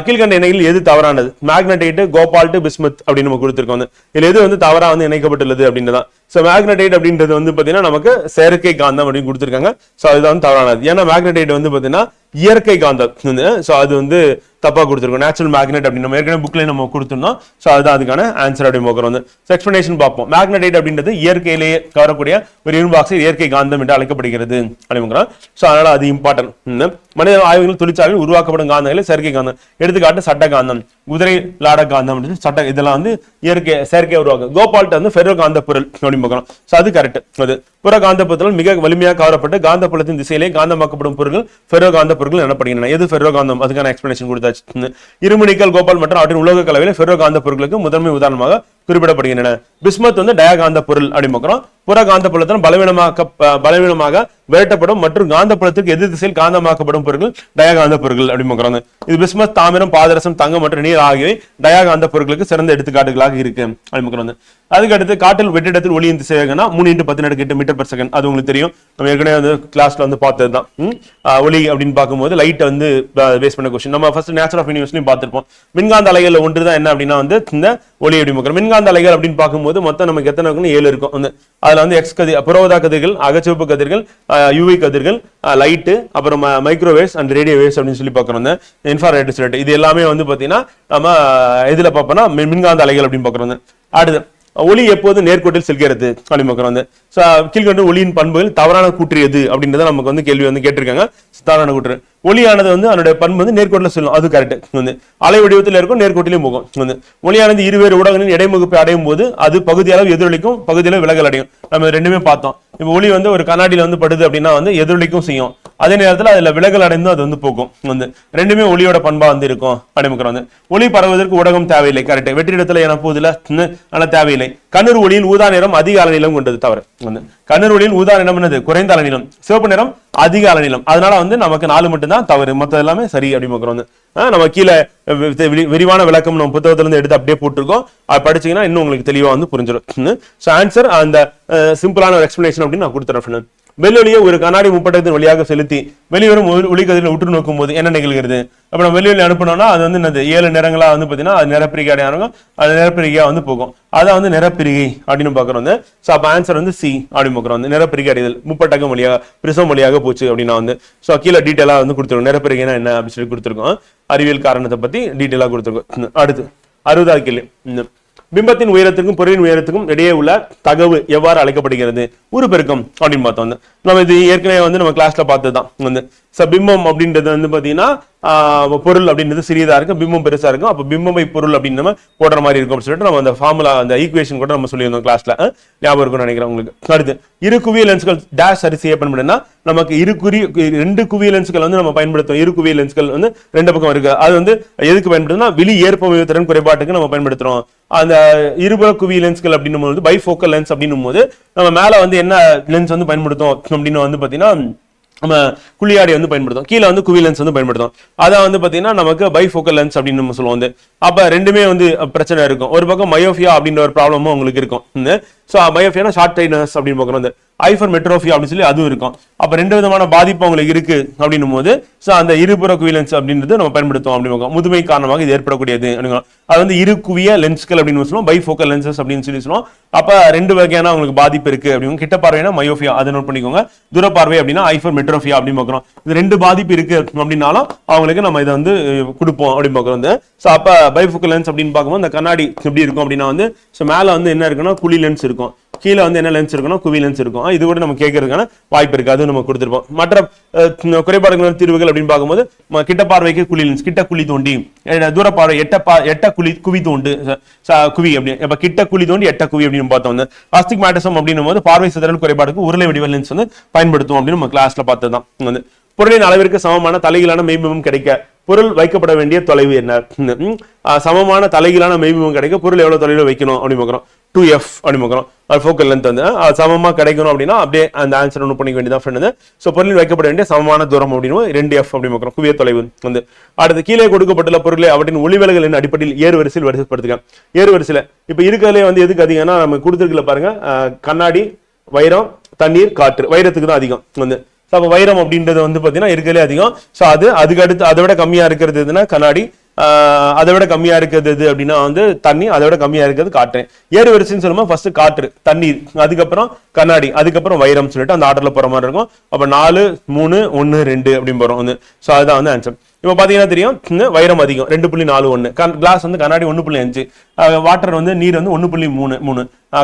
கீழ்கண்ட இணையில் எது தவறானது. மேக்னடைட், கோபால்ட், பிஸ்மத் அப்படின்னு நம்ம கொடுத்துருக்கோம். இதுல எது வந்து தவறா வந்து இணைக்கப்பட்டுள்ளது அப்படின்றதான். ஸோ மேக்னடைட் அப்படின்றது வந்து பாத்தீங்கன்னா நமக்கு செயற்கை காந்தம் அப்படின்னு கொடுத்துருக்காங்க. ஸோ அதுதான் வந்து தவறானது. ஏன்னா மேக்னடைட் வந்து பாத்தீங்கன்னா இயற்கை காந்தம். ஸோ அது வந்து தப்பா கொடுத்துருக்கோம். நேச்சுரல் மேக்னெட் அப்படின்னு நம்ம ஏற்கனவே புக்ல நம்ம கொடுத்துருந்தோம். ஸோ அதுதான் அதுக்கான ஆன்சர் அப்படின்னு பார்க்குறோம். வந்து எக்ஸ்பிளனேஷன் பார்ப்போம். மேக்னடைட் அப்படின்றது இயற்கையிலேயே கவரக்கூடிய ஒரு இரும்பு ஆக்சைடு இயற்கை காந்தம் என்று அழைக்கப்படுகிறது அப்படிங்கிறோம். ஸோ அதனால அது இம்பார்ட்டன்ட். மனித ஆய்வுகள் தொழிற்சாலையில் உருவாக்கப்படும் காந்தங்கள் செயற்கை காந்தம். எடுத்துக்காட்டு சட்ட காந்தம், குதிரை லாட காந்தம், சட்ட இதெல்லாம் வந்து இயற்கை செயற்கை உருவாக்கும். கோபால்ட் வந்து ஃபெரோ காந்த பொருள் அப்படின்னு பார்க்கலாம். ஸோ அது கரெக்ட். அது புற காந்த புலத்தால் மிக வலிமையாக கவரப்பட்டு காந்த புலத்தின் திசையிலே காந்தமாக்கப்படும் பொருட்கள் ஃபெரோ காந்த பொருட்கள் எனப்படுகின்றன. எது ஃபெரோ காந்தம்? அதுக்கான எக்ஸ்பிளனேஷன் கொடுத்தாச்சு. இரும்பு, நிக்கல், கோபால் மற்றும் அவற்றின் உலோக கலவையில் ஃபெரோ காந்த பொருட்களுக்கு முதன்மை உதாரணமாக குறிப்பிடப்படுகின்றன. பிஸ்மத் வந்து டயகாந்த பொருள் அப்படின்னு பார்க்கிறோம். புற காந்த புலத்தால் பலவீனமாக விரட்டப்படும் மற்றும் காந்த புலத்திற்கு எதிர் திசையில் காந்தமாக்கப்படும் பொருட்கள் டயகாந்த பொருட்கள் அப்படின்னு பார்க்கிறோம். இது பிஸ்மத், தாமிரம், பாதரசம், தங்கம் மற்றும் நீர் ஆகியவை டயகாந்த பொருட்களுக்கு சிறந்த எடுத்துக்காட்டுகளாக இருக்கு அப்படின்னு பார்க்கிறோம். அதுக்கு அடுத்து காற்றில் வெற்றிடத்தில் ஒளியின் திசை வேகம்னா 3 × 10⁸ மீட்டர்/செகண்ட். அது உங்களுக்கு தெரியும். நம்ம ஏற்கனவே வந்து கிளாஸ்ல வந்து பார்த்ததுதான். ஒளி அப்படின்னு பார்க்கும்போது லைட் வந்து பேஸ் பண்ண கொஸ்டின். நம்ம ஃபர்ஸ்ட் நேச்சர் ஆஃப் யூனிவர்ஸ்லயும் பார்த்திருப்போம். மின்காந்த அலைகள் ஒன்று தான் என்ன அப்படின்னா வந்து இந்த ஒளி அப்படி பார்க்கிறோம். மின்காந்த அலைகள் அப்படின்னு பார்க்கும்போது மொத்தம் நமக்கு எத்தனை இருக்குன்னு 7 இருக்கும். அதுல வந்து எக்ஸ் கதிர், புறஊதா கதிர்கள், அகச்சிவப்பு கதிர்கள், யூவி கதிர்கள், லைட்டு, அப்புறம் மைக்ரோவேவ்ஸ் அண்ட் ரேடியோ வேவ்ஸ் அப்படின்னு சொல்லி பார்க்கிறோம். இன்ஃப்ராரெட் விசிபிலிட்டி இது எல்லாமே வந்து பாத்தீங்கன்னா நம்ம இதுல பார்ப்போம்னா மின்காந்த அலைகள் அப்படின்னு பார்க்கிறோம். அடுத்து ஒளி எப்போது நேர்கோட்டில் செல்கிறது அப்படின்னு பார்க்கிறோம். கீழ்கண்டு ஒளியின் பண்புகள் தவறான கூற்றியது அப்படின்றத நமக்கு வந்து கேள்வி வந்து கேட்டிருக்காங்க. தவறான கூற்று. ஒளியானது வந்து அதனுடைய பண்பு வந்து நேர்கோட்டில் செல்லும். அது கரெக்ட். வந்து அலை வடிவத்தில் இருக்கும், நேர்கோட்டிலையும் போகும். வந்து ஒளியானது இருவேறு ஊடகங்களின் இடைமுகப்பை அடையும் போது அது பகுதியளவு எதிரொலிக்கும், பகுதியளவு விலகல் அடையும். நம்ம ரெண்டுமே பார்த்தோம். இப்போ ஒளி வந்து ஒரு கண்ணாடியில வந்து படுது அப்படின்னா வந்து எதிரொலிக்கும் செய்யும், அதே நேரத்தில் அதுல விலகல் அடைந்து அது வந்து போகும். வந்து ரெண்டுமே ஒளியோட பண்பா வந்து இருக்கும் அப்படிங்கிறோம். ஒளி பரவுவதற்கு ஊடகம் தேவையில்லை. கரெக்ட். வெற்றிடத்துல என போதுல ஆனா தேவையில்லை. கண்ணூர் ஒளியில் ஊதா நிறம் அதிக அலைநீளம் கொண்டது. தவறு. வந்து கண்ணூர் ஒளியில் ஊதா நிறம் என்னது? குறைந்த அலைநீளம். சிவப்பு நிறம் அதிக அலைநீளம். அதனால வந்து நமக்கு 4 மட்டும் தான் தவறு, மற்ற எல்லாமே சரி அப்படின்னு பார்க்கிறோம். நம்ம கீழே விரிவான விளக்கம் நம்ம புத்தகத்துல இருந்து எடுத்து அப்படியே போட்டிருக்கோம். அது படிச்சீங்கன்னா இன்னும் உங்களுக்கு தெளிவா வந்து புரிஞ்சிடும். ஸோ ஆன்சர் அந்த சிம்பிளான ஒரு எக்ஸ்பிளனேஷன் அப்படின்னு நான் கொடுத்துறேன். வெள்ளொலியை ஒரு கண்ணாடி முப்பட்டத்தின் வழியாக செலுத்தி வெளிவரும் ஒளிக்கதிரில் உற்று நோக்கும் போது என்ன நிகழ்கிறது? அப்ப நம்ம வெளிவெளி அனுப்பணும்னா அது வந்து 7 நிறங்களா வந்து பாத்தீங்கன்னா அது நிறப்பிரிகை அடையாளம், அது நிறப்பிரிகையா வந்து போகும். அதான் வந்து நிறப்பிரிகை அப்படின்னு பாக்குறோம். சோ அப்ப ஆன்சர் வந்து சி அப்படின்னு பாக்குறோம். நிறப்பிரிகை அடைதல் முப்பட்டகம் வழியாக பிரிசம் வழியாக போச்சு அப்படின்னா வந்து சோ கீழே டீட்டெயிலா வந்து கொடுத்துருக்கோம். நிறப்பிரிகைனா என்ன அப்படின்னு சொல்லி கொடுத்துருக்கோம். அறிவியல் காரணத்தை பத்தி டீட்டெயிலா கொடுத்துருக்கோம். அடுத்து 60வது கேள்வி. பிம்பத்தின் உயரத்துக்கும் பொருளின் உயரத்துக்கும் இடையே உள்ள தகவு எவ்வாறு அழைக்கப்படுகிறது? உருப்பெருக்கம் அப்படின்னு பார்த்தோம். நம்ம இது ஏற்கனவே வந்து நம்ம கிளாஸ்ல பார்த்ததுதான். வந்து பிம்பம் அப்படின்றது வந்து பாத்தீங்கன்னா பொருள் அப்படின்றது சிறியதா இருக்கும், பிம்பம் பெருசா இருக்கும். அப்ப பிம்பமை பொருள் அப்படின்னு நம்ம போடுற மாதிரி இருக்கும் அப்படின்னு சொல்லிட்டு நம்ம அந்த ஃபார்முலா அந்த ஈக்குவேஷன் கூட நம்ம சொல்லியிருந்தோம் கிளாஸ்ல. ஞாபகம் இருக்கும்னு நினைக்கிறேன் உங்களுக்கு. அடுத்து இரு குவிய லென்ஸ்கள் டேஷ் சரி செய்யப்படும்னா நமக்கு 2 குவிய லென்ஸ்கள் வந்து நம்ம பயன்படுத்தும். இரு குவிய லென்ஸ்கள் வந்து 2 பக்கம் இருக்கு. அது வந்து எதுக்கு பயன்படுத்தும்னா விழி ஏற்பமைவு திறன் குறைபாட்டுக்கு நம்ம பயன்படுத்துறோம். அந்த இருபுற குவிய லென்ஸ்கள் அப்படின்னும் போது பைஃபோக்கல் லென்ஸ் அப்படின்னும் போது நம்ம மேல வந்து என்ன லென்ஸ் வந்து பயன்படுத்தும் அப்படின்னு வந்து பாத்தீங்கன்னா நம்ம குழியாடி வந்து பயன்படுத்தும், கீழே வந்து குவி லென்ஸ் வந்து பயன்படுத்தும். அதான் வந்து பாத்தீங்கன்னா நமக்கு பைஃபோக்கல் லென்ஸ் அப்படின்னு நம்ம சொல்லுவோம். அப்ப ரெண்டுமே வந்து பிரச்சனை இருக்கும். ஒரு பக்கம் மயோபியா அப்படின்ற ஒரு ப்ராப்ளமும் உங்களுக்கு இருக்கும். சோ மயோபியானா ஷார்ட் சைட்னஸ் அப்படின்னு பார்க்கணும். ஐஃபர் மெட்ரோபியா அப்படின்னு சொல்லி அதுவும் இருக்கும். அப்ப 2 விதமான பாதிப்பு உங்களுக்கு இருக்கு அப்படின்னும் போது சோ அந்த இருபுற குவி லென்ஸ் அப்படின்றது நம்ம பயன்படுத்துவோம் அப்படின்னு முதுமை காரணமாக இது ஏற்படக்கூடியது. அது வந்து இரு குவிய லென்ஸ்கள் அப்படின்னு சொல்லுவோம், பைஃபோக்கல் லென்சஸ் அப்படின்னு சொல்லி சொல்லுவோம். அப்ப 2 வகையான உங்களுக்கு பாதிப்பு இருக்கு அப்படின்னு. கிட்ட பார்வைனா மயோபியா, அதை நோட் பண்ணிக்கோங்க. தூர பார்வை அப்படின்னா ஐஃபர் மெட்ரோபியா அப்படின்னு பார்க்கிறோம். இது 2 பாதிப்பு இருக்கு அப்படின்னாலும் அவங்களுக்கு நம்ம இதை வந்து கொடுப்போம் அப்படின்னு பார்க்கிறோம். சோ அப்ப பைஃபோக்கல் லென்ஸ் அப்படின்னு பார்க்கும்போது இந்த கண்ணாடி எப்படி இருக்கும் அப்படின்னா வந்து சோ மேல வந்து என்ன இருக்குன்னா குழி லென்ஸ் இருக்கும், கீழே வந்து என்ன லென்ஸ் இருக்கணும், குவி லென்ஸ் இருக்கும். இது கூட நம்ம கேட்கறதுக்கான வாய்ப்பு இருக்கு, அது நம்ம கொடுத்துருப்போம். மற்ற குறைபாடுகள் தீர்வுகள் அப்படின்னு பார்க்கும்போது கிட்ட பார்வைக்கு குழி லென்ஸ், கிட்ட குழி தோண்டி, தூர பார்வை எட்ட குவி தோண்டு குவி அப்படி. இப்ப கிட்ட குழி தோண்டி எட்ட குவி அப்படின்னு பார்த்தோம். ஆஸ்டிக்மேட்டிசம் அப்படின்னும் போது பார்வை சிதறல் குறைபாடுக்கு உருளை வடிவ லென்ஸ் வந்து பயன்படுத்தும் அப்படின்னு நம்ம கிளாஸ்ல பார்த்ததுதான். வந்து பொருளின் அளவிற்கு சமமான தலைகீழான மெய்பிம்பம் கிடைக்க பொருள் வைக்கப்பட வேண்டிய தொலைவு என்ன? சமமான தலைகீழான மெய்பிம்பம் கிடைக்க பொருள் எவ்வளவு தொலைவில் வைக்கணும் அப்படின்னு பார்க்கிறோம். 2f அப்படின்னு பார்க்கிறோம். ஃபோக்கல் லென்த் வந்து சமமா கிடைக்கணும் அப்படின்னா அப்படியே அந்த ஆன்சர் ஒன்று பண்ணிக்க வேண்டியதான் ஃப்ரெண்ட். ஸோ பொருளில் வைக்கப்பட வேண்டிய சமமான தூரம் அப்படின்னு 2f அப்படின்னு பார்க்கிறோம். குவிய தொலைவு வந்து அடுத்து கீழே கொடுக்கப்பட்டுள்ள பொருளை அவற்றின் ஒளிவிலகலின் அடிப்படையில் ஏறு வரிசையில் வரிசைப்படுத்துக. ஏறு வரிசையில இப்ப இருக்கிறதுலே வந்து எதுக்கு அதிகம்னா நம்ம கொடுத்துருக்கல பாருங்க, கண்ணாடி, வைரம், தண்ணீர், காற்று. வைரத்துக்கு தான் அதிகம் வந்து. அப்ப வைரம் அப்படின்றது வந்து பாத்தீங்கன்னா இருக்கிறதுலே அதிகம். சோ அதுக்கு அடுத்து அதை விட கம்மியா இருக்கிறது எதுனா கண்ணாடி, அதை விட கம்மியா இருக்கிறது எது அப்படின்னா வந்து தண்ணி, அதை விட கம்மியா இருக்கிறது காற்று. ஏறு வரிசைன்னு சொல்லும்போது ஃபர்ஸ்ட் காற்று, தண்ணீர், அதுக்கப்புறம் கண்ணாடி, அதுக்கப்புறம் வைரம் சொல்லிட்டு அந்த ஆர்டர்ல போற மாதிரி இருக்கும். அப்ப 4 3 1 2 அப்படின்னு போறோம் வந்து. ஸோ அதுதான் வந்து ஆன்சர். இப்போ பாத்தீங்கன்னா தெரியும் வைரம் அதிகம் 2.41, கிளாஸ் வந்து கண்ணாடி 1.5, வாட்டர் வந்து நீர் வந்து 1.3,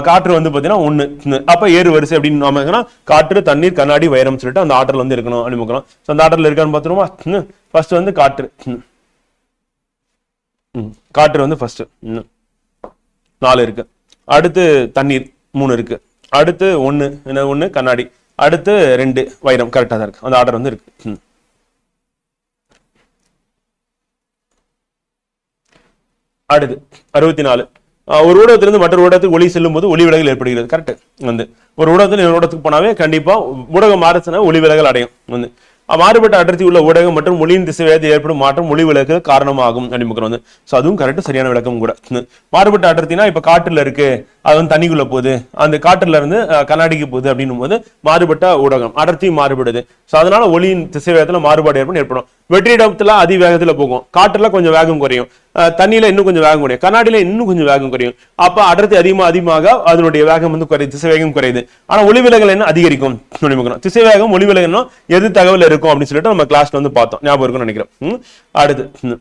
காற்று வந்து பாத்தீங்கன்னா 1. அப்ப ஏறு வரிசை அப்படின்னு நாம காற்று, தண்ணீர், கண்ணாடி, வைரம் சொல்லிட்டு அந்த ஆர்டர்ல வந்து இருக்கணும் அப்படின்னு. ஸோ அந்த ஆர்டர்ல இருக்கான்னு பாத்துருமா? ஃபர்ஸ்ட் வந்து காற்று, காற்று வந்து ஃபர்ஸ்ட் 4 இருக்கு. அடுத்து தண்ணீர் 3 இருக்கு. அடுத்து 1 கண்ணாடி, அடுத்து 2 வைரம். கரெக்டா தான் இருக்கு, அந்த ஆர்டர் வந்து இருக்கு. அடுத்து 64. ஒரு ஊடகத்திலிருந்து மற்றொரு ஊடகத்துக்கு ஒளி செல்லும் போது ஒளி விலகல் ஏற்படுகிறது. கரெக்ட். வந்து ஒரு ஊடகத்தில் இன்னொரு ஊடகத்துக்கு போனாவே கண்டிப்பா ஊடகம் மாறுச்சுன்னா ஒளி விலகல் அடையும். வந்து மாறுபட்ட அடர்த்தி உள்ள ஊடகம் மற்றும் ஒளியின் திசைவேகத்தில் ஏற்படும் மாற்றம் ஒளி விலக்கு காரணமாகும் அப்படின்னு வந்து. ஸோ அதுவும் கரெக்ட், சரியான விளக்கம் கூட. மாறுபட்ட அடர்த்தினா இப்ப காற்றுல இருக்கு, அது வந்து தண்ணிக்குள்ள போகுது, அந்த காற்றுல இருந்து கண்ணாடிக்கு போகுது அப்படின்னும் போது மாறுபட்ட ஊடகம் அடர்த்தி மாறுபடுது. ஸோ அதனால ஒளியின் திசைவேகத்துல மாறுபாடு ஏற்படும். வெற்றிடத்துல அதிவேகத்துல போகும், காற்றுல கொஞ்சம் வேகம் குறையும், தண்ணியில இன்னும் கொஞ்சம் வேகம் குறையும், கண்ணாடியில இன்னும் கொஞ்சம் வேகம் குறையும். அப்ப அடர்த்தி அதிகமாக அதனுடைய வேகம் வந்து குறையுது, திசைவேகம் குறையுது. ஆனா ஒளி விலகல் என்ன அதிகரிக்கும்? திசைவேகம் ஒளி விலகல் எது தகவல் இருக்கும் அப்படின்னு சொல்லிட்டு நம்ம கிளாஸ்ல வந்து பார்த்தோம், ஞாபகம் இருக்கும்னு நினைக்கிறேன். அடுத்து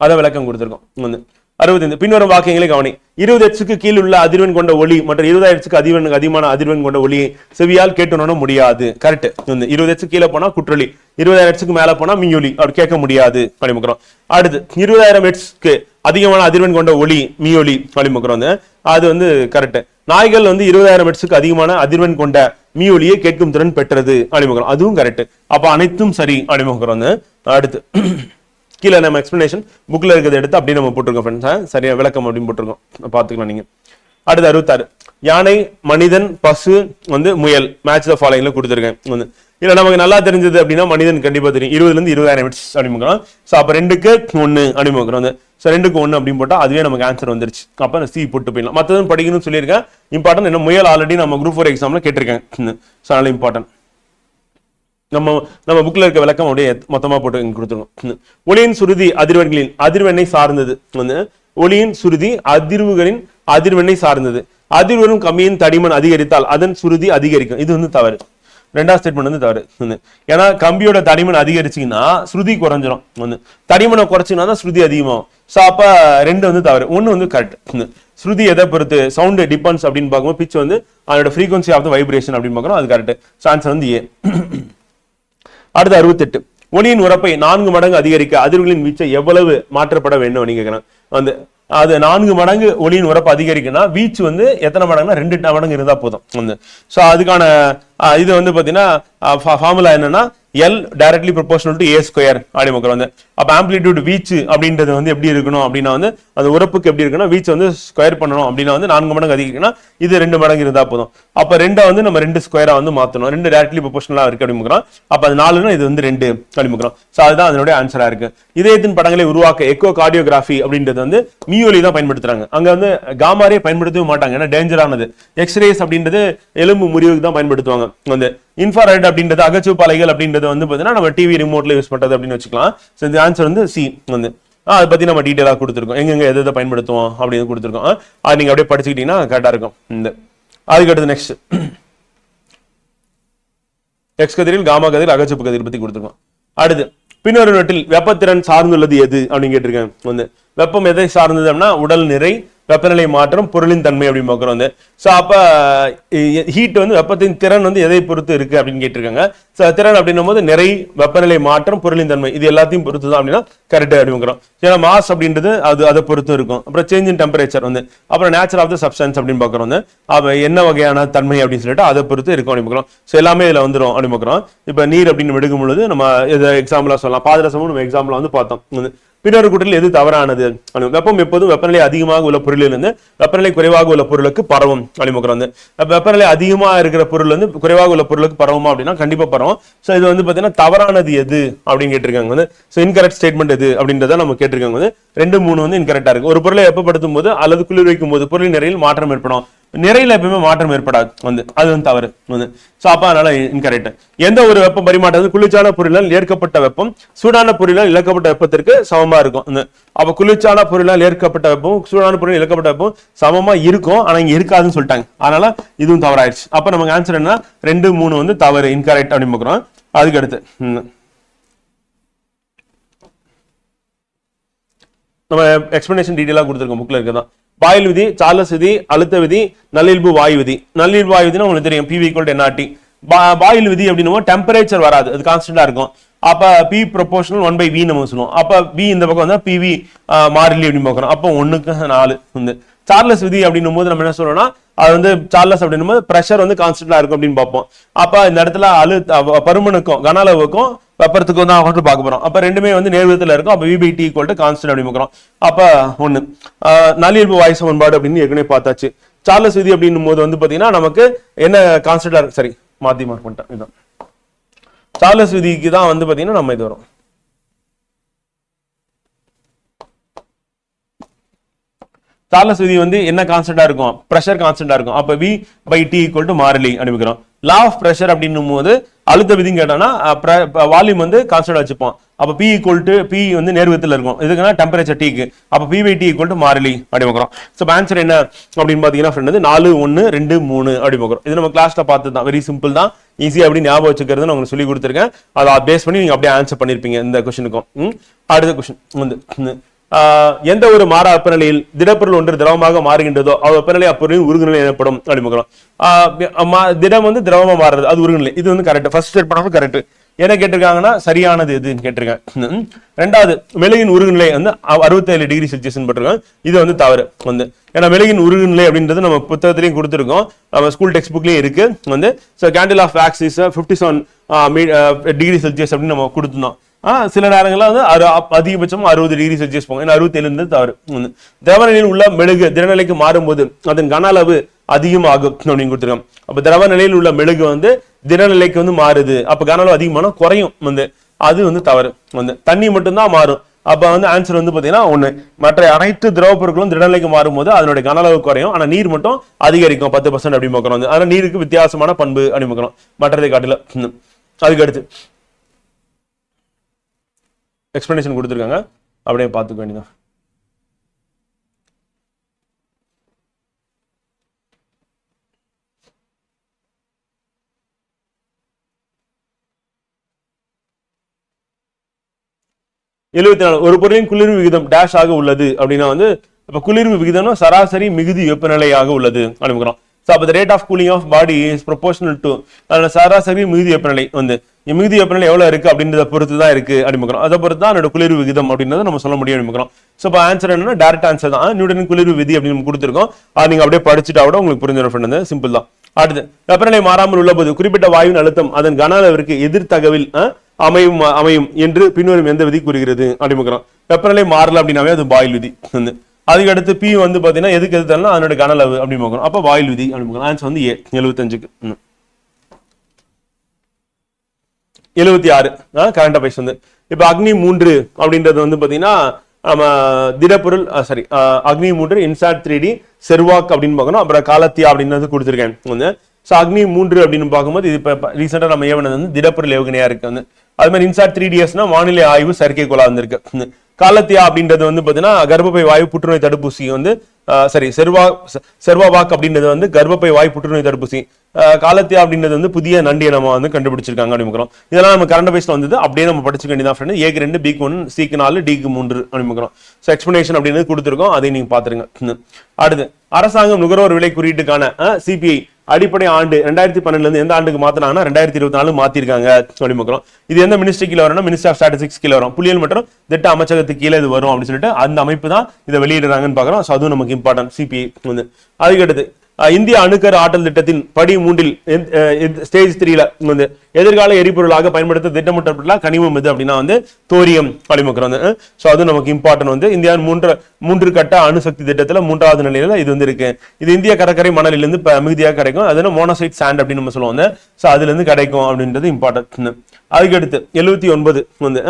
அத விளக்கம் கொடுத்திருக்கோம் வந்து. 65. பின்வரும் வாக்கியங்களை கவனி. 20 ஹெர்ட்ஸுக்கு கீழ் உள்ள அதிர்வெண் கொண்ட ஒளி மற்றும் 20 ஹெர்ட்ஸுக்கு அதிகமான அதிர்வெண் கொண்ட ஒளியை செவியால் கேட்டுணர முடியாது. கரெக்ட். 20 ஹெர்ட்ஸுக்கு கீழே போனா குற்றொலி, 20 ஹெர்ட்ஸுக்கு மேல போனா மின்னொலி, அப்படி கேட்க முடியாது அப்படிமுக்கிறோம். அடுத்து 20,000 ஹெர்ட்ஸுக்கு அதிகமான அதிர்வெண் கொண்ட ஒளி மியொலி அப்படிமுக்கிறோம். அது வந்து கரெக்ட். நாய்கள் வந்து 20,000 ஹெர்ட்ஸுக்கு அதிகமான அதிர்வெண் கொண்ட மியொலியை கேட்கும் திறன் பெற்றது அப்படிமுக்கிறோம். அதுவும் கரெக்ட். அப்ப அனைத்தும் சரி அப்படிமுக்கிறோம். அடுத்து கீழே நம்ம எக்ஸ்பிளனேஷன் புக்ல இருக்கிறத எடுத்து அப்படியே நம்ம போட்டிருக்கோம் ஃப்ரெண்ட்ஸ், சரியா விளக்கம் அப்படின்னு போட்டிருக்கோம், பாத்துக்கலாம் நீங்க. அடுத்து 66. யானை, மனிதன், பசு வந்து முயல் மேட்ச் த ஃபாலோயிங்ல கொடுத்துருக்கேன் வந்து. இல்ல நமக்கு நல்லா தெரிஞ்சது அப்படின்னா மனிதன் கண்டிப்பா தெரியும், 20 to 20,000 ஹெர்ட்ஸ் அப்படிமுக்கிறோம். ஸோ அப்ப 2க்கு 1 அப்படிமுக்கிறோம். ஸோ 2க்கு 1 அப்படின்னு போட்டா அதுவே நமக்கு ஆன்சர் வந்துருச்சு. அப்ப சி போட்டு போயிடலாம். மற்றதும் படிக்கணும்னு சொல்லியிருக்கேன். இம்பார்ட்டன் என்ன, முயல் ஆல்ரெடி நம்ம குரூப் 4 எக்ஸாம்ல கேட்டிருக்கேன். ஸோ அதனால இம்பார்ட்டன்ட். நம்ம புக்ல இருக்க விளக்கம் அப்படியே மொத்தமா போட்டு கொடுத்துருக்கோம். ஒளியின் சுருதி அதிர்வெண்களின் அதிர்வெண்ணை சார்ந்தது வந்து. ஒளியின் சுருதி அதிர்வுகளின் அதிர்வெண்ணை சார்ந்தது. அதிர்வெண்ணும் கம்மியின் தடிமன் அதிகரித்தால் அதன் சுருதி அதிகரிக்கும். இது வந்து தவறு. 2வது ஸ்டேட்மெண்ட் வந்து தவறு. ஏன்னா கம்பியோட தடிமன் அதிகரிச்சிங்கன்னா ஸ்ருதி குறைஞ்சிரும். வந்து தடிமனை குறைச்சிங்கன்னா தான் ஸ்ருதி அதிகமாகும். ஸோ அப்ப 2 வந்து தவறு, 1 வந்து கரெக்ட். ஸ்ருதி எதை பொறுத்து? சவுண்ட் டிபெண்ட்ஸ் அப்படின்னு பார்க்கும்போது பிச் வந்து அதோட ஃப்ரீக்வன்சி ஆஃப் த வைப்ரேஷன் அப்படின்னு பார்க்கணும், அது கரெக்ட். ஸோ ஆன்சர் வந்து ஏ. அடுத்து 68. ஒளியின் உரப்பை 4 மடங்கு அதிகரிக்க அதிர்வுகளின் வீச்சை எவ்வளவு மாற்றப்பட வேண்டும் நீங்க கேட்கணும். வந்து அது 4 மடங்கு ஒளியின் உரப்பு அதிகரிக்குன்னா வீச்சு வந்து எத்தனை மடங்குனா 2 மடங்கு இருந்தா போதும் வந்து. ஸோ அதுக்கான இது வந்து பாத்தீங்கன்னா ஃபார்முலா என்னன்னா L directly proportional to A square அப்படிமுக்கிற வந்து. அப்ப ஆம்பிளிடியூட் வீச்சு அப்படின்றது வந்து எப்படி இருக்கணும் அப்படின்னா வந்து அந்த உரப்புக்கு எப்படி இருக்குன்னா வீச்சு வந்து ஸ்கொயர் பண்ணணும் அப்படின்னா வந்து 4 மடங்கு அதிகரிக்குன்னா இது 2 மடங்கு இருந்தா போதும். அப்ப 2 வந்து நம்ம 2 ஸ்கொயரா வந்து மாத்தணும். 2 directly proportional இருக்கு அப்படிமுக்கிறோம். அப்ப அது 4னா இது வந்து 2 அப்படிமுக்கிறோம். சோ அதுதான் அதனுடைய ஆன்சரா இருக்கு. இதயத்தின் படங்களை உருவாக்க எக்கோ கார்டியோகிராஃபி அப்படின்றது வந்து மியோலி தான் பயன்படுத்துறாங்க. அங்க வந்து காமாரே பயன்படுத்தவே மாட்டாங்க, ஏன்னா டேஞ்சரானது. எக்ஸ்ரேஸ் அப்படின்றது எலும்பு முறிவுக்கு தான் பயன்படுத்துவாங்க. வந்து இன்ஃப்ராரெட் அப்படின்றது அகச்சிவப்பு அலைகள் அப்படின்றது வந்து பாத்தீங்கன்னா நம்ம டிவி ரிமோட்ல யூஸ் பண்றது அப்படின்னு வச்சுக்கலாம். சோ இந்த ஆன்சர் வந்து சி வந்து அதை பத்தி நம்ம டீடைலா கொடுத்துருக்கோம், எங்க எதை பயன்படுத்துவோம் அப்படின்னு கொடுத்துருக்கோம். அது நீங்க அப்படியே படிச்சுக்கிட்டீங்கன்னா கரெக்டா இருக்கும். இந்த அதுக்கு அடுத்து நெக்ஸ்ட் எக்ஸ் கதிரில் காமா கதிர் அகச்சிவப்பு கதிர் பத்தி கொடுத்துருக்கோம். அடுத்து பின்னொரு நோட்டில் வெப்பத்திறன் சார்ந்துள்ளது எது அப்படின்னு கேட்டிருக்கேன். வந்து வெப்பம் எதை சார்ந்தது அப்படின்னா உடல் நிறை, வெப்பநிலை மாற்றம், பொருளின் தன்மை அப்படின்னு பார்க்குறோம் வந்து. ஸோ அப்போ ஹீட் வந்து வெப்பத்தின் திறன் வந்து எதை பொறுத்து இருக்கு அப்படின்னு கேட்டிருக்காங்க. ஸோ திறன் அப்படின்னும் போது நிறை, வெப்பநிலை மாற்றம், பொருளின் தன்மை இது எல்லாத்தையும் பொறுத்து தான் அப்படின்னா கரெக்டாக அப்படிங்கிறோம். ஏன்னா மாஸ் அப்படின்றது அது அதை பொறுத்து இருக்கும். அப்புறம் சேஞ்ச் இன் டெம்பரேச்சர் வந்து, அப்புறம் நேச்சர் ஆஃப் த சப்ஸ்டன்ஸ் அப்படின்னு பார்க்குறோம் வந்து. அப்போ என்ன வகையான தன்மை அப்படின்னு சொல்லிட்டு அதை பொறுத்து இருக்கும் அப்படின்னு பார்க்குறோம். ஸோ எல்லாமே இதில் வந்துடும் அப்படின்னு பார்க்குறோம். இப்போ நீர் அப்படின்னு எடுக்கும் பொழுது நம்ம இதை எக்ஸாம்பிளாக சொல்லலாம். பாதரசமும் நம்ம எக்ஸாம்பிளாக வந்து பார்த்தோம். பின்னொரு கூற்றில் எது தவறானது? வெப்பம் எப்போதும் வெப்பநிலை அதிகமாக உள்ள பொருளிலிருந்து வெப்பநிலை குறைவாக உள்ள பொருளுக்கு பரவும் அப்படிமுக்கிற வந்து. வெப்பநிலை அதிகமா இருக்கிற பொருள் வந்து குறைவாக உள்ள பொருளுக்கு பரவுமா அப்படின்னா கண்டிப்பா பரவும். ஸோ இது வந்து பாத்தீங்கன்னா தவறானது எது அப்படின்னு கேட்டிருக்காங்க வந்து. ஸோ இன்கரெக்ட் ஸ்டேட்மெண்ட் எது அப்படின்றத நம்ம கேட்டிருக்காங்க வந்து. 2, 3 வந்து இன்கரெக்டா இருக்கு. ஒரு பொருளை வெப்பப்படுத்தும் போது அல்லது குளிர் வைக்கும் போது பொருளின் நிறையில் மாற்றம் ஏற்படும். நிறையில எப்பவுமே மாற்றம் ஏற்படாது வந்து, அது வந்து தவறு வந்து. சோ அப்ப அதனால இன்கரெக்ட். எந்த ஒரு வெப்பம் பரிமாற்றம் குளிர்ச்சியான பொருளால் ஏற்கப்பட்ட வெப்பம் சூடான பொருளால் இழக்கப்பட்ட வெப்பத்திற்கு சமமா இருக்கும். அப்ப குளிர்ச்சியான பொருளால் ஏற்கப்பட்ட வெப்பம் சூடான பொருள் இழக்கப்பட்ட வெப்பம் சமமா இருக்கும், ஆனா இங்க இருக்காதுன்னு சொல்லிட்டாங்க. அதனால இதுவும் தவறாயிருச்சு. அப்ப நமக்கு ஆன்சர் என்ன, 2, 3 வந்து தவறு, இன்கரெக்ட் அப்படின்னு பார்க்கிறோம். அதுக்கு அடுத்து நம்ம எக்ஸ்பிளனேஷன் டீடைலா கொடுத்துருக்கோம், புக்ல இருக்கதான். பாயில் விதி, சார்லஸ் விதி, அழுத்த விதி, நல்லியல்பு வாயு விதி. நல்லியல்பு வாயு விதினா உங்களுக்கு தெரியும், PV = NRT. பாயில் விதி அப்படின்னும் டெம்பரேச்சர் வராது, அது கான்ஸ்டன்டா இருக்கும். அப்ப P ப்ரொபோர்ஷனல் 1/V நம்ம சொல்லுவோம். அப்ப V இந்த பக்கம் வந்தா PV மாறிலி அப்படின்னு பார்க்கணும். அப்போ 1:4 வந்து. சார்லஸ் விதி அப்படின்னும் போது நம்ம என்ன சொல்றோம்னா, அது வந்து சார்லஸ் அப்படின்னும் போது பிரஷர் வந்து கான்ஸ்டன்டா இருக்கும் அப்படின்னு பார்ப்போம். அப்ப இந்த இடத்துல பருமனுக்கும் கன அளவுக்கும் வெப்பத்துக்கும் தான் அவற்றை பார்க்க போறோம். அப்ப ரெண்டுமே வந்து நேர்விதத்துல இருக்கும். அப்ப V/T = கான்ஸ்டன்ட் அப்படின்னு பார்க்கிறோம். அப்ப 1 நல்லியல்பு வாயு சமன்பாடு அப்படின்னு ஏற்கனவே பார்த்தாச்சு. சார்லஸ் விதி அப்படின்னும் போது வந்து பாத்தீங்கன்னா நமக்கு என்ன கான்ஸ்டன்டா இருக்கு, சரி மாத்தி மார்க் பண்ணிட்டேன். இதுதான் சார்லஸ் விதிக்கு தான் வந்து பாத்தீங்கன்னா நம்ம இது வரும். சார்லஸ் விதி வந்து என்ன கான்ஸ்டன்டா இருக்கும், பிரஷர் கான்ஸ்டன்டா இருக்கும். அப்ப V/T = மாறிலி அனுப்பிக்கிறோம். லா ஆஃப் பிரஷர் அப்படின்னும் போது அழுத்த விதின்னு கேட்டானா வால்யூம் வந்து கான்ஸ்டன்டா வச்சுப்போம். அப்ப P வந்து நேர்விதத்துல இருக்கும், இதுக்குன்னா டெம்பரேச்சர் Tக்கு. அப்ப P/T = மாறிலி அப்படி பார்க்கிறோம். சோ ஆன்சர் என்ன அப்படின்னு பாத்தீங்கன்னா ஃப்ரெண்ட் வந்து 4, 1, 2, 3 அப்படி பார்க்கிறோம். இது நம்ம கிளாஸ்ல பார்த்து தான், வெரி சிம்பிள் தான், ஈஸியா அப்படி ஞாபகம் வச்சுக்கிறது நான் உங்களுக்கு சொல்லி கொடுத்துருக்கேன். அதை பேஸ் பண்ணி நீங்க அப்படியே ஆன்சர் பண்ணிருப்பீங்க இந்த கொஸ்டினுக்கும். அடுத்த கொஸ்டின் வந்து எந்த ஒரு மாறா வெப்பநிலையில் திடப்பொருள் ஒன்று திரவமாக மாறுகின்றதோ வெப்பநிலை அப்பொருளின் உருகுநிலை எனப்படும் அப்படின்னு. திடம் வந்து திரவமா மாறுறது, அது உருகுநிலை. இது வந்து கரெக்ட். ஃபர்ஸ்ட் ஸ்டேட் பண்ணாலும் கரெக்ட். என்ன கேட்டிருக்காங்கன்னா சரியானது எதுன்னு கேட்டிருக்கேன். ரெண்டாவது மெழுகின் உருகுநிலை வந்து 67 டிகிரி செல்சியஸ் போட்டிருக்காங்க. இது வந்து தவறு வந்து. ஏன்னா மெழுகின் உருகுநிலை அப்படின்றது நம்ம புத்தகத்திலையும் கொடுத்துருக்கோம், நம்ம ஸ்கூல் டெக்ஸ்ட் புக்லயும் இருக்கு வந்து. Candle of wax is 57 degree Celsius அப்படின்னு நம்ம கொடுத்துருந்தோம். சில நேரங்கள்ல வந்து அதிகபட்சம் 60 டிகிரி செல்சியஸ் போகும். 67 தவறு. திரவ நிலையில் உள்ள மெழுகு திரநிலைக்கு மாறும்போது அதன் கன அளவு அதிகமாகும் அப்படின்னு கொடுத்துருக்கோம். அப்ப திரவ நிலையில் உள்ள மெழுகு வந்து திரநிலைக்கு வந்து மாறுது, அப்ப கன அளவு அதிகமான குறையும் வந்து, அது வந்து தவறு வந்து. தண்ணி மட்டும்தான் மாறும். அப்ப வந்து ஆன்சர் வந்து பாத்தீங்கன்னா 1. மற்ற அனைத்து திரவ பொருட்களும் திடநிலைக்கு மாறும்போது அதனுடைய கன அளவு குறையும், ஆனா நீர் மட்டும் அதிகரிக்கும் 10% அப்படி பார்க்கணும். ஆனா நீருக்கு வித்தியாசமான பண்பு அப்படி பார்க்கணும் மற்றதை காட்டில. அதுக்கு அடுத்து எக்ஸ்பிளனேஷன் கொடுத்துருக்காங்க, அப்படியே பார்த்துக்க வேண்டியதான். ஒரு பொருளின் குளிர்வு விகிதம் டேஷ் ஆக உள்ளது அப்படின்னா வந்து, இப்ப குளிர்வு விகிதம் சராசரி மிகுதி வெப்பநிலையாக உள்ளது அப்படிங்கிறோம். அப்ப the rate of cooling of body is proportional to சராசரி மிகுதி வெப்பநிலை வந்து, மிகுதி வெப்பநிலை எவ்வளவு இருக்கு அப்படின்றத பொறுத்து தான் இருக்கு அப்படிங்கிறோம். அதை பொறுத்து தான் என்னோட குளிர்வு விகிதம் அப்படின்றத நம்ம சொல்ல முடியும் அப்படிங்கிறோம். சோ இப்போ ஆன்சர் என்னன்னா டைரக்ட் ஆன்சர் தான், நியூட்டனின் குளிர்வு விதி அப்படின்னு கொடுத்துருக்கோம். அது நீங்க அப்படியே படிச்சுட்டா கூட உங்களுக்கு புரிஞ்சிடும் ஃப்ரெண்ட், சிம்பிள் தான். அடுத்து வெப்பநிலை மாறாமல் உள்ள போது குறிப்பிட்ட வாயுவின் அழுத்தம் அதன் கன அளவிற்கு எதிர்த்தகவில் அமையும் என்று பின்வரும் எந்த விதி கூறுகிறது அப்படிங்கிறோம். வெப்பநிலை மாறல அப்படின்னாவே அது பாயில் விதி வந்து. அதுக்கு அடுத்து P வந்து பாத்தீங்கன்னா எதுக்கு எதிர்த்தாலும் அதனுடைய கன அளவு அப்படின்னு பார்க்கணும். அப்ப பாயில் விதி அப்படின்னு ஆன்சர் வந்து 75க்கு 76 கரண்ட் அஃபேர்ஸ் வந்து. இப்ப அக்னி 3 அப்படின்றது வந்து பாத்தீங்கன்னா நம்ம திடப்பொருள் அக்னி 3 இன்சாட் 3D செர்வாக் அப்படின்னு பார்க்கணும். அப்புறம் காலத்தியா அப்படின்றது கொடுத்துருக்கேன் வந்து. சோ அக்னி 3 அப்படின்னு பார்க்கும்போது இது இப்ப ரீசெண்டா நம்ம ஏவனது வந்து திடப்பொருள் ஏவுகணையா இருக்கு வந்து. அது மாதிரி இன்சாட் 3DS வானிலை ஆய்வு செயற்கைக்கோளா வந்திருக்கு. காலத்தியா அப்படின்றது வந்து பாத்தீங்கன்னா கர்ப்பப்பை வாயு புற்றுநோய் தடுப்பூசி வந்து செர்வாவாக் அப்படின்றது வந்து கர்ப்பப்பை வாயு புற்றுநோய் தடுப்பூசி. காலத்தியா அப்படின்றது வந்து புதிய நண்டி இனமா வந்து கண்டுபிடிச்சிருக்காங்க அப்படிங்கிறோம். இதெல்லாம் நம்ம கரண்ட் அஃபேர்ஸ்ல வந்து அப்படியே நம்ம படிச்சுக்க வேண்டியதான் ஃப்ரெண்ட். A க்கு 2, B க்கு 1, C க்கு 4, D க்கு 3 அப்படிங்கிறோம். சோ எக்ஸ்பிளனேஷன் அப்படின்னு கொடுத்துருக்கோம், அதை நீங்க பாத்துருங்க. அடுத்து அரசாங்கம் நுகர்வோர் விலை குறியீட்டுக்கான CPI அடிப்படை ஆண்டு 2012 இருந்து எந்த ஆண்டுக்கு மாத்தினாங்கன்னா 2024 மாத்திருக்காங்க அப்படிங்கிறோம். இது எந்த மினிஸ்ட்ரி கீழ வரும்னா மினிஸ்ட்ரி ஆஃப் ஸ்டாட்டிஸ்டிக்ஸ் கீழ வரும். புள்ளியியல் மற்றும் திட்ட அமைச்சகத்துக்கு கீழே இது வரும் அப்படின்னு சொல்லிட்டு அந்த அமைப்பு தான் இதை வெளியிடுறாங்கன்னு பாக்குறோம். சோ அதுவும் நமக்கு இம்பார்ட்டன்ட் CPI வந்து. அதுக்கடுத்து இந்திய அணுக்கரு ஆற்றல் திட்டத்தின் படி 3 ஸ்டேஜ் 3 வந்து எதிர்கால எரிபொருளாக பயன்படுத்த திட்டமிட்டப்பட்டுள்ள கனிமம் எது அப்படின்னா வந்து தோரியம் அப்படிங்கிறோம். சோ அது நமக்கு இம்பார்ட்டன்ட் வந்து. இந்தியாவின் 3 கட்ட அணுசக்தி திட்டத்துல 3வது நிலையில இது வந்து இருக்கு. இது இந்திய கடற்கரை மணலில் இருந்து மிகுதியாக கிடைக்கும். அது மோனோசைட் சாண்ட் அப்படின்னு நம்ம சொல்லுவோம். சோ அதுல இருந்து கிடைக்கும் அப்படின்றது இம்பார்ட்டன்ட். அதுக்கடுத்து 79 வந்து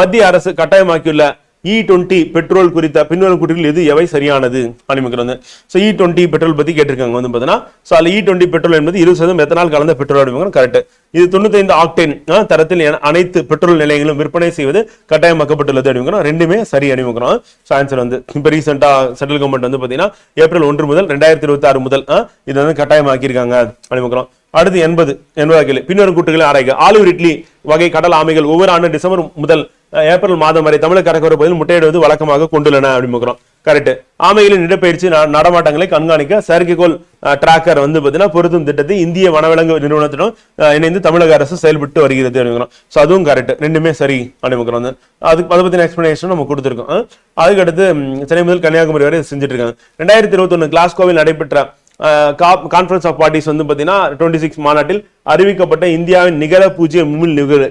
மத்திய அரசு கட்டாயமாக்கியுள்ள E20 பெட்ரோல் குறித்த பின்வரும் கூற்றுகள் எது எவை சரியானது அப்படின்னு. ஸோ E20 பெட்ரோல் பத்தி கேட்டிருக்காங்க வந்து பார்த்தீங்கன்னா, ஸோ அதில் E20 பெட்ரோல் என்பது 20% எத்தனால் கலந்த பெட்ரோல் அப்படிங்கிற கரெக்ட். இது 95 ஆக்டேன் தரத்தில் அனைத்து பெட்ரோல் நிலையங்களும் விற்பனை செய்வது கட்டாயமாக்கப்பட்டுள்ளது அப்படிங்கிறோம். ரெண்டுமே சரி அப்படிங்கிறோம். ஸோ ஆன்சர் வந்து இப்போ ரீசெண்டா சென்ட்ரல் கவர்மெண்ட் வந்து பார்த்தீங்கன்னா ஏப்ரல் 1 முதல் 2026 முதல் இது வந்து கட்டாயமாக்கியிருக்காங்க அப்படிங்கிறோம். அடுத்து 80 கேள்வி. பின்வரும் கூட்டுகளை ஆராய்க. ஆலிவ் ரிட்லி வகை கடல் ஆமைகள் ஒவ்வொரு ஆண்டு டிசம்பர் முதல் ஏப்ரல் மாதம் வரை தமிழக கடற்கரை பகுதியில் முட்டையிடுவது வழக்கமாக கொண்டுள்ளன அப்படிங்கிறோம். கரெக்ட். ஆமைகளின் இடப்பெயர்ச்சி நடமாட்டங்களை கண்காணிக்க செயற்கைக்கோள் டிராக்கர் வந்து பார்த்தீங்கன்னா பொருத்தும் திட்டத்தை இந்திய வனவிலங்கு நிறுவனத்திடம் இணைந்து தமிழக அரசு செயல்பட்டு வருகிறது அப்படிங்கிறோம். ஸோ அதுவும் கரெக்ட். ரெண்டுமே சரி அப்படிங்கிறோம். அதுக்கு அதை பத்தின எக்ஸ்பிளனேஷன் நம்ம கொடுத்துருக்கோம். அதுக்கடுத்து சென்னை முதல் கன்னியாகுமரி வரை செஞ்சுட்டு இருக்காங்க. 2021 கிளாஸ்கோவில் நடைபெற்ற கான்ஃபரன்ஸ் ஆஃப் பார்ட்டிஸ் வந்து பார்த்தீங்கன்னா 26 மாநாட்டில் அறிவிக்கப்பட்ட இந்தியாவின் நிகர பூஜ்ஜிய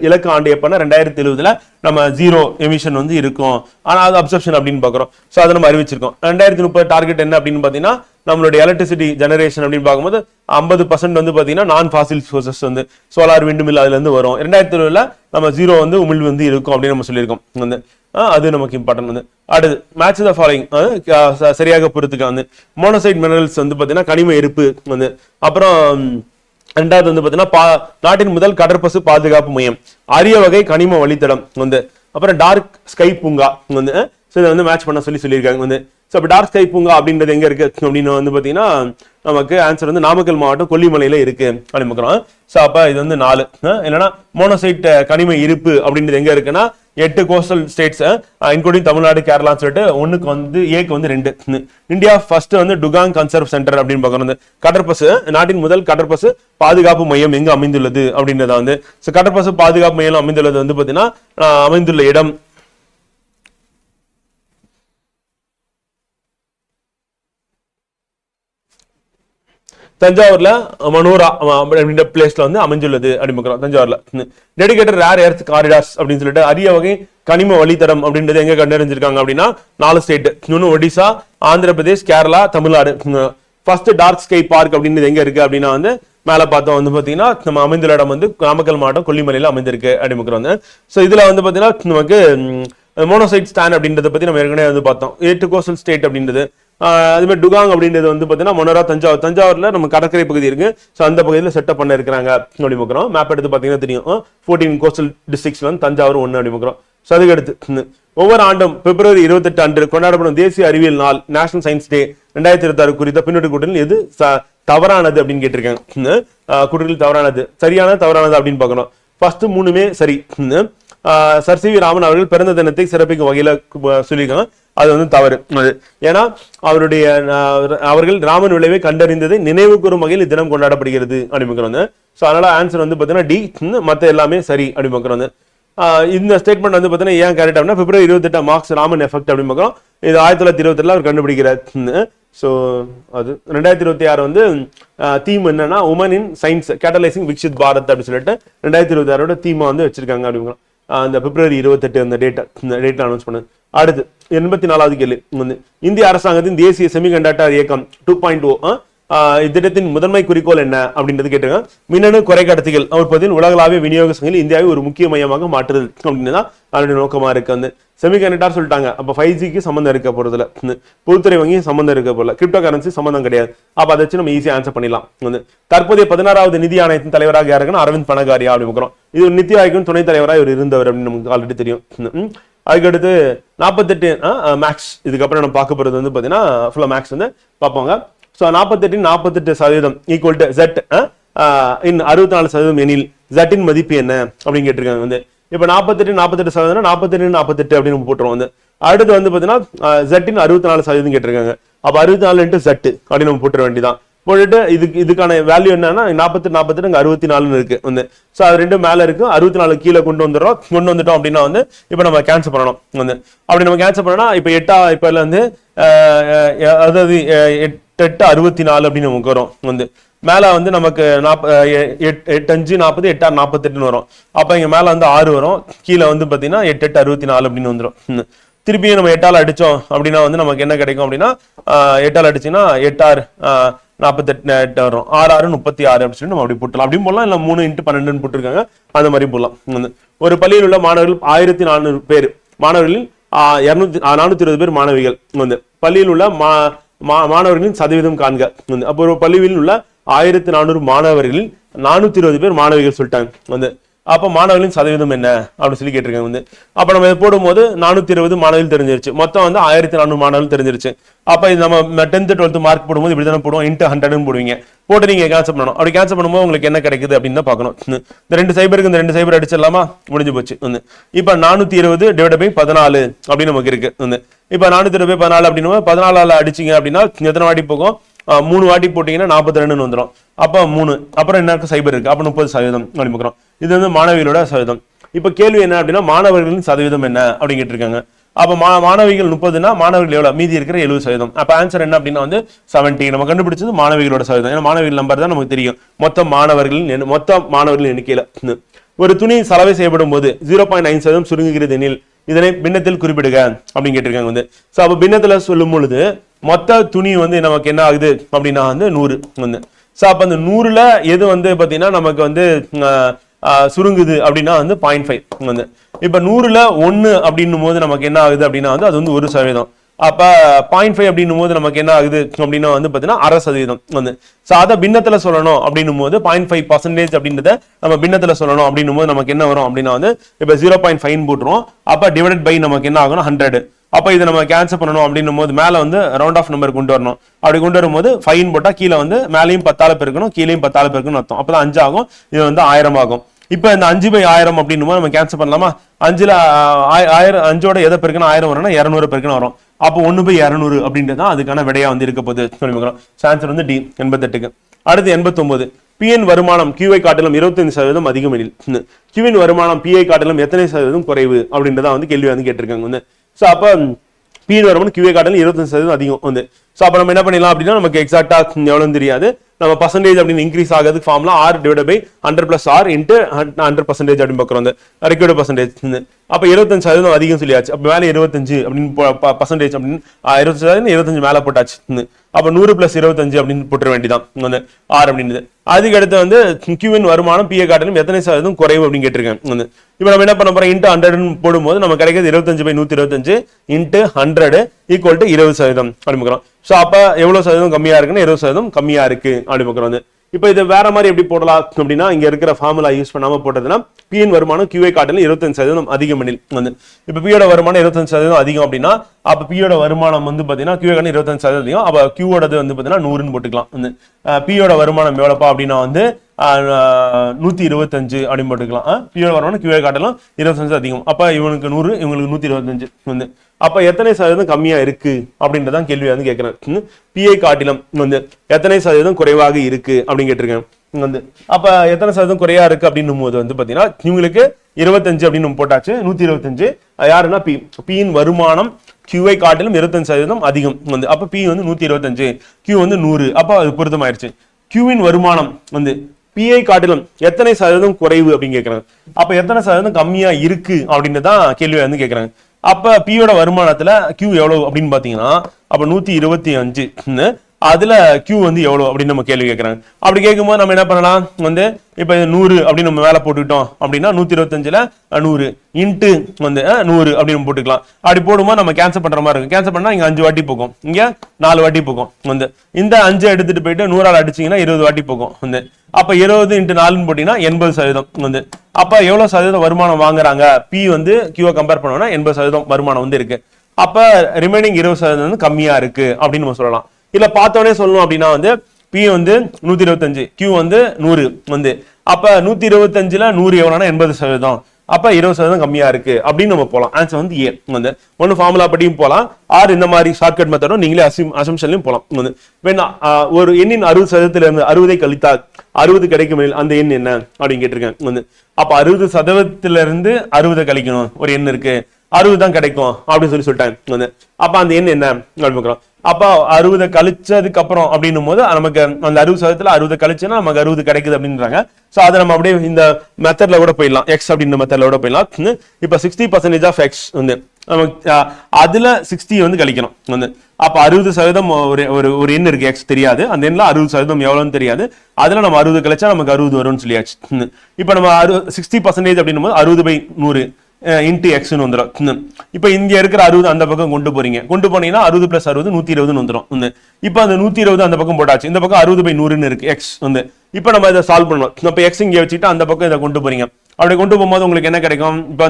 இலக்கு ஆண்டு எப்பன்னா 2070 நம்ம 0 எமிஷன் வந்து இருக்கும். ஆனா அது அப்சர்ப்ஷன் அப்படின்னு பாக்குறோம். ஸோ அதை நம்ம அறிவிச்சிருக்கோம். 2030 டார்கெட் என்ன அப்படின்னு பாத்தீங்கன்னா நம்மளுடைய எலக்ட்ரிசிட்டி ஜெனரேஷன் அப்படின்னு பார்க்கும்போது 50% வந்து பாத்தீங்கன்னா நான் ஃபாசில் சோர்சஸ் வந்து சோலார் விண்டு மில் அதுல இருந்து வரும். 2070 நம்ம 0 வந்து உமிழ் வந்து இருக்கும் அப்படின்னு நம்ம சொல்லியிருக்கோம். வந்து அது நமக்கு இம்பார்ட்டன். வந்து அடுத்து மேட்ச் த ஃபாலோயிங் சரியாக பொறுத்துக்க. வந்து மோனோசைட் மினரல்ஸ் வந்து பாத்தீங்கன்னா கனிம இருப்பு வந்து. அப்புறம் ரெண்டாவது வந்து பாத்தீங்கன்னா நாட்டின் முதல் கடற்பசு பாதுகாப்பு மையம், அரிய வகை கனிம வழித்தடம் வந்து. அப்புறம் டார்க் ஸ்கை பூங்கா வந்து இதை வந்து மேட்ச் பண்ண சொல்லியிருக்காங்க வந்து. ஸோ இப்போ டார்க் ஸ்கை பூங்கா அப்படின்றது எங்க இருக்கு அப்படின்னு வந்து பாத்தீங்கன்னா நமக்கு ஆன்சர் வந்து நாமக்கல் மாவட்டம் கொல்லிமலையில இருக்கு அப்படின்னு. ஸோ அப்ப இது வந்து 4. இல்லைன்னா மோனோசைட் கனிம இருப்பு அப்படின்றது எங்க இருக்குன்னா 8 கோஸ்டல் ஸ்டேட்ஸ் இன்க்ளூடிங் தமிழ்நாடு கேரளான்னு சொல்லிட்டு ஒண்ணுக்கு வந்து ஏக்கு வந்து 2. இந்தியா ஃபர்ஸ்ட் வந்து டுகாங் கன்சர்வ் சென்டர் அப்படின்னு பார்க்கணும். கடற்பசு நாட்டின் முதல் கடற்பசு பாதுகாப்பு மையம் எங்க அமைந்துள்ளது அப்படின்றத வந்து. கடற்பசு பாதுகாப்பு மையம் அமைந்துள்ளது வந்து பாத்தீங்கன்னா அமைந்துள்ள இடம் தஞ்சாவூர்ல மனோரா அப்படின்ற பிளேஸ்ல வந்து அமைஞ்சுள்ளது அப்படின்னு. தஞ்சாவூர்ல டெடிகேட்டட் ரேர் எர்த் காரிடார்ஸ் அப்படின்னு சொல்லிட்டு அரிய வகை கனிம வழித்தடம் அப்படின்றது எங்க கண்டறிஞ்சிருக்காங்க அப்படின்னா 4 ஸ்டேட். இன்னொன்னு Odisha, Andhra Pradesh, Kerala, Tamil Nadu. First dark sky park அப்படின்றது எங்க இருக்கு அப்படின்னா வந்து மேல பார்த்தோம் வந்து பாத்தீங்கன்னா நம்ம அமைந்துள்ள இடம் வந்து நாமக்கல் மாவட்டம் கொல்லிமலையில அமைந்திருக்கு அப்படின்னு. ஸோ இதுல வந்து பாத்தீங்கன்னா நமக்கு மோனோசைட் ஸ்டாண்ட் அப்படின்றத பத்தி நம்ம ஏற்கனவே வந்து பார்த்தோம். 8 கோஸ்டல் ஸ்டேட் அப்படின்றது. அது மாதிரி டுகாங் அப்படின்றது வந்து பாத்தீங்கன்னா மொனரா தஞ்சாவூர்ல நம்ம கடற்கரை பகுதி இருக்கு. ஸோ அந்த பகுதியில் செட்டப் பண்ண இருக்கிறாங்க அப்படி பார்க்குறோம். மேப் எடுத்து பாத்தீங்கன்னா தெரியும் 14 கோஸ்டல் டிஸ்ட்ரிக்ட்ஸ்ல வந்து தஞ்சாவூர் 1 அப்படி பார்க்குறோம். ஸோ அதுக்கு அடுத்து ஒவ்வொரு ஆண்டும் பிப்ரவரி 28 அன்று கொண்டாடப்படும் தேசிய அறிவியல் நாள் நேஷனல் சயின்ஸ் டே 2026 குறித்த பின்னோட்டு கூட்டத்தில் எது தவறானது அப்படின்னு கேட்டிருக்காங்க. கூட்டத்தில் தவறானது சரியான தவறானது அப்படின்னு பார்க்கணும். ஃபர்ஸ்ட் 3மே சரி. சர் சி வி ராமன் அவர்கள் பிறந்த தினத்தை சிறப்பிக்கும் வகையில சொல்லியிருக்காங்க. அது வந்து தவறு. ஏன்னா அவர்கள் ராமன் விளைவை கண்டறிந்ததை நினைவு கூறும் வகையில் தினம் கொண்டாடப்படுகிறது அப்படின்னு. ஸோ அதனால ஆன்சர் வந்து பாத்தீங்கன்னா டி. மற்ற எல்லாமே சரி அப்படின்னு பார்க்குறோம். இந்த ஸ்டேட்மெண்ட் வந்து பாத்தீங்கன்னா ஏன் கரெக்ட் அப்படின்னா பிப்ரவரி 28 மார்க்ஸ் ராமன் எஃபெக்ட் அப்படின்னு பார்க்குறோம். இது 1927 அவர் கண்டுபிடிக்கிறார். ஸோ அது 2026 வந்து தீம் என்னன்னா women in science catalysing Viksit Bharat அப்படின்னு சொல்லிட்டு 2026 தீமா வந்து வச்சிருக்காங்க அப்படிங்கிறோம். அந்த பிப்ரவரி 28 அந்த டேட் அனௌன்ஸ் பண்ணது. அடுத்து 84வது கேள்வி. இந்திய அரசாங்கத்தின் தேசிய செமிகண்டக்டர் இயக்கம் 2.0 இத்திட்டத்தின் முதன்மை குறிக்கோள் என்ன அப்படின்றது கேட்டிருக்காங்க. மின்னணு குறைக்கடத்திகள் உற்பத்தியில் உலகளாவிய விநியோக சங்கிலி இந்தியாவை ஒரு முக்கிய மையமாக மாற்றுதல் அப்படின்னு தான் அதனுடைய நோக்கமா இருக்கு. வந்து செமிகண்டக்டர் சொல்லிட்டாங்க. அப்ப 5Gக்கு சம்பந்தம் இருக்க போறதுல பொதுத்துறை வங்கி சம்பந்தம் இருக்க போறல கிரிப்டோ கரன்சி சம்பந்தம் கிடையாது. அப்ப அதை வச்சு நம்ம ஈஸியா ஆன்சர் பண்ணிடலாம். வந்து தற்போதைய 16வது நிதி ஆணையத்தின் தலைவராக யாருக்குன்னா அரவிந்த் பனகாரியா அப்படின்னு. இது நிதி ஆயோக்கின் துணைத் தலைவராக இவர் இருந்தவர் அப்படின்னு நமக்கு ஆல்ரெடி தெரியும். அதுக்கடுத்து 48 மேக்ஸ். இதுக்கப்புறம் நம்ம பார்க்க போறது வந்து பாத்தீங்கன்னா ஃபுல்லா மேக்ஸ் வந்து பார்ப்பாங்க. ஸோ 48% ஈக்குவல் டு Z இன் 64% எனில் Z இன் மதிப்பு என்ன அப்படின்னு கேட்டிருக்காங்க. வந்து இப்ப 48 48% அப்படின்னு நம்ம போட்டுருவோம். வந்து அடுத்து வந்து பாத்தீங்கன்னா Z இன் 64% கேட்டிருக்காங்க. அப்ப 64 into Z அப்படின்னு நம்ம போட்டுற வேண்டியதான். போட்டுட்டு இதுக்கான வேல்யூ என்னன்னா 48 அங்க 64 இருக்கு. வந்து ஸோ அது ரெண்டும் மேல இருக்கு. 64 கீழே கொண்டு வந்துட்டோம் அப்படின்னா வந்து இப்ப நம்ம கேன்சல் பண்ணணும். வந்து அப்படி நம்ம கேன்சல் பண்ணா இப்ப இப்ப வந்து அதாவது 8 64 அப்படின்னு நமக்கு வரும். வந்து மேல வந்து நமக்கு 8 5 40 8 6 48 வரும். அப்ப இங்க மேல வந்து 6 வரும். கீழே வந்து பாத்தீங்கன்னா 8 8 64 அப்படின்னு வந்துடும். திருப்பியும் நம்ம 8ஆல் அடிச்சோம் அப்படின்னா வந்து நமக்கு என்ன கிடைக்கும் அப்படின்னா 8ஆல் அடிச்சுன்னா 8 6 48 வரும். 6 6 36 அப்படின்னு சொல்லி நம்ம அப்படி போட்டலாம். அப்படியும் போடலாம். இல்ல 3 into 12 போட்டிருக்காங்க. அந்த மாதிரி போடலாம். ஒரு பள்ளியில் உள்ள மாணவர்கள் 1400 பேர். மாணவர்களில் 420 பேர் மாணவிகள் வந்து பள்ளியில் உள்ள மாணவர்களின் சதவீதம் காண்க வந்து. அப்போ ஒரு பள்ளியில் உள்ள 1400 மாணவர்களில் 420 பேர் மாணவிகள் சொல்லிட்டாங்க வந்து. அப்ப மாணவர்களின் சதவீதம் என்ன அப்படின்னு சொல்லி கேட்டிருக்காங்க வந்து. அப்ப நம்ம இதை போடும்போது 420 மாணவர்கள் தெரிஞ்சிருச்சு, மொத்தம் வந்து 1400 மாணவர்கள் தெரிஞ்சிருச்சு. அப்ப இது நம்ம 10th 12th மார்க் போடும்போது இப்படி தானே போடுவோம், இன்ட்டு 100 போடுவீங்க, போட்டு நீங்க கேன்சல் பண்ணணும். அப்படி கேன்சல் பண்ணும்போது உங்களுக்கு என்ன கிடைக்குது அப்படின்னு தான் பார்க்கணும். இந்த 2 சைபருக்கு இந்த 2 சைபர் அடிச்சிடலாமா, முடிஞ்சு போச்சு வந்து. இப்ப 420 டிவைட் பை 14 அப்படின்னு நமக்கு இருக்கு வந்து. இப்ப 420 பை 14 அப்படின்னு 14 அடிச்சிங்க அப்படின்னா எத்தனை வாட்டி போகும், 3 வாட்டி போட்டீங்கன்னா 42 வந்துடும். அப்ப 3 அப்புறம் என்ன சைபர் இருக்கு, அப்ப 30% அப்படிங்கிறோம். இது வந்து மாணவிகளோட சதவீதம். இப்ப கேள்வி என்ன அப்படின்னா மாணவர்களின் சதவீதம் என்ன அப்படின்னு கேட்டிருக்காங்க. அப்ப மாணவிகள் 30னா மாணவர்கள் எவ்வளவு, மீதி இருக்கிற 70%. அப்ப ஆன்சர் என்ன அப்படின்னா வந்து 70. நம்ம கண்டுபிடிச்சது மாணவிகளோட சதவீதம். ஏன்னா மாணவிகள் நம்பர் தான் நமக்கு தெரியும் மொத்த மாணவர்களின் எண்ணிக்கையில. ஒரு துணி சலவை செய்யப்படும் போது 0.9% சுருங்குகிறது எனில் இதனை பின்னத்தில் குறிப்பிடுக அப்படின்னு கேட்டிருக்காங்க வந்து. சோ அப்ப பின்னத்துல சொல்லும் பொழுது மொத்த துணி வந்து நமக்கு என்ன ஆகுது அப்படின்னா வந்து 100 வந்து. சோ அப்ப அந்த 100ல எது வந்து பாத்தீங்கன்னா நமக்கு வந்து சுருங்குது அப்படின்னா வந்து 0.5 வந்து. இப்ப 100ல 1 அப்படின்னும் போது நமக்கு என்ன ஆகுது அப்படின்னா வந்து அது வந்து 1%. அப்ப 0.5 அப்படின்னும் போது நமக்கு என்ன ஆகுது அப்படின்னா வந்து பாத்தீங்கன்னா 0.5% வந்து. சோ அதை பின்னத்துல சொல்லணும் அப்படின்னும் போது 0.5% அப்படின்றத நம்ம பின்னத்துல சொல்லணும் அப்படின்னும் போது நமக்கு என்ன வரும் அப்படின்னா வந்து இப்ப 0.5 போட்டுரும். அப்ப டிவைடட் பை நமக்கு என்ன ஆகணும் 100. அப்ப இதை நம்ம கேன்சல் பண்ணணும் அப்படின்னும் போது மேல வந்து ரவுண்ட் ஆஃப் நம்பர் கொண்டு வரணும். அப்படி கொண்டு வரும்போது 5 போட்டா கீழே வந்து மேலையும் 10 பெருக்கணும், கீழையும் 10 பெருக்கணும் அர்த்தம். அப்பதான் 5 ஆகும், இது வந்து 1000 ஆகும். இப்ப இந்த 5/1000 அப்படின்னும் போது நம்ம கேன்சல் பண்ணலாமா, 5ல 5ஓட எதை பெருக்கணும் 1000 வரும்னா 200 பெருக்கணும் வரும். அப்போ 1/200 அப்படின்றதான் அதுக்கான விடையா வந்து இருக்க போகுது சொல்லிக்கிறோம். ஆன்சர் வந்து டி 88க்கு. அடுத்து 89. பிஎன் வருமானம் கியூவை காட்டிலும் 25% அதிகம் எனில் கியூவின் வருமானம் பிஐ காட்டிலும் எத்தனை சதவீதம் குறைவு அப்படின்றத வந்து கேள்வி வந்து கேட்டிருக்காங்க வந்து. சோ அப்ப பிஎன் வருமானம் கியூவை காட்டிலும் 25% அதிகம் வந்து. சோ அப்ப நம்ம என்ன பண்ணிடலாம் அப்படின்னா நமக்கு எக்ஸாக்டா எவ்வளவுன்னு தெரியாது, நம்ம பர்சன்டேஜ் அப்படின்னு இன்க்ரீஸ் ஆகிறதுக்கு formula R divide by 100 + R into 100% அப்படின்னு பார்க்குறோம் அந்த ரெக்வயர்டு பர்சன்டேஜ். அப்ப 25% அதிகம் சொல்லியாச்சு. அப்ப மேலே 25 அப்படின்னு பர்சன்டேஜ் அப்படின்னு 25% 25 மேல போட்டாச்சு. அப்ப 100 + 25 அப்படின்னு போட்டுற வேண்டியதான் R அப்படின்றது. அதுக்கு அடுத்து வந்து கியூவின் வருமானம் பிஏ காட்டிலும் எத்தனை சதவீதம் குறைவு அப்படின்னு கேட்டிருக்கேன். இப்ப நம்ம என்ன பண்ண போறோம், இன்ட்டு 100 போடும்போது நம்ம கிடைக்கிறது 25/125 இன்ட்டு 100 ஈக்குவல் டு 20% அப்படின்னு. சோ அப்ப எவ்வளவு சதவீதம் கம்மியா இருக்குன்னு 20% கம்மியா இருக்கு அப்படின்னு. இப்ப இது வேற மாதிரி எப்படி போடலாம் அப்படின்னா இங்க இருக்கிற ஃபார்முலா யூஸ் பண்ணாம போட்டதுன்னா பிஎன் வருமானம் கியூஐ காட்டிலும் 25% அதிகம் எனில் வந்து. இப்ப பியோட வருமானம் 25% அதிகம் அப்படின்னா அப்ப பியோட வருமானம் வந்து பாத்தீங்கன்னா கியூஐ காட்டிலும் 25% அதிகம். அப்ப கியூவோடது வந்து பாத்தீங்கன்னா 100ன்னு போட்டுக்கலாம் வந்து. பியோட வருமானம் எவ்வளவுப்பா அப்படின்னா வந்து 125 அப்படின்னு போட்டுக்கலாம். பியோட வருமானம் கியூஐ காட்டிலும் 25% அதிகம். அப்ப இவனுக்கு 100, இவங்களுக்கு 125 வந்து. அப்ப எத்தனை சதவீதம் கம்மியா இருக்கு அப்படின்றதான் கேள்வி வந்து கேட்கிறேன். பிஐ காட்டிலும் வந்து எத்தனை சதவீதம் குறைவாக இருக்கு அப்படின்னு கேட்டிருக்கேன் வந்து. அப்ப எத்தனை சதவீதம் குறையா இருக்கு அப்படின்னும் போது வந்து பாத்தீங்கன்னா இவங்களுக்கு 25 அப்படின்னு போட்டாச்சு. 125 யாருன்னா பி. பியின் வருமானம் கியூஐ காட்டிலும் 25% அதிகம் வந்து. அப்ப பி வந்து 125, கியூ வந்து 100. அப்ப அது பொருத்தமாயிருச்சு. கியூவின் வருமானம் வந்து பிஐ காட்டிலும் எத்தனை சதவீதம் குறைவு அப்படின்னு கேட்கறாங்க. அப்ப எத்தனை சதவீதம் கம்மியா இருக்கு அப்படின்னு தான் கேள்வி வந்து கேட்கறாங்க. அப்ப பியோட வருமானத்துல கியூ எவ்வளவு அப்படின்னு பாத்தீங்கன்னா அப்ப 125 அதுல கியூ வந்து எவ்வளவு அப்படின்னு நம்ம கேள்வி கேட்கறாங்க. அப்படி கேட்கும்போது நம்ம என்ன பண்ணலாம் வந்து இப்ப 100 அப்படின்னு நம்ம மேல போட்டுக்கிட்டோம் அப்படின்னா 125ல 100 இன்ட்டு வந்து 100 அப்படின்னு போட்டுக்கலாம். அப்படி போடும்போது நம்ம கேன்சல் பண்ற மாதிரி இருக்கும். கேன்சல் பண்ணா இங்க 5 வாட்டி போகும், இங்க 4 வாட்டி போகும் வந்து. இந்த 5 எடுத்துட்டு போயிட்டு 100ஆல் அடிச்சீங்கன்னா 20 வாட்டி போகும் வந்து. அப்ப 20 × 4 போட்டீங்கன்னா 80% வந்து. அப்ப எவ்வளவு சதவீதம் வருமானம் வாங்குறாங்க பி வந்து கியூவை கம்பேர் பண்ணோம்னா 80% வருமானம் வந்து இருக்கு. அப்ப ரிமைனிங் 20% வந்து கம்மியா இருக்கு அப்படின்னு நம்ம சொல்லலாம். இல்ல பார்த்தோன்னே சொல்லணும் அப்படின்னா வந்து பி வந்து 125, கியூ வந்து 100 வந்து. அப்ப 125ல 100 எவ்வளவுனா 80%. அப்ப 20% கம்மியா இருக்கு அப்படின்னு நம்ம போலாம். ஆன்சர் வந்து ஏ வந்து. ஒன்னு ஃபார்முலா படியும் போலாம், ஆர் இந்த மாதிரி ஷார்ட்கட் மெத்தடும் நீங்களே அசம்ஷன்லயும் போலாம் வந்து. வேணா ஒரு எண்ணின் 60% இருந்து 60 கழித்தால் 60 கிடைக்கும் அந்த எண் என்ன அப்படின்னு கேட்டிருக்கேன் வந்து. அப்ப 60% இருந்து 60 கழிக்கணும், ஒரு எண் இருக்கு 60 தான் கிடைக்கும் அப்படின்னு சொல்லிட்டாங்க. அப்ப அந்த எண் என்ன அப்படின்னு. அப்ப 60 கழிச்சதுக்கு அப்புறம் அப்படின்னும் போது நமக்கு அந்த 60% 60 கழிச்சுன்னா நமக்கு 60 கிடைக்குது அப்படின்றாங்க. சோ அதை நம்ம அப்படியே இந்த மெத்தட்ல கூட போயிடலாம், எக்ஸ் அப்படின்ற மெத்தட்ல கூட போயிடலாம். இப்ப 60% ஆஃப் எக்ஸ் வந்து நமக்கு அதுல 60 வந்து கழிக்கணும் வந்து. அப்ப 60% ஒரு எண் இருக்கு எக்ஸ் தெரியாது, அந்த எண்ணில் 60% எவ்வளவுன்னு தெரியாது. அதுல நம்ம 60 கழிச்சா நமக்கு 60 வரும்னு சொல்லியாச்சு. இப்ப நம்ம 60% அப்படின்னும் போது 60/100 இன்ட்டு எக்ஸ்னு வந்துடும். இப்போ இங்க இருக்கிற 60 அந்த பக்கம் கொண்டு போறீங்க, கொண்டு போனீங்கன்னா 60 + 60 120 வந்துடும். இப்போ அந்த 120 அந்த பக்கம் போட்டாச்சு, இந்த பக்கம் 60/100 இருக்கு எக்ஸ் இப்போ நம்ம இதை சால்வ் பண்ணணும். இப்போ எக்ஸ் இங்கே வச்சுட்டு அந்த பக்கம் இதை கொண்டு போறீங்க, அப்படி கொண்டு போகும்போது உங்களுக்கு என்ன கிடைக்கும்? இப்போ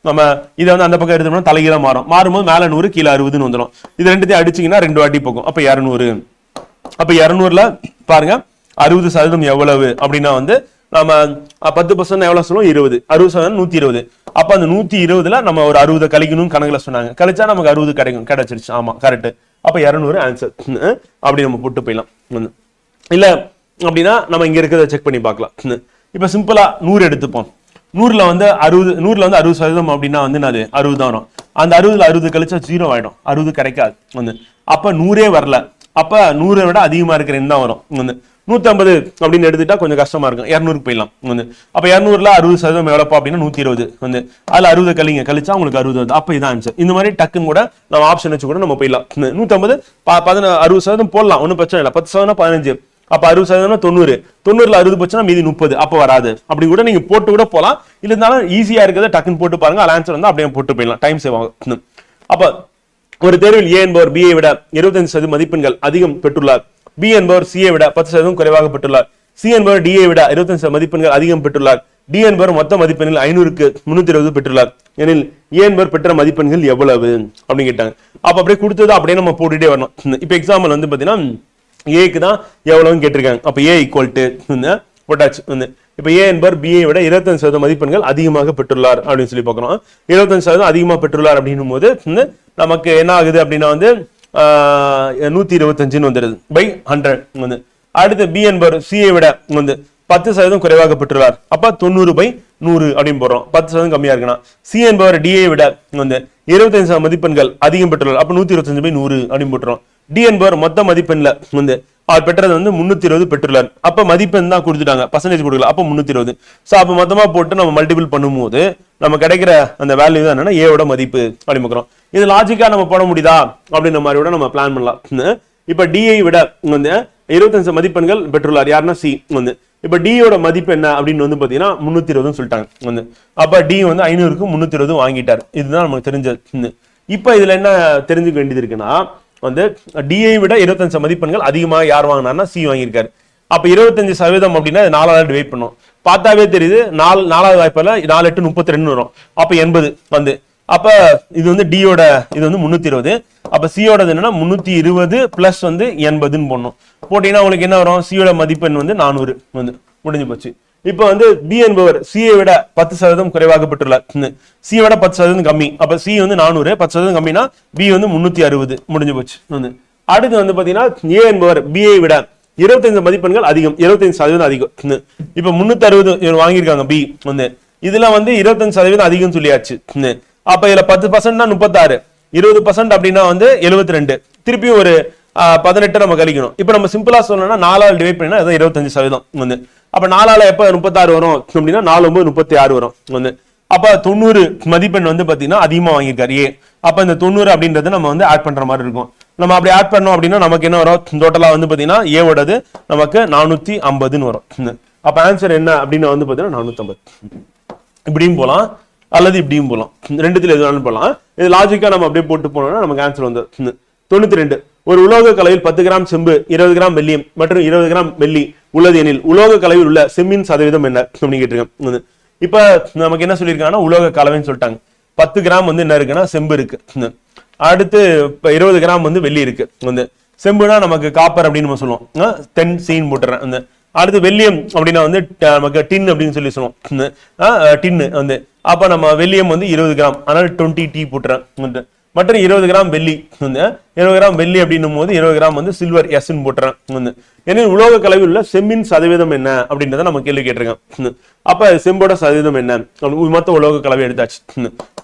நம்ம இதை அந்த பக்கம் எடுத்தோம்னா தலைகீழ மாறும்போது மேல 100 கீழே 60 வந்துடும். இது ரெண்டுத்தையும் அடிச்சீங்கன்னா 2 வாட்டி போகும், அப்ப 200. அப்ப 200ல பாருங்க 60% எவ்வளவு அப்படின்னா நம்ம 10% எவ்வளவு சொல்லுவோம்? 20. 60% 120. அப்ப அந்த 120ல நம்ம ஒரு 60 கழிக்கணும் கணக்குல சொன்னாங்க, கழிச்சா நமக்கு 60 கிடைக்கும். கிடைச்சிருச்சு, ஆமா கரெக்ட். அப்ப 200 ஆன்சர் அப்படி நம்ம போட்டு போயிடலாம். இல்ல அப்படின்னா நம்ம இங்க இருக்கிறத செக் பண்ணி பார்க்கலாம். இப்ப சிம்பிளா 100 எடுத்துப்போம். 100ல 60% அப்படின்னா அது 60 தான் வரும். அந்த 60ல 60 கழிச்சா 0 ஆயிடும், 60 கிடைக்காது. அப்ப 100 வரல, அப்ப 100 விட அதிகமா இருக்கிற என்ன வரும்? 150 அப்படின்னு எடுத்துட்டா கொஞ்சம் கஷ்டமா இருக்கும், 200 போயிடலாம். அப்ப 200ல 60% எவ்வளவு அப்படின்னா 120. அதுல 60 கழிச்சா உங்களுக்கு 60 வருது, அப்ப இதான் ஆன்சர். இந்த மாதிரி டக்குன்னு கூட நம்ம ஆப்ஷன் வச்சு கூட நம்ம போயிடலாம். 150 60% போடலாம், ஒன்னும் பிரச்சனை இல்லை. 10% 15, அப்ப 60% 90, 90ல 60 போச்சுன்னா மீதி 30, அப்ப வராது. அப்படி கூட நீங்க போட்டு கூட போலாம், இல்ல இருந்தாலும் ஈஸியா இருக்கிறத டக்குன்னு போட்டு பாருங்க, அது ஆன்சர் அப்படியே போட்டு போயிடலாம், டைம் சேவ் ஆகும். அப்ப ஒரு தேர்வில் ஏ என்பவர் பியை விட 25% மதிப்பெண்கள் அதிகம் பெற்றுள்ளார், பி என்பவர் சியை விட 10% குறைவாக பெற்றுள்ளார், சி என்பவர் டியை விட 25% மதிப்பெண்கள் அதிகம் பெற்றுள்ளார், டி என்பவர் மொத்த மதிப்பெண்கள் 500க்கு 320 பெற்றுள்ளார் எனில் ஏ என்பவர் பெற்ற மதிப்பெண்கள் எவ்வளவு அப்படின்னு கேட்டாங்க. அப்ப அப்படியே கொடுத்தது அப்படியே நம்ம போட்டுட்டே வரணும். இப்ப எக்ஸாம்பிள் பாத்தீங்கன்னா ஏக்கு தான் எவ்வளவுன்னு கேட்டிருக்காங்க. அப்ப ஏ ஈக்குவல் டு போட்டாச்சு. இப்ப ஏ என்பவர் பியை விட 25% மதிப்பெண்கள் அதிகமாக பெற்றுள்ளார் அப்படின்னு சொல்லி பார்க்கணும். 25% அதிகமாக பெற்றுள்ளார் அப்படின்னும் போது நமக்கு என்ன ஆகுது அப்படின்னா 125 வந்துடுது பை 100. அடுத்து பி என்பவர் சியை விட 10% குறைவாக பெற்றுள்ளார், அப்ப 90/100 அப்படின்னு போடுறோம், 10% கம்மியா இருக்குன்னா. சி என்பவர் டியை விட 25% மதிப்பெண்கள் அதிகம் பெற்றுள்ளார், அப்ப 125/100 அப்படின்னு போட்டுறோம். டி என்பவர் மொத்த மதிப்பெண்ல அவர் பெற்றது 320 பெற்றுள்ளார், அப்ப மதிப்பெண் தான் கொடுத்துட்டாங்க, பர்சன்டேஜ் கொடுக்கல, அப்ப 320. சோ அப்ப மொத்தமா போட்டு நம்ம மல்டிபிள் பண்ணும்போது நம்ம கிடைக்கிற அந்த வேல்யூ தான் என்னன்னா ஏவோட மதிப்பு அப்படி பார்க்கிறோம். இது லாஜிக்கா நம்ம போட முடியுதா அப்படின்ற மாதிரி கூட நம்ம பிளான் பண்ணலாம். இப்ப டிஐ விட 25 மதிப்பெண்கள் பெற்றுள்ளார் யாருன்னா சி. இப்ப டியோட மதிப்பு என்ன அப்படின்னு பாத்தீங்கன்னா 320 சொல்லிட்டாங்க. அப்ப டி 500க்கு 320 வாங்கிட்டார், இதுதான் நமக்கு தெரிஞ்சது. இப்ப இதுல என்ன தெரிஞ்சுக்க வேண்டியது இருக்குன்னா டிஐ விட 25 மதிப்பெண்கள் அதிகமாக யார் வாங்கினார்னா சி வாங்கியிருக்காரு. அப்ப 25% அப்படின்னா 4ஆல டிவைட் பண்ணும், பார்த்தாவே தெரியுது 4வது வாய்ப்புல 4 8 32 வரும், அப்ப 80 அப்ப இது டியோட இது 320, அப்ப சியோட என்னன்னா 320 பிளஸ் 80ன்னு போடணும். போட்டீங்கன்னா உங்களுக்கு என்ன வரும்? சியோட மதிப்பெண் 400 முடிஞ்சு போச்சு. இப்ப பி என்பவர் சியை விட 10% குறைவாக பெற்றுள்ளார், சியை விட 10% கம்மி, அப்ப சி 400, 10% கம்மினா பி 360 முடிஞ்சு போச்சு. அடுத்து பாத்தீங்கன்னா ஏ என்பவர் பிஐ விட 25 மதிப்பெண்கள் அதிகம், 25% அதிகம். இப்ப 360 வாங்கியிருக்காங்க பி, இதுல 25% அதிகம் சொல்லியாச்சு. அப்ப இதுல 10% 36, 20% அப்படின்னா 72, திருப்பி ஒரு 18 நம்ம கழிக்கணும். இப்ப நம்ம சிம்பிளா சொல்லணும்னா 4ஆல் டிவைட் பண்ணினா 25%. அப்ப 4ஆல எப்ப 36 வரும் அப்படின்னா 4 9 36 வரும். அப்ப 90 மதிப்பெண் பாத்தீங்கன்னா அதிகமா வாங்கியிருக்காரு ஏ. அப்ப இந்த 90 அப்படின்றது நம்ம ஆட் பண்ற மாதிரி இருக்கும். நம்ம அப்படி ஆட் பண்ணோம் அப்படின்னா நமக்கு என்ன வரும்? டோட்டலா பாத்தீங்கன்னா ஏவோடது நமக்கு 450 வரும். அப்ப ஆன்சர் என்ன அப்படின்னா பாத்தீங்கன்னா 450. இப்படியும் போலாம் அல்லது இப்படியும் போலாம், ரெண்டுத்துல எது வேணாலும் போலாம். இது லாஜிக்கா நம்ம அப்படியே போட்டு போனோம்னா நமக்கு ஆன்சர் 92. ஒரு உலோக கலவையில் 10 கிராம் செம்பு, 20 கிராம் வெள்ளியம் மற்றும் 20 கிராம் வெள்ளி உள்ளது எனில் உலோக கலவையில் உள்ள செம்மின் சதவீதம் என்ன அப்படின்னு கேட்டிருக்கேன். இப்ப நமக்கு என்ன சொல்லியிருக்காங்கன்னா உலோக கலவைன்னு சொல்லிட்டாங்க. 10 கிராம் என்ன இருக்குன்னா செம்பு இருக்கு, அடுத்து 20 கிராம் வெள்ளி இருக்கு. செம்புனா நமக்கு காப்பர் அப்படின்னு நம்ம சொல்லுவோம், 10 சீன் போட்டுறேன். அடுத்து வெள்ளியம் அப்படின்னா நமக்கு டின் அப்படின்னு சொல்லி சொல்லுவோம், டின்னு. அப்ப நம்ம வெள்ளியம் 20 கிராம், அதனால 20 டி போட்டுறேன். மற்றும் 20 கிராம் வெள்ளி, 20 கிராம் வெள்ளி அப்படின்னும் போது 20 கிராம் சில்வர் எஸ் போட்டுறேன். ஏன்னா உலோக கலவையில் உள்ள செம்மின் சதவீதம் என்ன அப்படின்றத நம்ம கேள்வி கேட்டிருக்கேன். அப்ப செம்போட சதவீதம் என்ன? மொத்த உலோக கலவை எடுத்தாச்சு.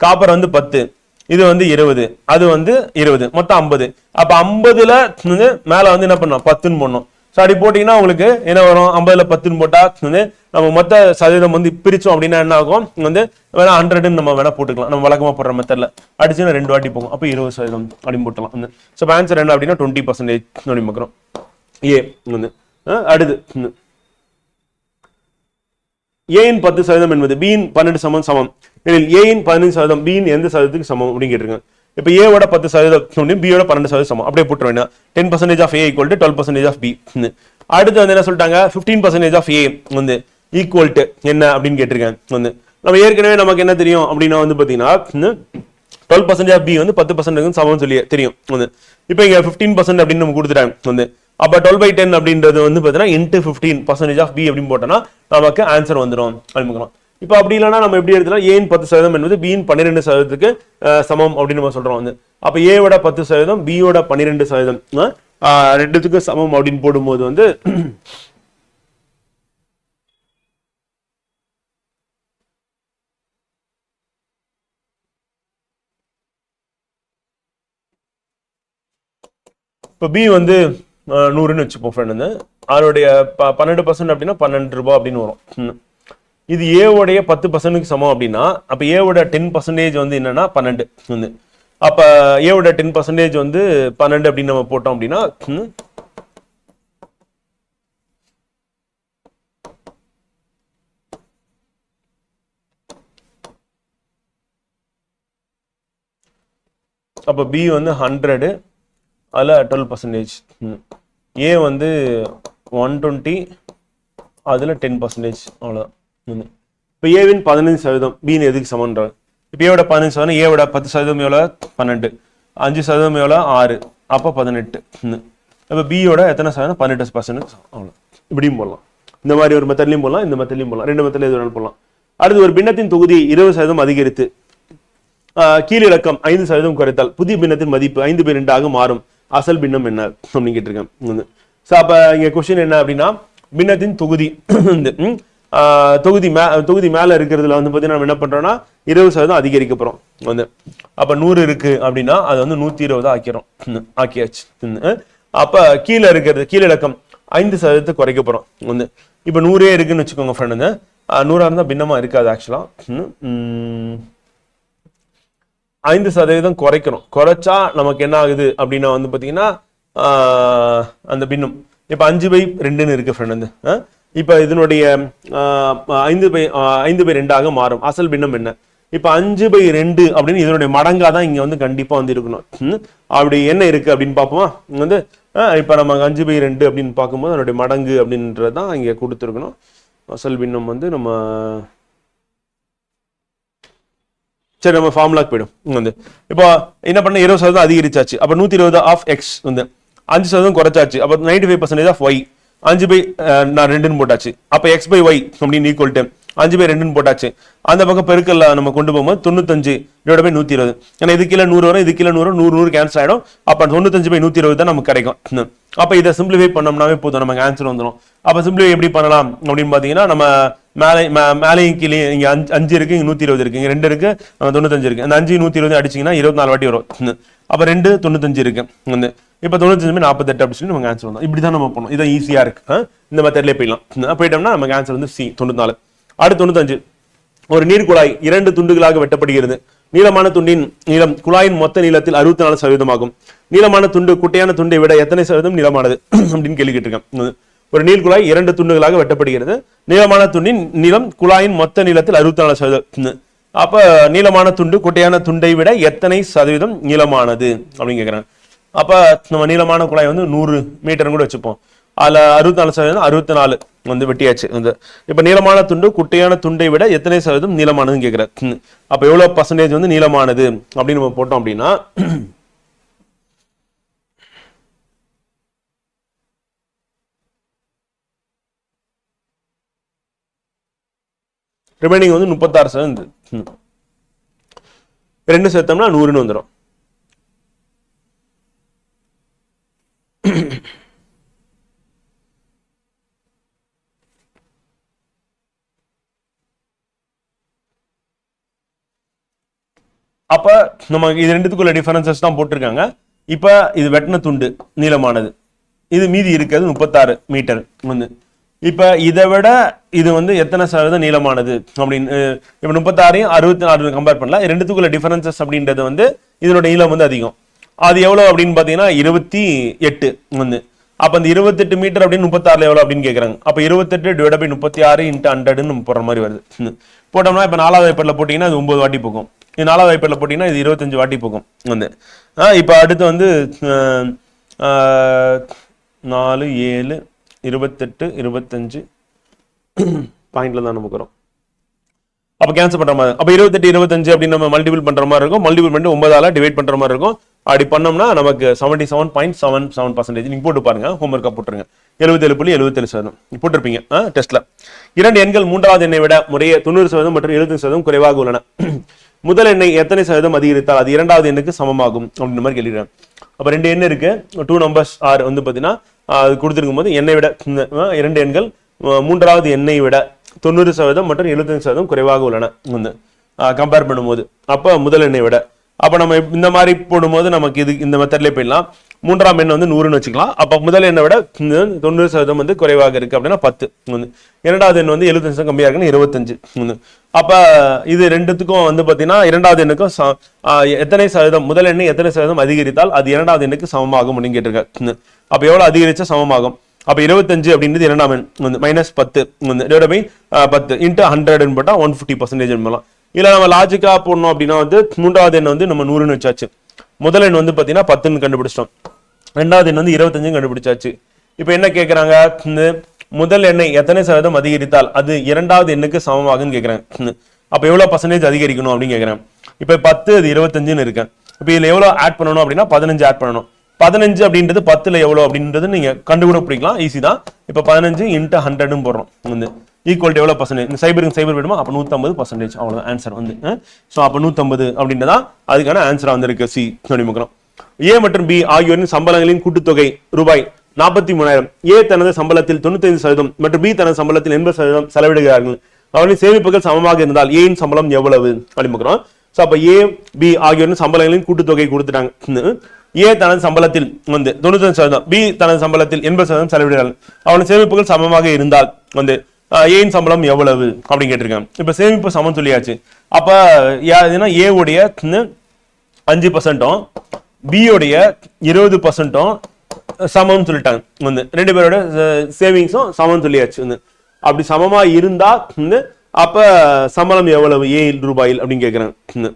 காப்பர் 10, இது 20, அது 20, மொத்தம் 50. அப்ப 50ல மேல என்ன பண்ணோம்? 10ன்னு போடணும். அப்படி போட்டீங்கன்னா உங்களுக்கு என்ன வரும்? 50ல 10ன்னு போட்டா நம்ம மொத்த சதவீதம் பிரிச்சோம் அப்படின்னா என்ன ஆகும்? வேணா 100ன்னு நம்ம வேணா போட்டுக்கலாம், நம்ம வழக்கமா போடுற மெத்தட்ல அடிச்சுன்னா 2 வாட்டி போகும், அப்ப 20% அப்படின்னு போட்டலாம். சோ ஆன்சர் என்ன அப்படின்னா 20% அப்படின்னு பார்க்கிறோம். ஏ அடுத்து ஏன் 10% என்பது பியின் 12 சமம் எனில் ஏன் 15% பியின் எந்த சதவீதத்துக்கு சமம் அப்படின்னு கேட்டிருக்காங்க. இப்போ ஏவோட 10% பியோட 12% சமம் அப்படியே போட்டுற வேண்டாம். 10% of A equal to 12% of B. அடுத்து வந்து என்ன சொல்லிட்டாங்க, 15% ஆஃப் ஏ வந்து ஈக்குவல் டு என்ன அப்படின்னு கேட்டிருக்காங்க. வந்து நம்ம ஏற்கனவே நமக்கு என்ன தெரியும் அப்படின்னா வந்து பார்த்தீங்கன்னா 12% ஆஃப் பி வந்து 10% சமம் சொல்லி தெரியும். வந்து இப்போ இங்க 15% அப்படின்னு நம்ம கொடுத்துட்டாங்க. வந்து அப்ப 12/10 அப்படின்றது வந்து பார்த்தீங்கன்னா இன்ட்டு 15% ஆஃப் பி அப்படின்னு போட்டோம்னா நமக்கு ஆன்சர் வந்துடும் அப்படின்னு. இப்போ அப்படி இல்லைன்னா நம்ம எப்படி எடுத்துலாம், ஏன் 10% என்பது பியின் 12%க்கு சமம் அப்படின்னு நம்ம சொல்றோம். வந்து அப்ப ஏவோட 10% பியோட 12% ரெண்டுத்துக்கு சமம் அப்படின்னு போடும்போது வந்து இப்போ பி வந்து 100ன்னு வச்சுப்போம் ஃப்ரெண்ட். வந்து அதனுடைய 12% அப்படின்னா 12 ரூபாய் அப்படின்னு வரும். இது ஏவோடைய 10%க்கு சமம் அப்படின்னா அப்ப ஏவோட 10% வந்து என்னன்னா 12 வந்து அப்ப ஏவோட 10% வந்து 12 அப்படின்னு நம்ம போட்டோம் அப்படின்னா அப்ப பி வந்து 100 அதுல 12%, ஏ வந்து 120 அதுல 10%, அவ்வளவுதான். இப்ப ஏவின் 15% பின்னு எதுக்கு சமன்றாங்க. இப்ப ஏவோட 15% ஏவோட 10% எவ்வளவு 12, 5% எவ்வளவு 6, அப்ப 18. இப்ப பியோட எத்தனை சதவீதம் 18%. அவ்வளவு. இப்படியும் போடலாம், இந்த மாதிரி ஒரு மெத்தட்லயும் போடலாம், இந்த மெத்தட்லயும் போடலாம், ரெண்டு மெத்தட்ல எது வேணாலும் போடலாம். அடுத்து ஒரு பின்னத்தின் தொகுதி 20% அதிகரித்து கீழிலக்கம் 5% குறைத்தால் புதிய பின்னத்தின் மதிப்பு 5/2 மாறும், அசல் பின்னம் என்ன அப்படின்னு கேட்டிருக்கேன். அப்ப இங்க கொஸ்டின் என்ன அப்படின்னா, பின்னத்தின் தொகுதி தொகுதி மேல இருக்கிறதுல வந்து பாத்தீங்கன்னா நம்ம என்ன பண்றோம்னா 20% அதிகரிக்க போறோம். வந்து அப்ப 100 இருக்கு அப்படின்னா அது வந்து 120 ஆக்கிறோம், ஆக்கியாச்சு. அப்ப கீழே இருக்கிறது கீழிலக்கம் 5% குறைக்க போறோம். வந்து இப்ப 100 இருக்குன்னு வச்சுக்கோங்க ஃப்ரெண்டுங்க. 100 இருந்தா பின்னமா இருக்காது ஆக்சுவலா. 5% குறைக்கணும். குறைச்சா நமக்கு என்ன ஆகுது அப்படின்னா வந்து பாத்தீங்கன்னா அந்த பின்னம் இப்ப 5/2 இருக்கு ஃப்ரெண்ட். வந்து இப்ப இதனுடைய 5/2 மாறும், அசல் பின்னம் என்ன. இப்ப 5/2 அப்படின்னு இதனுடைய மடங்காதான் இங்க வந்து கண்டிப்பா வந்து இருக்கணும். அப்படி என்ன இருக்கு அப்படின்னு பார்ப்போமா. வந்து இப்ப நம்ம 5/2 அப்படின்னு பார்க்கும்போது அதனுடைய மடங்கு அப்படின்றதான் இங்க கொடுத்துருக்கணும். அசல் பின்னம் வந்து நம்ம சரி நம்ம ஃபார்முலாக்கு போயிடும். வந்து இப்போ என்ன பண்ண 20% அதிகரிச்சாச்சு. அப்ப 120 ஆஃப் எக்ஸ் வந்து 5% குறைச்சாச்சு. அப்ப 95% ஆஃப் ஒய் 5/2 போட்டாச்சு. அப்ப x/y அப்படின்னு ஈக்குவல் டு 5/2 போட்டாச்சு. அந்த பக்கம் பெருக்கல்ல நம்ம கொண்டு போகும்போது 95 / 120. ஏன்னா இது கீழே 100 வரும், இது கீழே 100 வரும், 100 கேன்சல் ஆயிடும். அப்ப 95/120 தான் நமக்கு கிடைக்கும். அப்ப இதை சிம்பிளிஃபை பண்ணோம்னாவே போதும், நமக்கு ஆன்சர் வந்துடும். அப்ப சிம்பிளிஃபை எப்படி பண்ணலாம் அப்படின்னு பாத்தீங்கன்னா, நம்ம மேலையும் கீழே இங்க 5 இருக்கு, இங்க 120 இருக்கு, இங்க 2 இருக்கு, 95 இருக்கு. அந்த 5 120 அடிச்சீங்கன்னா 24 வாட்டி வரும். அப்ப 2 95 இருக்கு. வந்து இப்ப 95 48 அப்படின்னு சொல்லி நமக்கு ஆன்சர் வந்தோம். இப்படிதான் நம்ம பண்ணணும். இதான் ஈஸியா இருக்கு. இந்த மெத்தட்லயே போயிடலாம். போயிட்டோம்னா நமக்கு ஆன்சர் வந்து சி 94. அடுத்து 95. ஒரு நீர் குழாய் 2 துண்டுகளாக வெட்டப்படுகிறது. நீளமான துண்டின் நீளம் குழாயின் மொத்த நீளத்தில் 64% ஆகும். நீளமான துண்டு குட்டையான துண்டை விட எத்தனை சதவீதம் நீளமானது அப்படின்னு கேள்வி கேட்டிருக்கேன். ஒரு நீர் குழாய் 2 துண்டுகளாக வெட்டப்படுகிறது. நீளமான துண்டின் நீளம் குழாயின் மொத்த நீளத்தில் 64%. அப்ப நீளமான துண்டு குட்டையான துண்டை விட எத்தனை சதவீதம் நீளமானது அப்படின்னு கேட்கிறேன். அப்ப நம்ம நீளமான குழாய் வந்து 100 மீட்டர் கூட வச்சுப்போம். அதுல 64% 64 வந்து வெட்டியாச்சு. வந்து இப்ப நீளமான துண்டு குட்டையான துண்டை விட எத்தனை சதவீதம் நீளமானதுன்னு கேட்கிற. அப்ப எவ்வளவு பர்சன்டேஜ் வந்து நீளமானது அப்படின்னு நம்ம போட்டோம் அப்படின்னா ரிமைனிங் வந்து 36%. 2 சேர்த்தோம்னா 100ன்னு வந்துடும். அப்ப நம்ம இது ரெண்டுத்துக்குள்ள டிஃபரன்சஸ் தான் போட்டிருக்காங்க. இப்ப இது வெட்டின துண்டு நீளமானது, இது மீதி இருக்கிறது 36 மீட்டர். வந்து இப்ப இதை விட இது வந்து எத்தனை சதவீதம் நீளமானது அப்படின்னு இப்ப 36 64 கம்பேர் பண்ணலாம். ரெண்டுத்துக்குள்ள டிஃபரன்சஸ் அப்படின்றது வந்து இதனோட நீளம் வந்து அதிகம். அது எவ்வளவு அப்படின்னு பாத்தீங்கன்னா 28. வந்து அப்ப அந்த 28 மீட்டர் அப்படின்னு 36 எவ்வளவு அப்படின்னு கேக்குறாங்க. அப்ப 28 டிவைட் பை 36 இன்ட்டு 100 நம்ம போடுற மாதிரி வருது. போட்டோம்னா இப்ப 4வது வாய்ப்பாடுல போட்டீங்கன்னா அது 9 வாட்டி போகும். இது 4வது வாய்ப்பாடுல போட்டீங்கன்னா இது 25 வாட்டி போகும் வந்து. இப்ப அடுத்து வந்து 4 7 28 25 பாயிண்ட்ல தான் நமக்கு வரும். அப்ப கேன்சல் பண்ற மாதிரி, அப்ப 28 25 அப்படின்னு நம்ம மல்டிபிள் பண்ற மாதிரி இருக்கும். மல்டிபிள் பண்ணிட்டு 9ஆல டிவைட் பண்ற மாதிரி இருக்கும். அப்படி பண்ணோம்னா நமக்கு 77.77% நீங்க போட்டு பாருங்க, ஹோம்வொர்க்கா போட்டுருங்க. 77.77% போட்டிருப்பீங்க டெஸ்ட்ல. இரண்டு எண்கள் மூன்றாவது எண்ணை விட முறையே 90% மற்றும் 75% குறைவாக உள்ளன. முதல் எண்ணை எத்தனை சதவீதம் அதிகரித்தால் அது இரண்டாவது எண்ணுக்கு சமமாகும் அப்படின்ற மாதிரி கேள்விடுறேன். அப்ப ரெண்டு எண் இருக்கு, 2 numbers ஆர் வந்து பாத்தீங்கன்னா அது கொடுத்திருக்கும் போது எண்ணை விட இரண்டு எண்கள் மூன்றாவது எண்ணை விட 90% மற்றும் 75% குறைவாக உள்ளன வந்து கம்பேர் பண்ணும்போது, அப்ப முதல் எண்ணை விட. அப்ப நம்ம இந்த மாதிரி போடும்போது நமக்கு இது இந்த மெத்தட்லயே போயிடலாம். மூன்றாம் எண் வந்து 100ன்னு வச்சுக்கலாம். அப்ப முதல் எண்ணை விட 90% வந்து குறைவாக இருக்கு அப்படின்னா 10 வந்து. இரண்டாவது எண் வந்து 75% கம்மியா இருக்குன்னு 25. அப்ப இது ரெண்டுத்துக்கும் வந்து பாத்தீங்கன்னா இரண்டாவது எண்ணுக்கும் எத்தனை சதவீதம், முதல் எண்ணை எத்தனை சதவீதம் அதிகரித்தால் அது இரண்டாவது எண்ணுக்கு சமமாகும் அப்படின்னு கேட்டிருக்காங்க. அப்ப எவ்வளவு அதிகரிச்சா சமமாகும்? அப்ப 25 அப்படின்றது இரண்டாம் எண் வந்து -10 டிவைட் பை 10 இன்ட்டு 100 போட்டா 150% பண்ணலாம். இல்ல நம்ம லாஜிக்கா போடணும் அப்படின்னா வந்து மூன்றாவது எண் வந்து நம்ம 100ன்னு வச்சாச்சு. முதல் எண் வந்து பாத்தீங்கன்னா 10ன்னு கண்டுபிடிச்சிட்டோம். ரெண்டாவது எண் வந்து 25 கண்டுபிடிச்சாச்சு. இப்ப என்ன கேக்குறாங்க, முதல் எண்ணை எத்தனை சதவீதம் அதிகரித்தால் அது இரண்டாவது எண்ணுக்கு சமமாகுன்னு கேக்குறாங்க. அப்ப எவ்வளவு பர்சன்டேஜ் அதிகரிக்கணும் அப்படின்னு கேக்குறேன். இப்ப 10 அது 25ன்னு இருக்கேன். இப்ப இதுல எவ்வளவு ஆட் பண்ணணும் அப்படின்னா 15 ஆட் பண்ணணும். 15 அப்படின்றது 10ல எவ்வளவு அப்படின்றது நீங்க கண்டுபிடிக்கலாம், ஈஸி தான். இப்ப 15 இன்ட்டு 100 போடுறோம் வந்து ஈக்குவல் எவ்வளவு பர்சன்டேஜ், இந்த சைபர் வேணுமா, அப்ப 150% அவ்வளவு ஆன்சர் வந்து. சோ அப்ப 150 அப்படின்றதா அதுக்கான ஆன்சரா வந்திருக்கு. சி கணிமுக்கிறோம். ஏ மற்றும் பி ஆகியோரின் சம்பளங்களின் கூட்டுத்தொகை ரூபாய் 43,000. ஏ தனது சம்பளத்தில் 95% மற்றும் பி தனது சம்பளத்தில் 80% செலவிடுகிறார்கள். அவர்களின் சேமிப்புகள் சமமாக இருந்தால் ஏயின் சம்பளம் எவ்வளவு அப்படிமுக்கிறோம். சோ அப்ப ஏ பி ஆகியோரின் சம்பளங்களின் கூட்டுத்தொகை கொடுத்துட்டாங்க. ஏ தனது சம்பளத்தில் வந்து 95%, பி தனது சம்பளத்தில் 80% செலவிடுகிறார்கள். அவனின் சேமிப்புகள் சமமாக இருந்தால் வந்து ஏயின் சம்பளம் எவ்வளவு அப்படின்னு கேட்டிருக்காங்க. இப்ப சேமிப்பு சமம் சொல்லியாச்சு. அப்ப ஏ உடைய 5%, பி உடைய 20% சமம் சொல்லிட்டாங்க வந்து. ரெண்டு பேரோட சேவிங்ஸும் சமம் சொல்லியாச்சு வந்து. அப்படி சமமா இருந்தா வந்து அப்ப சம்பளம் எவ்வளவு ஏ ரூபாயில் அப்படின்னு கேட்கிறாங்க.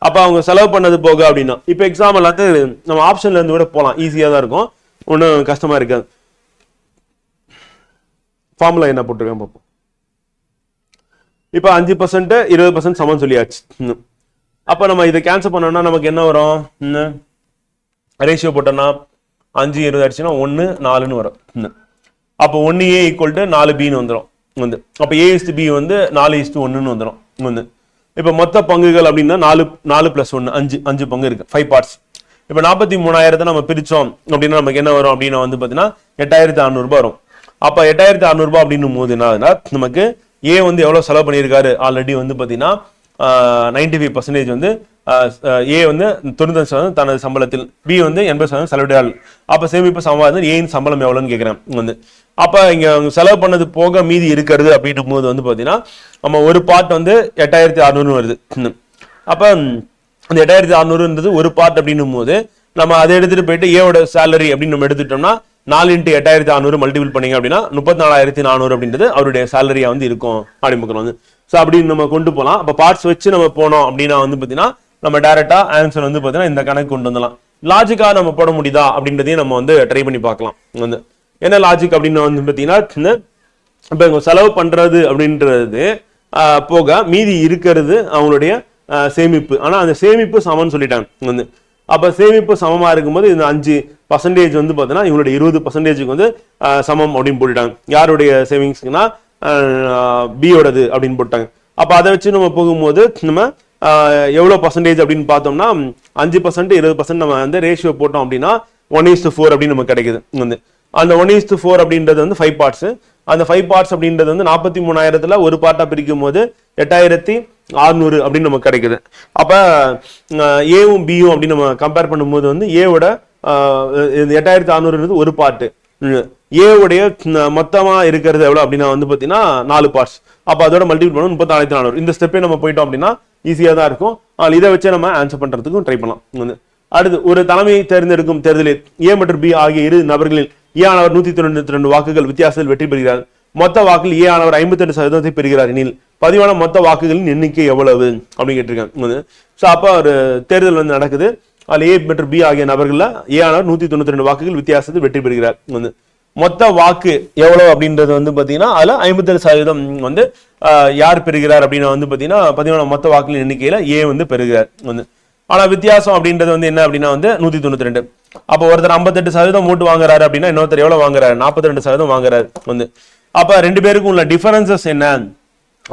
அப்ப அவங்க செலவு பண்ணது போக அப்படின்னா, இப்ப எக்ஸாம்பிள் வந்து நம்ம ஆப்ஷன்ல இருந்து கூட போலாம், ஈஸியா தான் இருக்கும், ஒன்னும் கஷ்டமா இருக்காது. ஃபார்முலா என்ன போட்டிருக்கேன் பார்ப்போம். இப்ப 5% 20% சமம் சொல்லியாச்சு. அப்ப நம்ம இதை கேன்சல் பண்ணோம்னா நமக்கு என்ன வரும், ரேஷியோ போட்டோம்னா 5 20 ஆயிடுச்சுன்னா 1 4ன்னு வரும். அப்ப 1A ஈக்குவல் டு 4Bன்னு வந்துடும் வந்து. அப்ப A/B வந்து 4:1ன்னு வந்துடும் வந்து. இப்ப மொத்த பங்குகள் அப்படின்னா 4 + 1 5 பங்கு இருக்கு, 5 பார்ட்ஸ். இப்ப 43,000 நம்ம பிரிச்சோம் அப்படின்னா நமக்கு என்ன வரும் அப்படின்னா வந்து பாத்தீங்கன்னா 8,600 ரூபாய் வரும். அப்ப 8,600 ரூபாய் அப்படின்னும் போது என்ன நமக்கு ஏ வந்து எவ்வளவு செலவு பண்ணியிருக்காரு, ஆல்ரெடி வந்து பாத்தீங்கன்னா 95% வந்து ஏ வந்து 95% தனது சம்பளத்தில், பி வந்து 80% செலவிடுறாள். அப்ப சேமிப்பு சமமாக ஏன் சம்பளம் எவ்வளவுன்னு கேட்கிறேன் வந்து. அப்ப இங்க செலவு பண்ணது போக மீதி இருக்கிறது அப்படின்னும் போது வந்து பாத்தீங்கன்னா நம்ம ஒரு பார்ட் வந்து 8,600 வருது. அப்ப அந்த 8,600ன்றது ஒரு பார்ட் அப்படின்னும் போது நம்ம அதை எடுத்துட்டு போயிட்டு ஏவோட சேலரி அப்படின்னு நம்ம எடுத்துட்டோம்னா 4 × 8,600 மல்டிபிள் பண்ணீங்க அப்படின்னா 34,400 அப்படின்றது அவருடைய சேலரியா வந்து இருக்கும் அப்படின்னு வந்து. ஸோ அப்படின்னு நம்ம கொண்டு போகலாம். அப்போ பார்ட்ஸ் வச்சு நம்ம போனோம் அப்படின்னா வந்து பார்த்தீங்கன்னா நம்ம டைரக்டா ஆன்சர் வந்து பார்த்தீங்கன்னா இந்த கணக்கு கொண்டு வந்துடலாம். லாஜிக்கா நம்ம போட முடியுதா அப்படின்றதையும் நம்ம வந்து ட்ரை பண்ணி பார்க்கலாம் வந்து. என்ன லாஜிக் அப்படின்னு வந்து பார்த்தீங்கன்னா இப்போ இவங்க செலவு பண்றது அப்படின்றது போக மீதி இருக்கிறது அவங்களுடைய சேமிப்பு. ஆனா அந்த சேமிப்பு சமம்னு சொல்லிட்டாங்க வந்து. அப்ப சேமிப்பு சமமா இருக்கும்போது இந்த 5% வந்து பார்த்தீங்கன்னா இவங்களுடைய 20% வந்து சமம் அப்படின்னு போட்டுட்டாங்க. யாருடைய சேவிங்ஸ்னா பியோடது அப்படின்னு போட்டாங்க. அப்ப அதை வச்சு நம்ம போகும்போது நம்ம எவ்வளவு பர்சன்டேஜ் அப்படின்னு பார்த்தோம்னா 5% 20% நம்ம வந்து ரேஷியோ போட்டோம் அப்படின்னா 1:4 அப்படின்னு நமக்கு கிடைக்குது வந்து. அந்த 1:4 அப்படின்றது வந்து 5 பார்ட்ஸ். அந்த 5 பார்ட்ஸ் அப்படின்றது வந்து 43,000த்துல ஒரு பார்ட்டா பிரிக்கும் போது 8,600 அப்படின்னு நமக்கு கிடைக்குது. அப்ப ஏவும் பியும் அப்படின்னு நம்ம கம்பேர் பண்ணும்போது வந்து ஏவோட 8,600 ஒரு பார்ட், ஏவுடைய மொத்தமா இருக்கிறது எவ்வளவு அப்படின்னா வந்து பாத்தீங்கன்னா 4 பார்ட்ஸ். அப்ப அதோட மல்டிபிள் பண்ணணும் 34,400. இந்த ஸ்டெப்பே நம்ம போயிட்டோம் அப்படின்னா ஈஸியா தான் இருக்கும். இதை வச்சு நம்ம ஆன்சர் பண்றதுக்கும் ட்ரை பண்ணலாம். அடுத்து, ஒரு தலைமையை தேர்ந்தெடுக்கும் தேர்தலில் ஏ மற்றும் பி ஆகிய இரு நபர்களில் ஏ ஆனவர் 192 வாக்குகள் வித்தியாசத்தில் வெற்றி பெறுகிறார். மொத்த வாக்கில் ஏ ஆனவர் 58% பெறுகிறார் எனில் பதிவான மொத்த வாக்குகளின் எண்ணிக்கை எவ்வளவு அப்படின்னு கேட்டிருக்காங்க. ஸோ அப்போ ஒரு தேர்தல் வந்து நடக்குது. அதில் ஏ மற்றும் பி ஆகிய நபர்கள்ல ஏ ஆனவர் 192 வாக்குகள் வித்தியாசத்தில் வெற்றி பெறுகிறார். மொத்த வாக்கு எவ்வளவு அப்படின்றது வந்து பாத்தீங்கன்னா அதுல 57% வந்து யார் பெறுகிறார் அப்படின்னு வந்து பாத்தீங்கன்னா பதிவான மொத்த வாக்குகளின் எண்ணிக்கையில ஏ வந்து பெறுகிறார். ஆனா வித்தியாசம் அப்படின்றது வந்து என்ன அப்படின்னா வந்து 192. அப்ப ஒருத்தர் 58% ஓட்டு வாங்குறாரு அப்படின்னா இன்னொருத்தர் எவ்வளவு வாங்குறாரு, 42% வாங்குறாரு. அப்ப ரெண்டு பேருக்கும் உள்ள டிஃபரன்சஸ் என்ன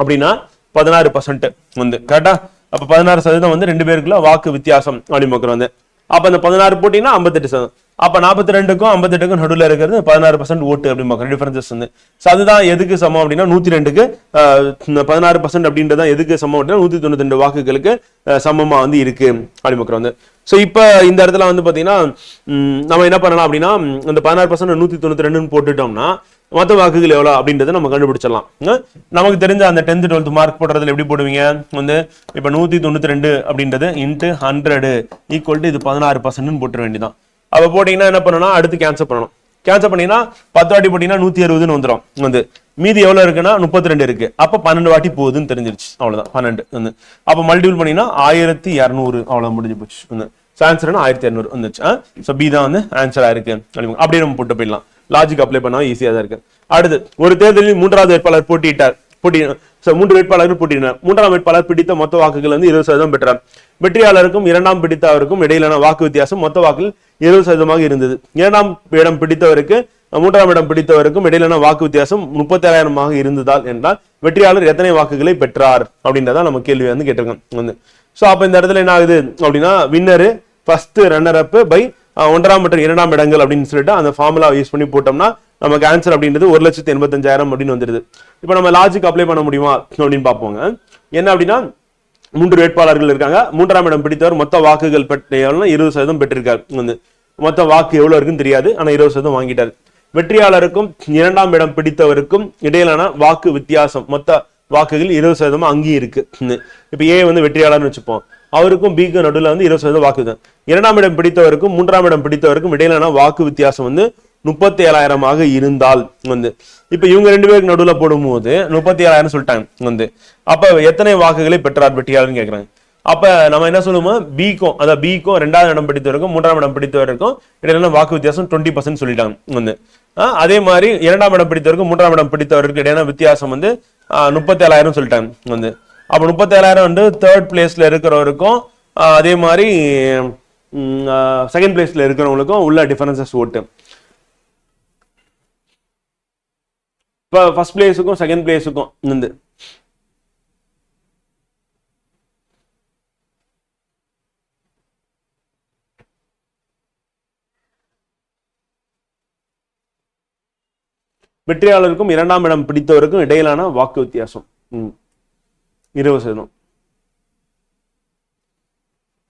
அப்படின்னா 16% வந்து கரெக்டா. அப்ப 16% வந்து ரெண்டு பேருக்குள்ள வாக்கு வித்தியாசம் அப்படின்னு வந்து. அப்ப அந்த 16 போட்டீங்கன்னா 58%. அப்ப 42க்கும் 58க்கும் நடுவில் இருக்கிறது 16% ஓட்டு அப்படின்னு டிஃபரன்சஸ் வந்து. அதுதான் எதுக்கு சமம் அப்படின்னா 102க்கு 16% அப்படின்றதான் எதுக்கு சமம் அப்படின்னா 192 வாக்குகளுக்கு சமமா வந்து இருக்கு அப்படின்னு வந்து. ஸோ இப்போ இந்த இடத்துல வந்து பாத்தீங்கன்னா நம்ம என்ன பண்ணலாம் அப்படின்னா இந்த 16% 192 போட்டுட்டோம்னா மொத்த வாக்குகள் எவ்வளோ அப்படின்றத நம்ம கண்டுபிடிச்சிடலாம். நமக்கு தெரிஞ்ச அந்த 10th 12th மார்க் போடுறதுல எப்படி போடுவீங்க வந்து இப்போ 192 அப்படின்றது இன்ட்டு 100 ஈக்குவல் டு இது 16% போட்டுற வேண்டியதான். அப்போ போட்டீங்கன்னா என்ன பண்ணணும், அடுத்து கேன்சல் பண்ணணும். கேன்சல் பண்ணீங்கன்னா 10 வாட்டி போட்டீங்கன்னா 160 வந்துடும். வந்து மீதி எவ்வளவு இருக்குன்னா 32 இருக்கு. அப்ப 12 வாட்டி போகுதுன்னு தெரிஞ்சிருச்சு. அவ்வளவுதான் 12. அப்ப மல்டிபிள் பண்ணீங்கன்னா 1200 அவ்வளவு முடிஞ்சு போச்சு. ஆன்சர் 1200 வந்துச்சு. ஸோ பி தான் வந்து ஆன்சரா இருக்கு. அப்படியே நம்ம போட்டு போயிடலாம். லாஜிக் அப்ளை பண்ணா ஈஸியா தான் இருக்கு. அடுத்து ஒரு தேர்தலில் 3வது வேட்பாளர் போட்டியிட்டார். 3 வேட்பாளர்கள் போட்டியினர். 3ஆம் வேட்பாளர் பிடித்த மொத்த வாக்குகள் வந்து 20% பெற்றார். வெற்றியாளருக்கும் 2ஆம் பிடித்தவருக்கும் இடையிலான வாக்கு வித்தியாசம் மொத்த வாக்கில் 20% இருந்தது. 2ஆம் இடம் பிடித்தவருக்கு 3ஆம் இடம் பிடித்தவருக்கும் இடையிலான வாக்கு வித்தியாசம் 37,000 இருந்ததால் என்றால் வெற்றியாளர் எத்தனை வாக்குகளை பெற்றார் அப்படின்றதான் நம்ம கேள்வி வந்து கேட்டிருக்கோம். ஸோ அப்ப இந்த இடத்துல என்ன ஆகுது அப்படின்னா winner first runner up by 1ஆம் மற்றும் 2ஆம் இடங்கள் அப்படின்னு சொல்லிட்டு அந்த ஃபார்முலா யூஸ் பண்ணி போட்டோம்னா நமக்கு ஆன்சர் அப்படின்றது 1,85,000 அப்படின்னு வந்துருது. இப்போ நம்ம லாஜிக் அப்ளை பண்ண முடியுமா அப்படின்னு பார்ப்போங்க. என்ன அப்படின்னா 3 வேட்பாளர்கள் இருக்காங்க. 3ஆம் இடம் பிடித்தவர் மொத்த வாக்குகள் 20% பெற்றிருக்காரு. மொத்த வாக்கு எவ்வளவு இருக்குன்னு தெரியாது, ஆனா 20% வாங்கிட்டாரு. வெற்றியாளருக்கும் 2ஆம் இடம் பிடித்தவருக்கும் இடையிலான வாக்கு வித்தியாசம் மொத்த வாக்குகள் 20% அங்கேயும் இருக்கு. இப்ப ஏ வந்து வெற்றியாளர்னு வச்சுப்போம். அவருக்கும் பிக்கு நடுவில் வந்து 20% வாக்கு தான். 2ஆம் இடம் பிடித்தவருக்கும் 3ஆம் இடம் பிடித்தவருக்கும் இடையிலான வாக்கு வித்தியாசம் வந்து 37,000 இருந்தால் வந்து இப்ப இவங்க 2 பேருக்கு நடுவில் போடும்போது 37,000 சொல்லிட்டாங்க. அப்ப எத்தனை வாக்குகளை பெற்றார் வெற்றியாளர்னு கேட்கிறாங்க. அப்ப நம்ம என்ன சொல்லுவோம், பிக்கும் அதாவது பிக்கும் 2ஆம் இடம் பிடித்தவருக்கும் 3ஆம் இடம் பிடித்தவருக்கும் இடையிலான வாக்கு வித்தியாசம் 20% சொல்லிட்டாங்க. அதே மாதிரி 2ஆம் இடம் பிடித்தவருக்கும் 3ஆம் இடம் பிடித்தவருக்கு இடையான வித்தியாசம் வந்து 37,000 சொல்லிட்டாங்க. அப்ப 37,000 வந்து 3rd பிளேஸ்ல இருக்கிறவருக்கும் அதே மாதிரி 2nd பிளேஸ்ல இருக்கிறவங்களுக்கும் உள்ள டிஃபரன்சஸ் ஓட்டு. இப்ப ஃபர்ஸ்ட் பிளேஸுக்கும் 2nd பிளேஸுக்கும் வந்து வெற்றியாளருக்கும் 2ஆம் இடம் பிடித்தவருக்கும் இடையிலான வாக்கு வித்தியாசம் 20%.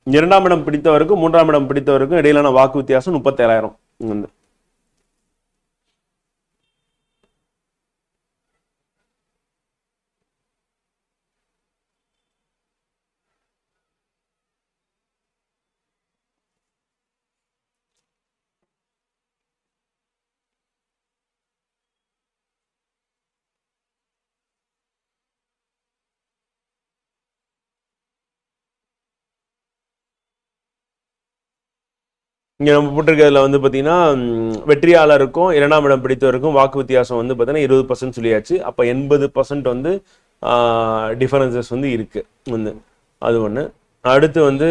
2ஆம் இடம் பிடித்தவருக்கும் 3ஆம் இடம் பிடித்தவருக்கும் இடையிலான வாக்கு வித்தியாசம் 37,000. இங்க நம்ம போட்டிருக்கிறதுல வந்து பாத்தீங்கன்னா வெற்றியாளருக்கும் 2ஆம் இடம் பிடித்தவருக்கும் வாக்கு வித்தியாசம் வந்து பாத்தீங்கன்னா 20% சொல்லியாச்சு. அப்ப 80% வந்து டிஃபரன்சஸ் வந்து இருக்கு. அது ஒண்ணு. அடுத்து வந்து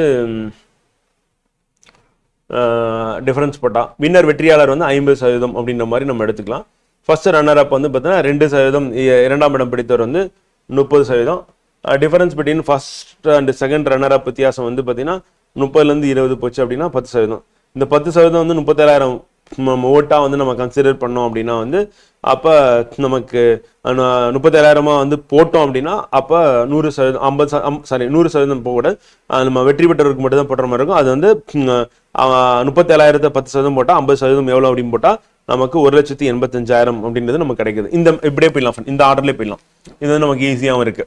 டிஃபரன்ஸ் போட்டா வின்னர் வெற்றியாளர் வந்து 50% அப்படின்ற மாதிரி நம்ம எடுத்துக்கலாம். ஃபர்ஸ்ட் ரன்னர் அப் வந்து பார்த்தீங்கன்னா 2%, 2ஆம் இடம் பிடித்தவர் வந்து 30%. Difference between first and second runner up வித்தியாசம் வந்து பார்த்தீங்கன்னா 30லேருந்து 20 போச்சு அப்படின்னா 10%. இந்த 10% வந்து 37,000 ஓட்டா வந்து நம்ம கன்சிடர் பண்ணோம் அப்படின்னா வந்து அப்ப நமக்கு 37,000 வந்து போட்டோம் அப்படின்னா அப்ப 100% 100% போட நம்ம வெற்றி பெற்றவருக்கு மட்டும் தான் போடுற மாதிரி இருக்கும். அது வந்து 37,000 10% போட்டா 50% எவ்வளவு அப்படின்னு போட்டா நமக்கு 1,85,000 அப்படின்றது நமக்கு கிடைக்குது. இந்த இப்படியே போயிடலாம், இந்த ஆர்டர்லேயே போயிடலாம். இது வந்து நமக்கு ஈஸியாகவும் இருக்கு.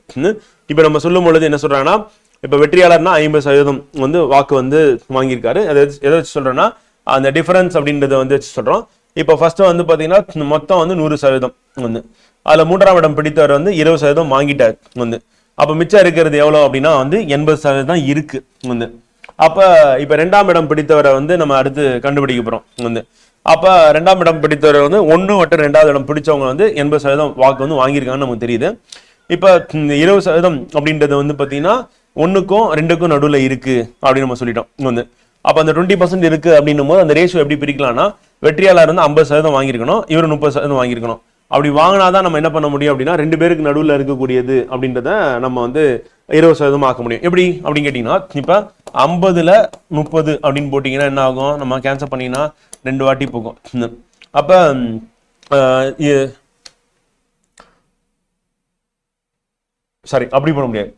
இப்ப நம்ம சொல்லும் பொழுது என்ன சொல்றாங்கன்னா இப்ப வெற்றியாளர்னா 50% வந்து வாக்கு வந்து வாங்கியிருக்காரு. எதை வச்சு சொல்றோம்னா அந்த டிஃபரன்ஸ் அப்படின்றத வந்து வச்சு சொல்றோம். இப்போ ஃபர்ஸ்ட் வந்து பாத்தீங்கன்னா மொத்தம் வந்து 100% வந்து அதுல 3ஆம் இடம் பிடித்தவர் வந்து 20% வாங்கிட்டார் வந்து. அப்ப மிச்சம் இருக்கிறது எவ்வளவு அப்படின்னா வந்து 80% தான் இருக்கு வந்து. அப்ப இப்ப 2ஆம் இடம் பிடித்தவரை வந்து நம்ம அடுத்து கண்டுபிடிக்க போறோம் வந்து. அப்ப 2ஆம் இடம் பிடித்தவரை வந்து 1 மற்றும் 2வது இடம் பிடிச்சவங்க வந்து 80% வாக்கு வந்து வாங்கியிருக்காங்கன்னு நமக்கு தெரியுது. இப்ப 20% அப்படின்றது வந்து பாத்தீங்கன்னா 1க்கும் 2க்கும் நடுவுல இருக்கு அப்படின்னு நம்ம சொல்லிட்டோம் வந்து. அப்ப அந்த 20% இருக்கு அப்படின்னும் போது அந்த ரேஷியோ எப்படி பிரிக்கலாம்னா, வெற்றியாளர் வந்து 50% வாங்கியிருக்கணும், இவர் 30% வாங்கியிருக்கணும். அப்படி வாங்கினாதான் நம்ம என்ன பண்ண முடியும் அப்படின்னா 2 பேருக்கு நடுவில் இருக்கக்கூடியது அப்படின்றத நம்ம வந்து 20% ஆக்க முடியும். எப்படி அப்படின்னு கேட்டீங்கன்னா, இப்ப 50ல 30 அப்படின்னு போட்டீங்கன்னா என்ன ஆகும், நம்ம கேன்சல் பண்ணீங்கன்னா 2 வாட்டி போகும். அப்ப சாரி அப்படி பண்ண முடியாது,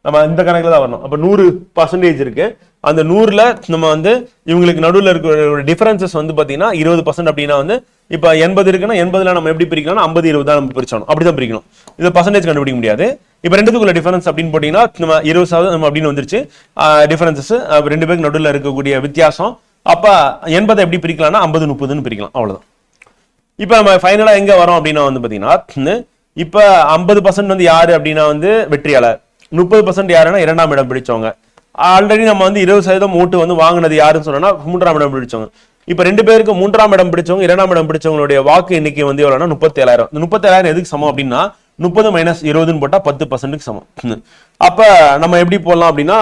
நம்ம இந்த கணக்குல தான் வரணும். அப்ப 100% இருக்கு, அந்த 100ல நம்ம வந்து இவங்களுக்கு நடுவில் இருக்கிற டிஃபரன்சஸ் வந்து பாத்தீங்கன்னா 20% அப்படின்னா வந்து இப்ப 80 இருக்குன்னா 80ல நம்ம எப்படி பிரிக்கணும், 50-20 தான் நம்ம பிரிச்சோம், அப்படிதான் பிரிக்கணும். இது பர்சன்டேஜ் கண்டுபிடிக்க முடியாது. இப்ப ரெண்டுக்குள்ள டிஃபரன்ஸ் அப்படின்னு போட்டீங்கன்னா நம்ம 20% அப்படின்னு வந்துருச்சு டிஃபரன்சஸ், 2 பேருக்கு நடுவில் இருக்கக்கூடிய வித்தியாசம். அப்ப 80 எப்படி பிரிக்கலாம்னா 50-30ன்னு பிரிக்கலாம், அவ்வளவுதான். இப்ப நம்ம ஃபைனலா எங்க வரோம் அப்படின்னா வந்து பாத்தீங்கன்னா, இப்ப 50% வந்து யாரு அப்படின்னா வந்து வெற்றியாளர், 30% யாருன்னா 2ஆம் இடம் பிடிச்சவங்க. ஆல்ரெடி நம்ம வந்து 20% ஓட்டு வந்து வாங்கினது யாருன்னு சொன்னா 3ஆம் இடம் பிடிச்சவங்க. இப்ப 2 பேருக்கு 3ஆம் இடம் பிடிச்சவங்க 2ஆம் இடம் பிடிச்சவங்களுடைய வாக்கு எண்ணிக்கை வந்து எவ்வளவுனா 37,000. இந்த 37,000 எதுக்கு சமம் அப்படின்னா 30 - 20ன்னு போட்டா 10%க்கு சமம். அப்ப நம்ம எப்படி போடலாம் அப்படின்னா,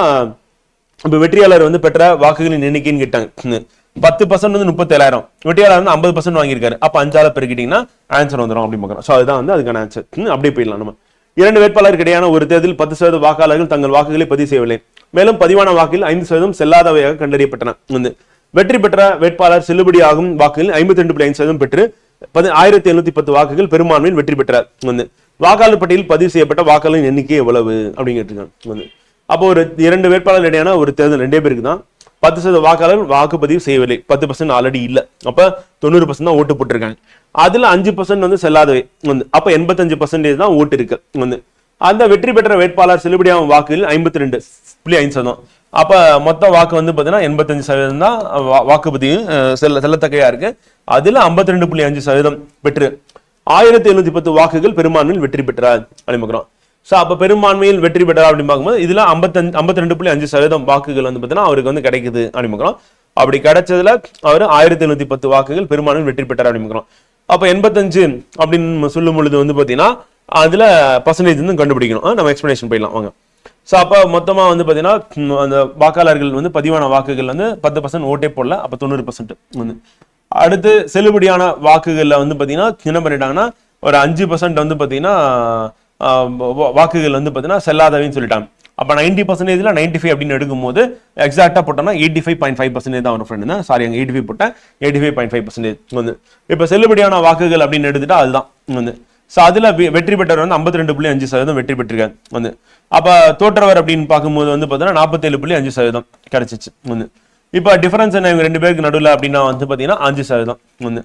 இப்ப வெற்றியாளர் வந்து பெற்ற வாக்குகளின் எண்ணிக்கைன்னு கேட்டாங்க. 10% வந்து 37,000, வெற்றியாளர் வந்து 50% வாங்கியிருக்காரு. அப்ப 5ஆல பெருக்கிட்டீங்கன்னா ஆன்சர் வந்துடும் அப்படின்னு பார்க்கறோம். சோ அதுதான் வந்து அதுக்கான ஆன்சர். அப்படியே போயிடலாம். நம்ம 2 வேட்பாளருக்கு இடையான ஒரு தேர்தலில் 10% வாக்காளர்கள் தங்கள் வாக்குகளை பதிவு செய்யவில்லை, மேலும் பதிவான வாக்கில் 5% செல்லாதவையாக கண்டறியப்பட்டன வந்து. வெற்றி பெற்ற வேட்பாளர் செல்லுபடியாகும் வாக்குகளில் 52.5% பெற்று 1710 வாக்குகள் பெரும்பான்மையில் வெற்றி பெற்றார் வந்து. வாக்காளர் பட்டியலில் பதிவு செய்யப்பட்ட வாக்காளரின் எண்ணிக்கை எவ்வளவு அப்படின்னு கேட்டிருக்காங்க வந்து. அப்போ ஒரு 2 வேட்பாளர் இடையான ஒரு தேர்தல் 2 பேருக்கு தான் 10% வாக்காளர் வாக்குப்பதிவு செய்யவில்லை, 10% ஆல்ரெடி இல்ல, அப்ப 90% தான் ஓட்டு போட்டிருக்காங்க. அதுல 5% வந்து செல்லாதவை வந்து, அப்ப 85% தான் ஓட்டு இருக்கு வந்து. அந்த வெற்றி பெற்ற வேட்பாளர் செல்லுபடியாகும் வாக்குகள் 52.5%. அப்ப மொத்த வாக்கு வந்து பாத்தீங்கன்னா 85% தான் வாக்குப்பதிவு செல்லத்தக்கையா இருக்கு. அதுல 52.5% பெற்று 1710 வாக்குகள் பெரும்பான்மையில் வெற்றி பெற்றார் அப்படின்னு. சோ அப்ப பெரும்பான்மையில் வெற்றி பெற்றார் அப்படின்னு பார்க்கும்போது இதுல 52.5% வாக்குகள் வந்து பாத்தீங்கன்னா அவருக்கு வந்து கிடைக்குது அப்படின்னு. அப்படி கிடைச்சதுல அவர் 1710 வாக்குகள் பெரும்பான்மையில் வெற்றி பெற்றார் அப்படின்னு. அப்ப 85 அப்படின்னு சொல்லும் பொழுது வந்து பாத்தீங்கன்னா அதுல பர்சன்டேஜ் வந்து கண்டுபிடிக்கணும். நம்ம எக்ஸ்பிளனேஷன் போயிடலாம் வாங்க. சோ அப்ப மொத்தமா வந்து பாத்தீங்கன்னா அந்த வாக்காளர்கள் வந்து பதிவான வாக்குகள் வந்து 10% ஓட்டே போடல, அப்ப 90% வந்து. அடுத்து செல்லுபடியான வாக்குகள்ல வந்து பாத்தீங்கன்னா என்ன பண்ணிட்டாங்கன்னா ஒரு 5% வந்து பாத்தீங்கன்னா வாக்குகள் வந்து பாத்தீங்கன்னா செல்லாதவைன்னு சொல்லிட்டாங்க. அப்ப 90%ல 95 அப்படின்னு எடுக்கும் போது எக்ஸாக்டா போட்டோம்னா 85.5% தான் வரும் ஃப்ரெண்ட். சாரி, அங்க 85 போட்டேன், 85.5% வந்து. இப்ப செல்லுபடியான வாக்குகள் அப்படின்னு எடுத்துட்டா அதுதான் வந்து. சோ அதுல வெற்றி பெற்றவர் வந்து 52.5% வெற்றி பெற்றிருக்காங்க வந்து. அப்ப தோற்றவர் அப்படின்னு பார்க்கும்போது வந்து பாத்தீங்கன்னா 47.5% கிடைச்சிச்சு வந்து. இப்ப டிஃபரன்ஸ் என்ன இவங்க 2 பேருக்கு நடுவில் அப்படின்னா வந்து பாத்தீங்கன்னா 5% வந்து.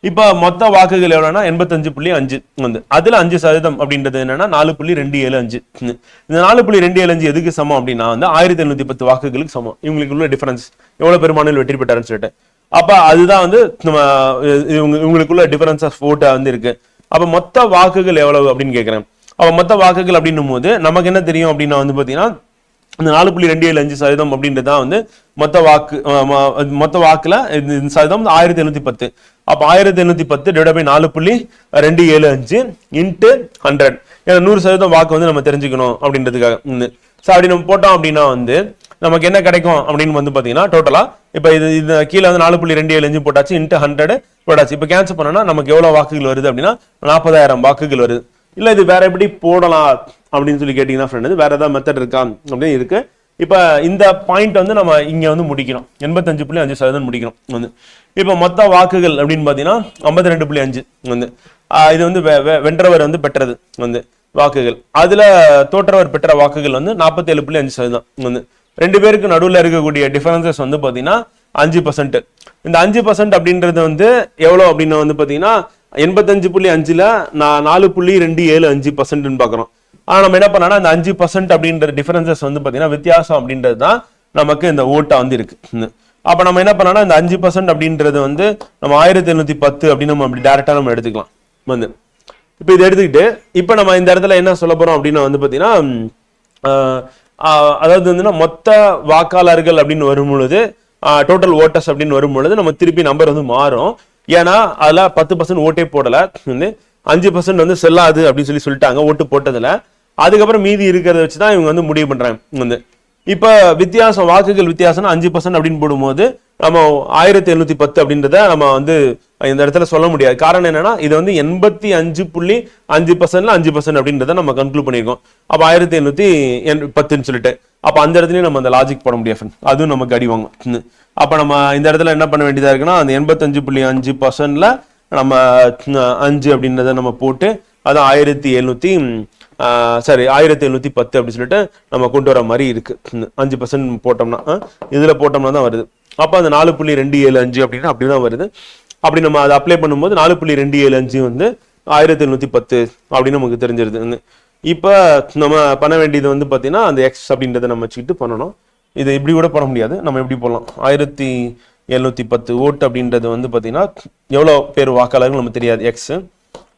இப்ப மொத்த வாக்குகள் எவ்வளவுனா 85.5 வந்து. அதுல 5% அப்படின்றது என்னன்னா 4.275. இந்த 4.275 எதுக்கு சமம் அப்படின்னா வந்து 1710 வாக்குகளுக்கு சமம். இவங்களுக்கு உள்ள டிஃபரன்ஸ் எவ்வளவு பெரும்பான்மையில் வெற்றி பெற்றாருன்னு சொல்லிட்டு. அப்ப அதுதான் வந்து நம்ம இவங்களுக்குள்ள டிஃபரன்ஸ் ஆஃப் ஓட்டா வந்து இருக்கு. அப்ப மொத்த வாக்குகள் எவ்வளவு அப்படின்னு கேட்கிறேன். அப்ப மொத்த வாக்குகள் அப்படின்னும் போது நமக்கு என்ன தெரியும் அப்படின்னா வந்து பாத்தீங்கன்னா இந்த 4.275% அப்படின்றதுதான் வந்து மொத்த வாக்குல சதவீதம் 1710. அப்ப 1710 டிவைட் பை 4.275 இன்ட்டு 100. ஏன்னா 100% வாக்கு வந்து நம்ம தெரிஞ்சுக்கணும் அப்படின்றதுக்காக. சோ அப்படி நம்ம போட்டோம் அப்படின்னா வந்து நமக்கு என்ன கிடைக்கும் அப்படின்னு வந்து பாத்தீங்கன்னா டோட்டலா இப்ப இது கீழே வந்து 4.275 போட்டாச்சு இன்ட்டு 100 போட்டாச்சு. இப்ப கேன்சல் பண்ணோம்னா நமக்கு எவ்வளவு வாக்குகள் வருது அப்படின்னா 40,000 வாக்குகள் வருது. இல்ல இது வேற எப்படி போடலாம் அப்படின்னு சொல்லி கேட்டீங்கன்னா ஃப்ரெண்ட், வேற ஏதாவது மெத்தட் இருக்கா அப்படின்னு இருக்கு. இப்ப இந்த பாயிண்ட் வந்து நம்ம இங்க வந்து முடிக்கணும், 85.5% முடிக்கணும் வந்து. இப்ப மொத்த வாக்குகள் அப்படின்னு பாத்தீங்கன்னா 52.5 வந்து. இது வந்து வென்றவர் வந்து பெற்றது வந்து வாக்குகள். அதுல தோற்றவர் பெற்ற வாக்குகள் வந்து 47.5% வந்து. 2 பேருக்கு நடுவில் இருக்கக்கூடிய டிஃபரன்சஸ் வந்து பாத்தீங்கன்னா 5%. இந்த 5% அப்படின்றது வந்து எவ்வளவு அப்படின்னு வந்து பாத்தீங்கன்னா 85.5ல 4.275% பாக்குறோம். ஆனா நம்ம என்ன பண்ணோம்னா இந்த 5% அப்படின்ற டிஃபரன்சஸ் வந்து பாத்தீங்கன்னா வித்தியாசம் அப்படின்றது தான் நமக்கு இந்த ஓட்டா வந்து இருக்கு. அப்ப நம்ம என்ன பண்ணலாம், இந்த 5% அப்படின்றது வந்து நம்ம 1710 அப்படின்னு நம்ம அப்படி டைரக்டா நம்ம எடுத்துக்கலாம் வந்து. இப்ப இதை எடுத்துக்கிட்டு இப்ப நம்ம இந்த இடத்துல என்ன சொல்ல போறோம் அப்படின்னா வந்து பாத்தீங்கன்னா, அதாவது வந்து மொத்த வாக்காளர்கள் அப்படின்னு வரும் பொழுது, டோட்டல் ஓட்டர்ஸ் அப்படின்னு வரும் பொழுது நம்ம திருப்பி நம்பர் வந்து மாறும். ஏன்னா அதுல 10% ஓட்டே போடல, வந்து 5% வந்து செல்லாது அப்படின்னு சொல்லிட்டாங்க ஓட்டு போட்டதுல. அதுக்கப்புறம் மீதி இருக்கிறத வச்சுதான் இவங்க வந்து முடிவு பண்றாங்க வந்து. இப்ப வித்தியாசம், வாக்குகள் வித்தியாசம் 5% அப்படின்னு போடும்போது நம்ம 1710 அப்படின்றத நம்ம வந்து இந்த இடத்துல சொல்ல முடியாது. காரணம் என்னன்னா, இது வந்து 85.5%ல 5% அப்படின்றத நம்ம கன்க்ளூட் பண்ணிருக்கோம். அப்ப 1710 சொல்லிட்டு அப்ப அந்த இடத்துலயும் நம்ம அந்த லாஜிக் போட முடியாது, அதுவும் நமக்கு அடி வாங்கும். அப்ப நம்ம இந்த இடத்துல என்ன பண்ண வேண்டியதா இருக்குன்னா, அந்த 85.5%ல நம்ம 5 அப்படின்றத நம்ம போட்டு அது 1710 அப்படின்னு சொல்லிட்டு நம்ம கொண்டு வர மாதிரி இருக்கு. 5% போட்டோம்னா இதுல போட்டோம்னா தான் வருது. அப்ப அந்த 4.275 அப்படின்னு அப்படிதான் வருது. அப்படி நம்ம அதை அப்ளை பண்ணும்போது 4.275 வந்து 1710 அப்படின்னு நமக்கு தெரிஞ்சிருது. இப்ப நம்ம பண்ண வேண்டியது வந்து பாத்தீங்கன்னா, அந்த எக்ஸ் அப்படின்றத நம்ம வச்சுக்கிட்டு பண்ணணும். இதை இப்படி கூட போட முடியாது, நம்ம எப்படி போடலாம், 1710 ஓட்டு அப்படின்றது வந்து பாத்தீங்கன்னா எவ்வளவு பேர் வாக்காளர்கள் நம்ம தெரியாது, எக்ஸ்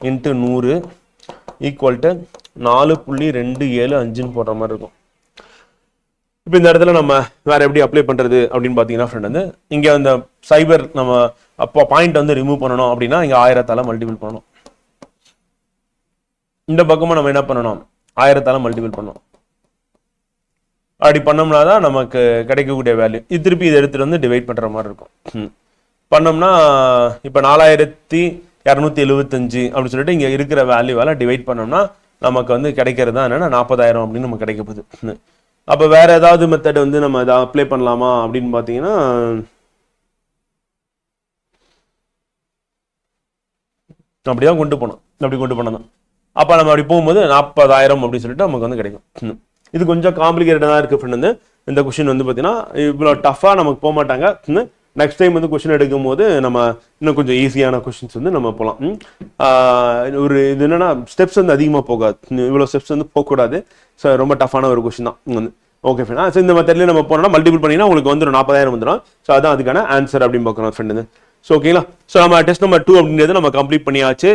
இன்ட்டு 100 ஈக்குவல் டு 4.275 போடுற மாதிரி இருக்கும். இப்போ இந்த இடத்துல நம்ம வேற எப்படி அப்ளை பண்றது அப்படின்னு பாத்தீங்கன்னா ஃப்ரெண்ட் வந்து, இங்க அந்த சைபர் நம்ம அப்போ பாயிண்ட் வந்து ரிமூவ் பண்ணணும் அப்படின்னா இங்க 1000ஆல மல்டிபிள் பண்ணணும். இந்த பக்கமா நம்ம என்ன பண்ணணும், 1000ஆல மல்டிபிள் பண்ணணும். அப்படி பண்ணோம்னா தான் நமக்கு கிடைக்கக்கூடிய வேல்யூ. இது திருப்பி இதை எடுத்துட்டு வந்து டிவைட் பண்ற மாதிரி இருக்கும். பண்ணோம்னா இப்போ 4275 அப்படின்னு சொல்லிட்டு இங்க இருக்கிற வேல்யூவால டிவைட் பண்ணோம்னா நமக்கு வந்து கிடைக்கிறது தான் என்னன்னா 40,000 அப்படின்னு நமக்கு கிடைக்க போகுது. அப்ப வேற ஏதாவது மெத்தட் வந்து நம்ம இதை அப்ளை பண்ணலாமா அப்படின்னு பாத்தீங்கன்னா, அப்படிதான் கொண்டு போனோம், அப்படி கொண்டு போனோம். அப்ப நம்ம அப்படி போகும்போது 40,000 அப்படின்னு சொல்லிட்டு நமக்கு வந்து கிடைக்கும். இது கொஞ்சம் காம்ப்ளிகேட்டடா தான் இருக்கு ஃப்ரெண்ட். வந்து இந்த கொஸ்டின் வந்து பாத்தீங்கன்னா இவ்வளவு டஃபா நமக்கு போக மாட்டாங்க. நெக்ஸ்ட் டைம் வந்து கொஸ்டின் எடுக்கும் போது நம்ம இன்னும் கொஞ்சம் ஈஸியான கொஸ்டின்ஸ் வந்து நம்ம போகலாம். ஒரு இது என்னன்னா, ஸ்டெப்ஸ் வந்து அதிகமாக போகாது, இவ்வளோ ஸ்டெப்ஸ் வந்து போகக்கூடாது. ஸோ ரொம்ப டஃபான ஒரு கொஸ்டின் தான் வந்து. Okay friend. ஸோ இந்த மெத்தட்லேயே நம்ம போனோம்னா மல்டிபிள் பண்ணினா உங்களுக்கு வந்து 40,000 வந்துடும். ஸோ அதான் அதுக்கான ஆன்சர் அப்படின்னு பார்க்குறோம் ஃப்ரெண்ட். ஸோ ஓகேங்களா. ஸோ நம்ம டெஸ்ட் நம்பர் 2 அப்படின்றது நம்ம கம்ப்ளீட் பண்ணியாச்சு.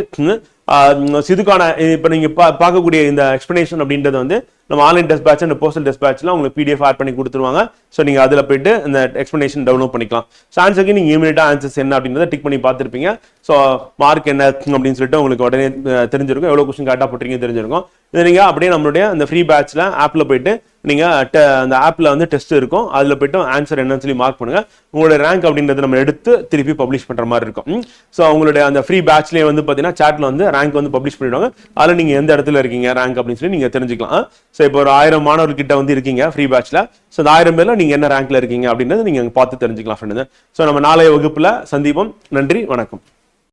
இதுக்கான இப்போ நீங்க பார்க்கக்கூடிய இந்த எக்ஸ்பிளனேஷன் அப்படின்றது வந்து நம்ம online test batch and postal test பேட்ச்ல உங்களுக்கு பிடிஎஃப் ஆட் பண்ணி கொடுத்துருவாங்க. ஸோ நீங்க அதில் போயிட்டு இந்த எக்ஸ்பிளனேஷன் டவுன்லோட் பண்ணிக்கலாம். ஸோ ஆன்சருக்கு நீங்க இமீடியட்டா ஆன்சர்ஸ் என்ன அப்படின்றத டிக் பண்ணி பார்த்துருப்பீங்க. ஸோ மார்க் என்ன அப்படின்னு சொல்லிட்டு உங்களுக்கு உடனே தெரிஞ்சிருக்கும், எவ்வளோ கொஸ்டின் கரெக்டாக போட்டிருக்கீங்க தெரிஞ்சிருக்கும். இதை நீங்க அப்படியே நம்மளுடைய அந்த ஃப்ரீ பேட்ச்ல ஆப்ல போயிட்டு நீங்க அந்த ஆப்ல வந்து டெஸ்ட் இருக்கும், அதுல போயிட்டு ஆன்சர் என்னன்னு சொல்லி மார்க் பண்ணுங்க. உங்களுடைய ரேங்க் அப்படின்றத நம்ம எடுத்து திருப்பி பப்ளிஷ் பண்ற மாதிரி இருக்கும். ஸோ உங்களுடைய அந்த ஃப்ரீ பேட்ச்லயே வந்து பாத்தீங்கன்னா சாட்ல வந்து ரேங்க் வந்து பப்ளிஷ் பண்ணிடுவாங்க. அதில் நீங்க எந்த இடத்துல இருக்கீங்க ரேங்க் அப்படின்னு சொல்லி நீங்க தெரிஞ்சுக்கலாம். ஸோ இப்போ ஒரு 1000 மாணவர்கிட்ட வந்து இருக்கீங்க ஃப்ரீ பேட்ச்ல. ஸோ அந்த 1000 பேர்ல நீங்க என்ன ரேங்க்ல இருக்கீங்க அப்படின்றது நீங்க பார்த்து தெரிஞ்சுக்கலாம் ஃப்ரெண்ட். ஸோ நம்ம நாளைய வகுப்புல சந்திப்போம். நன்றி, வணக்கம்.